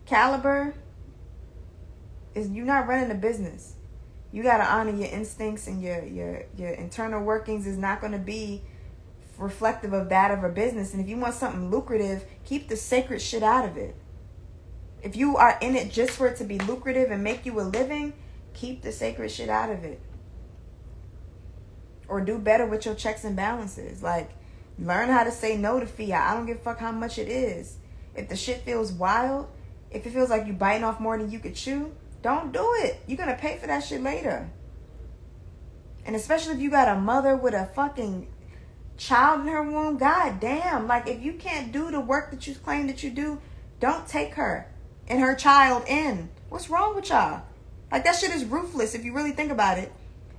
S1: caliber, you're not running a business. You got to honor your instincts, and your internal workings is not going to be reflective of that of a business. And if you want something lucrative, keep the sacred shit out of it. If you are in it just for it to be lucrative and make you a living, keep the sacred shit out of it. Or do better with your checks and balances. Like, learn how to say no to fiat. I don't give a fuck how much it is. If the shit feels wild, if it feels like you biting off more than you could chew, don't do it. You're going to pay for that shit later. And especially if you got a mother with a fucking child in her womb, god damn. Like, if you can't do the work that you claim that you do, don't take her and her child in. What's wrong with y'all? Like, that shit is ruthless if you really think about it.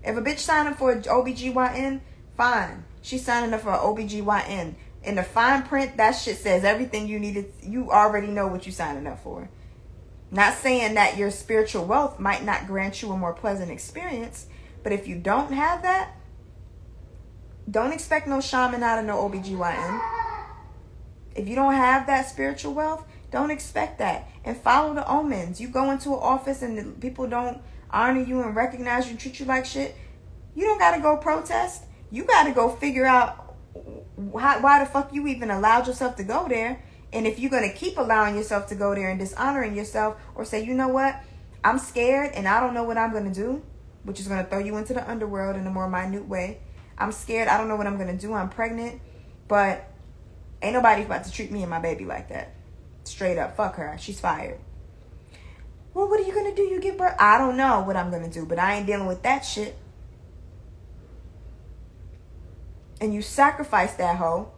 S1: If a bitch signing for an OBGYN, fine. She's signing up for an OBGYN. In the fine print, that shit says everything you needed. You already know what you're signing up for. Not saying that your spiritual wealth might not grant you a more pleasant experience, but if you don't have that, don't expect no shaman out of no OBGYN. If you don't have that spiritual wealth, don't expect that. And follow the omens. You go into an office and the people don't honor you and recognize you and treat you like shit, you don't got to go protest. You got to go figure out why the fuck you even allowed yourself to go there. And if you're going to keep allowing yourself to go there and dishonoring yourself, or say, you know what, I'm scared and I don't know what I'm going to do, which is going to throw you into the underworld in a more minute way. I'm scared. I don't know what I'm going to do. I'm pregnant, but ain't nobody about to treat me and my baby like that. Straight up. Fuck her. She's fired. Well, what are you going to do? You give birth? I don't know what I'm going to do, but I ain't dealing with that shit. And you sacrifice that hoe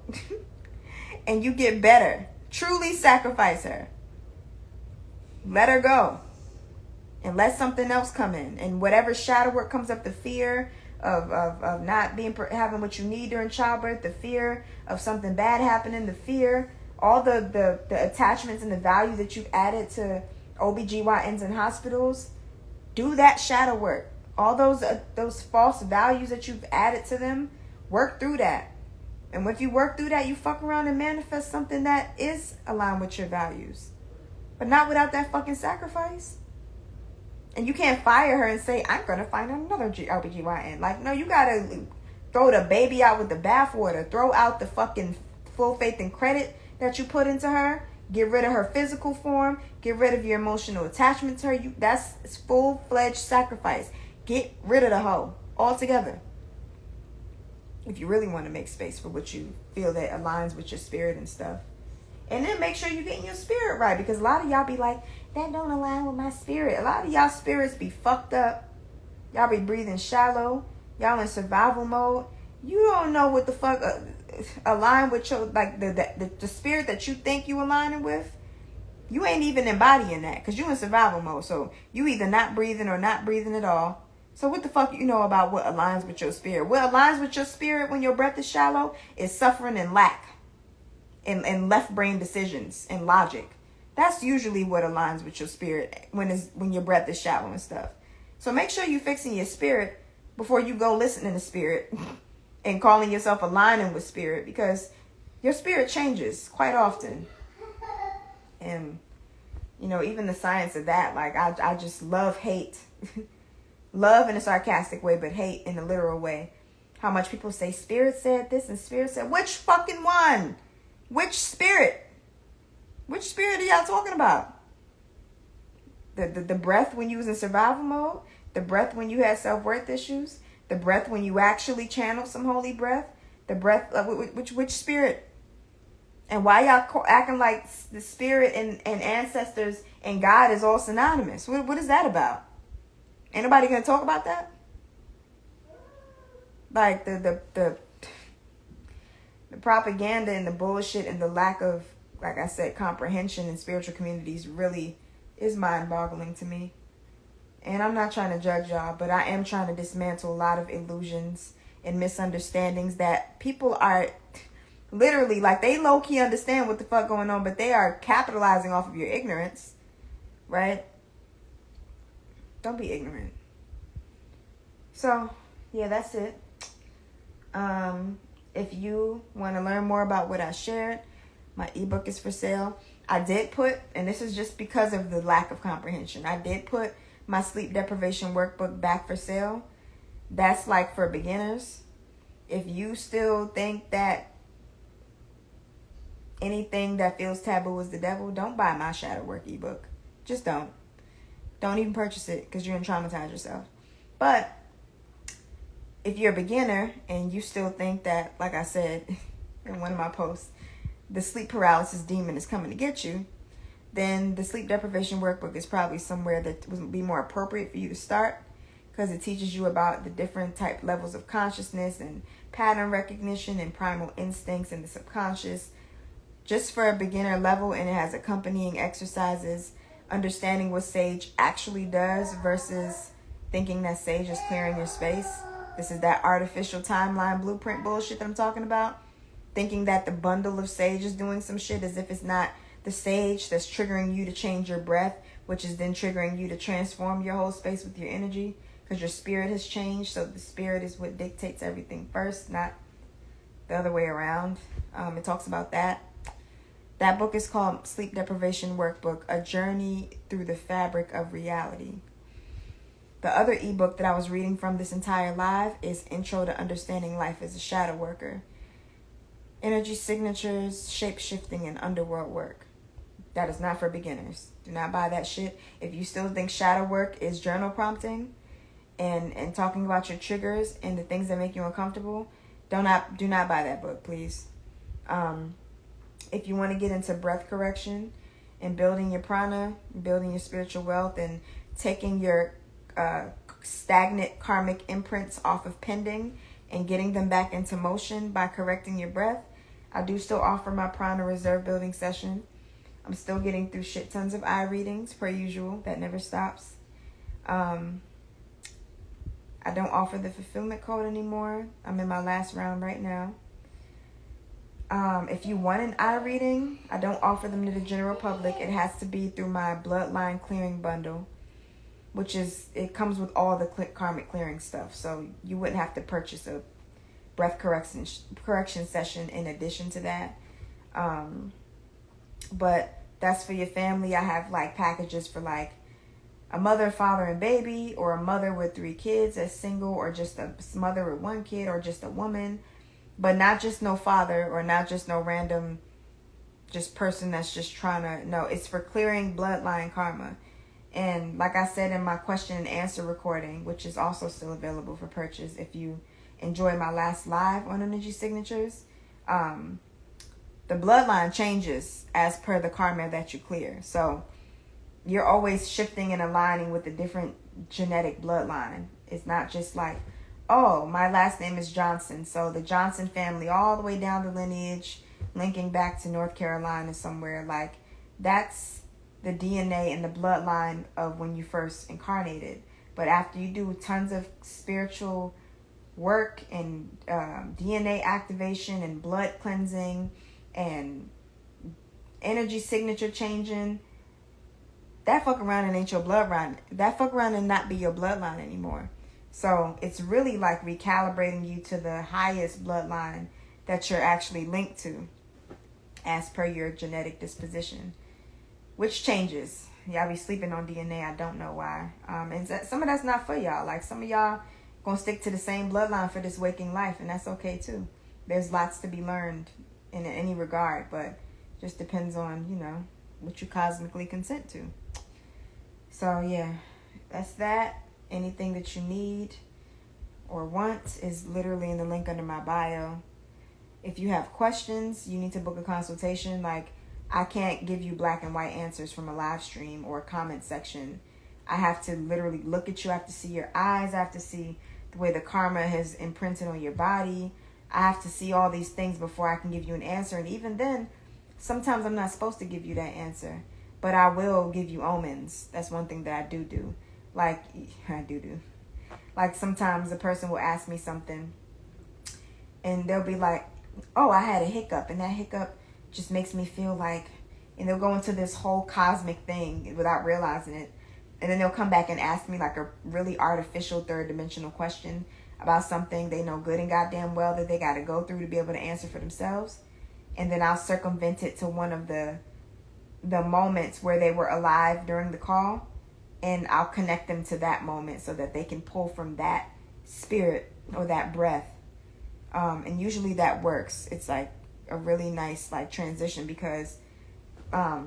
S1: and you get better. Truly sacrifice her. Let her go. And let something else come in. And whatever shadow work comes up, the fear of not having what you need during childbirth, the fear of something bad happening, the fear, all the attachments and the value that you've added to OBGYNs and hospitals, do that shadow work. All those false values that you've added to them, work through that. And if you work through that, you fuck around and manifest something that is aligned with your values. But not without that fucking sacrifice. And you can't fire her and say, I'm going to find another OBGYN. Like, no, you got to throw the baby out with the bathwater. Throw out the fucking full faith and credit that you put into her. Get rid of her physical form. Get rid of your emotional attachment to her. That's full-fledged sacrifice. Get rid of the hoe altogether. If you really want to make space for what you feel that aligns with your spirit and stuff. And then make sure you're getting your spirit right. Because a lot of y'all be like, that don't align with my spirit. A lot of y'all spirits be fucked up. Y'all be breathing shallow. Y'all in survival mode. You don't know what the fuck. align with your, like, the spirit that you think you aligning with, you ain't even embodying that, because you in survival mode. So you either not breathing or not breathing at all. So what the fuck you know about what aligns with your spirit? What aligns with your spirit when your breath is shallow is suffering and lack and left brain decisions and logic. That's usually what aligns with your spirit when your breath is shallow and stuff. So make sure you fixing your spirit before you go listening to spirit and calling yourself aligning with spirit, because your spirit changes quite often. And, you know, even the science of that, like, I just love hate. Love in a sarcastic way, but hate in a literal way. How much people say spirit said this and spirit said, which fucking one? Which spirit? Which spirit are y'all talking about? The breath when you was in survival mode? The breath when you had self-worth issues? The breath when you actually channeled some holy breath? The breath, which spirit? And why y'all acting like the spirit and ancestors and God is all synonymous? What is that about? Ain't nobody gonna talk about that? Like the propaganda and the bullshit and the lack of, like I said, comprehension in spiritual communities really is mind-boggling to me. And I'm not trying to judge y'all, but I am trying to dismantle a lot of illusions and misunderstandings that people are literally, like, they low-key understand what the fuck going on, but they are capitalizing off of your ignorance, right? Don't be ignorant. So, yeah, that's it. If you want to learn more about what I shared, my ebook is for sale. I did put, and this is just because of the lack of comprehension, I did put my sleep deprivation workbook back for sale. That's like for beginners. If you still think that anything that feels taboo is the devil, don't buy my shadow work ebook. Just don't. Don't even purchase it, because you're going to traumatize yourself. But if you're a beginner and you still think that, like I said in one of my posts, the sleep paralysis demon is coming to get you, then the sleep deprivation workbook is probably somewhere that would be more appropriate for you to start, because it teaches you about the different type levels of consciousness and pattern recognition and primal instincts and the subconscious, just for a beginner level. And it has accompanying exercises, understanding what sage actually does versus thinking that sage is clearing your space. This is that artificial timeline blueprint bullshit that I'm talking about. Thinking that the bundle of sage is doing some shit, as if it's not the sage that's triggering you to change your breath, which is then triggering you to transform your whole space with your energy, because your spirit has changed. So the spirit is what dictates everything first, not the other way around. It talks about that. That book is called Sleep Deprivation Workbook, A Journey Through the Fabric of Reality. The other ebook that I was reading from this entire live is Intro to Understanding Life as a Shadow Worker. Energy signatures, shape-shifting, and underworld work. That is not for beginners. Do not buy that shit. If you still think shadow work is journal prompting and talking about your triggers and the things that make you uncomfortable, do not buy that book, please. If you want to get into breath correction and building your prana, building your spiritual wealth, and taking your stagnant karmic imprints off of pending and getting them back into motion by correcting your breath, I do still offer my prana reserve building session. I'm still getting through shit tons of eye readings per usual. That never stops. I don't offer the fulfillment code anymore. I'm in my last round right now. If you want an eye reading, I don't offer them to the general public. It has to be through my bloodline clearing bundle, which is, it comes with all the karmic clearing stuff. So you wouldn't have to purchase a breath correction session in addition to that. But that's for your family. I have like packages for like a mother, father, and baby, or a mother with 3 kids as single, or just a mother with 1 kid, or just a woman. But not just no father, or not just no random just person that's just trying to, no, it's for clearing bloodline karma. And like I said in my question and answer recording, which is also still available for purchase if you enjoy my last live on energy signatures, the bloodline changes as per the karma that you clear. So you're always shifting and aligning with a different genetic bloodline. It's not just like, oh, my last name is Johnson. So the Johnson family, all the way down the lineage, linking back to North Carolina somewhere. Like, that's the DNA and the bloodline of when you first incarnated. But after you do tons of spiritual work and DNA activation and blood cleansing and energy signature changing, that fuck around and ain't your bloodline. That fuck around and not be your bloodline anymore. So it's really like recalibrating you to the highest bloodline that you're actually linked to as per your genetic disposition, which changes. Y'all be sleeping on DNA. I don't know why. And some of that's not for y'all. Like, some of y'all gonna stick to the same bloodline for this waking life, and that's okay too. There's lots to be learned in any regard, but just depends on, you know, what you cosmically consent to. So yeah, that's that. Anything that you need or want is literally in the link under my bio. If you have questions, you need to book a consultation. Like, I can't give you black and white answers from a live stream or a comment section. I have to literally look at you. I have to see your eyes. I have to see the way the karma has imprinted on your body. I have to see all these things before I can give you an answer. And even then, sometimes I'm not supposed to give you that answer, but I will give you omens. That's one thing that I do. Like, I do. Like, sometimes a person will ask me something and they'll be like, oh, I had a hiccup, and that hiccup just makes me feel like, and they'll go into this whole cosmic thing without realizing it. And then they'll come back and ask me like a really artificial third dimensional question about something they know good and goddamn well that they got to go through to be able to answer for themselves. And then I'll circumvent it to one of the moments where they were alive during the call, and I'll connect them to that moment so that they can pull from that spirit or that breath. And usually that works. It's like a really nice like transition because I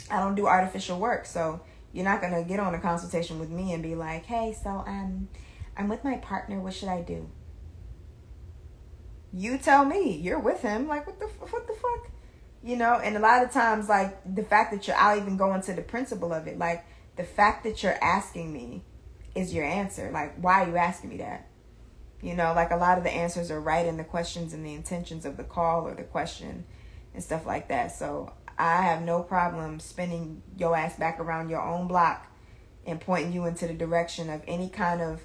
S1: don't do artificial work. So you're not going to get on a consultation with me and be like, hey, so I'm with my partner. What should I do? You tell me. You're with him. Like, what the fuck? You know, and a lot of times, like, the fact that I'll even go into the principle of it. Like, the fact that you're asking me is your answer. Like, why are you asking me that? You know, like, a lot of the answers are right in the questions and the intentions of the call or the question and stuff like that. So I have no problem spinning your ass back around your own block and pointing you into the direction of any kind of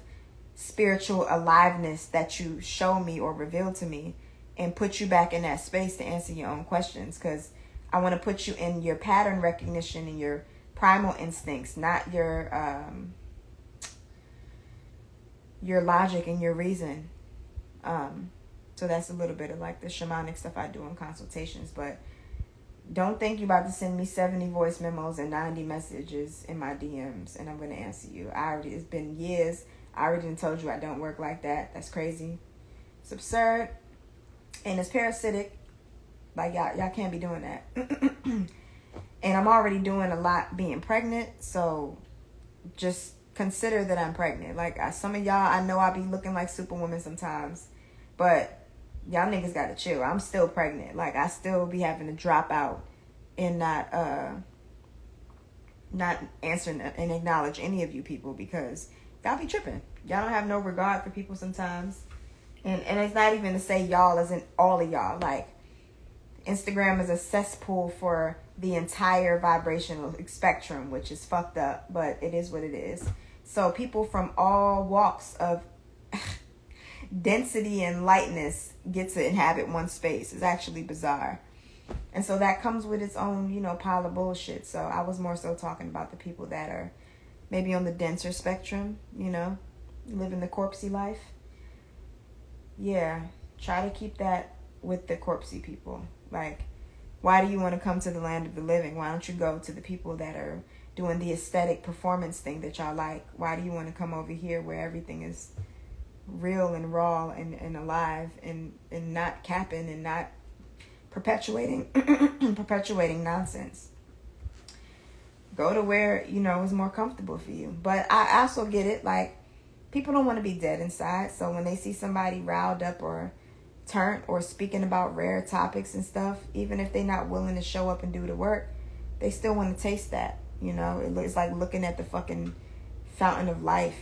S1: spiritual aliveness that you show me or reveal to me, and put you back in that space to answer your own questions. Because I want to put you in your pattern recognition and your primal instincts, not your logic and your reason. So that's a little bit of like the shamanic stuff I do in consultations. But don't think you're about to send me 70 voice memos and 90 messages in my DMs and I'm going to answer you. It's been years. I already done told you I don't work like that. That's crazy. It's absurd. And it's parasitic. Like, y'all can't be doing that. And I'm already doing a lot being pregnant. So just consider that I'm pregnant. Like, some of y'all, I know I be looking like Superwoman sometimes. But y'all niggas gotta chill. I'm still pregnant. Like, I still be having to drop out and not answer and acknowledge any of you people because y'all be tripping. Y'all don't have no regard for people sometimes. And it's not even to say y'all as in all of y'all. Like, Instagram is a cesspool for the entire vibrational spectrum, which is fucked up, but it is what it is. So people from all walks of density and lightness get to inhabit one space. It's actually bizarre. And so that comes with its own, you know, pile of bullshit. So I was more so talking about the people that are maybe on the denser spectrum, you know, living the corpsey life. Yeah, try to keep that with the corpsey people. Like, why do you want to come to the land of the living? Why don't you go to the people that are doing the aesthetic performance thing that y'all like? Why do you want to come over here where everything is real and raw and alive and not capping and not perpetuating nonsense? Go to where, you know, is more comfortable for you. But I also get it. Like, people don't want to be dead inside. So when they see somebody riled up or turnt or speaking about rare topics and stuff, even if they're not willing to show up and do the work, they still want to taste that. You know, it's like looking at the fucking fountain of life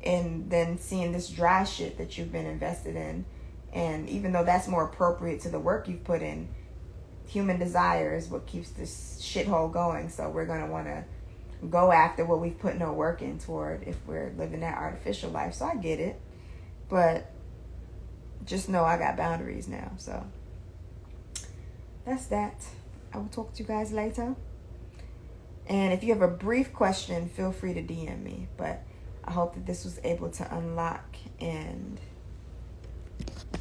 S1: and then seeing this dry shit that you've been invested in. And even though that's more appropriate to the work you've put in, human desire is what keeps this shithole going. So we're going to want to go after what we've put no work in toward if we're living that artificial life. So I get it. But just know I got boundaries now. So that's that. I will talk to you guys later. And if you have a brief question, feel free to DM me. But I hope that this was able to unlock and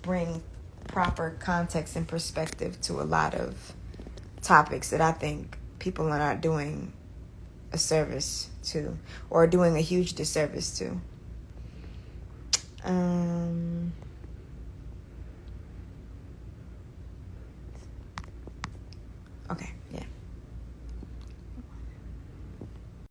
S1: bring proper context and perspective to a lot of topics that I think people are not doing a service to, or doing a huge disservice to. Okay.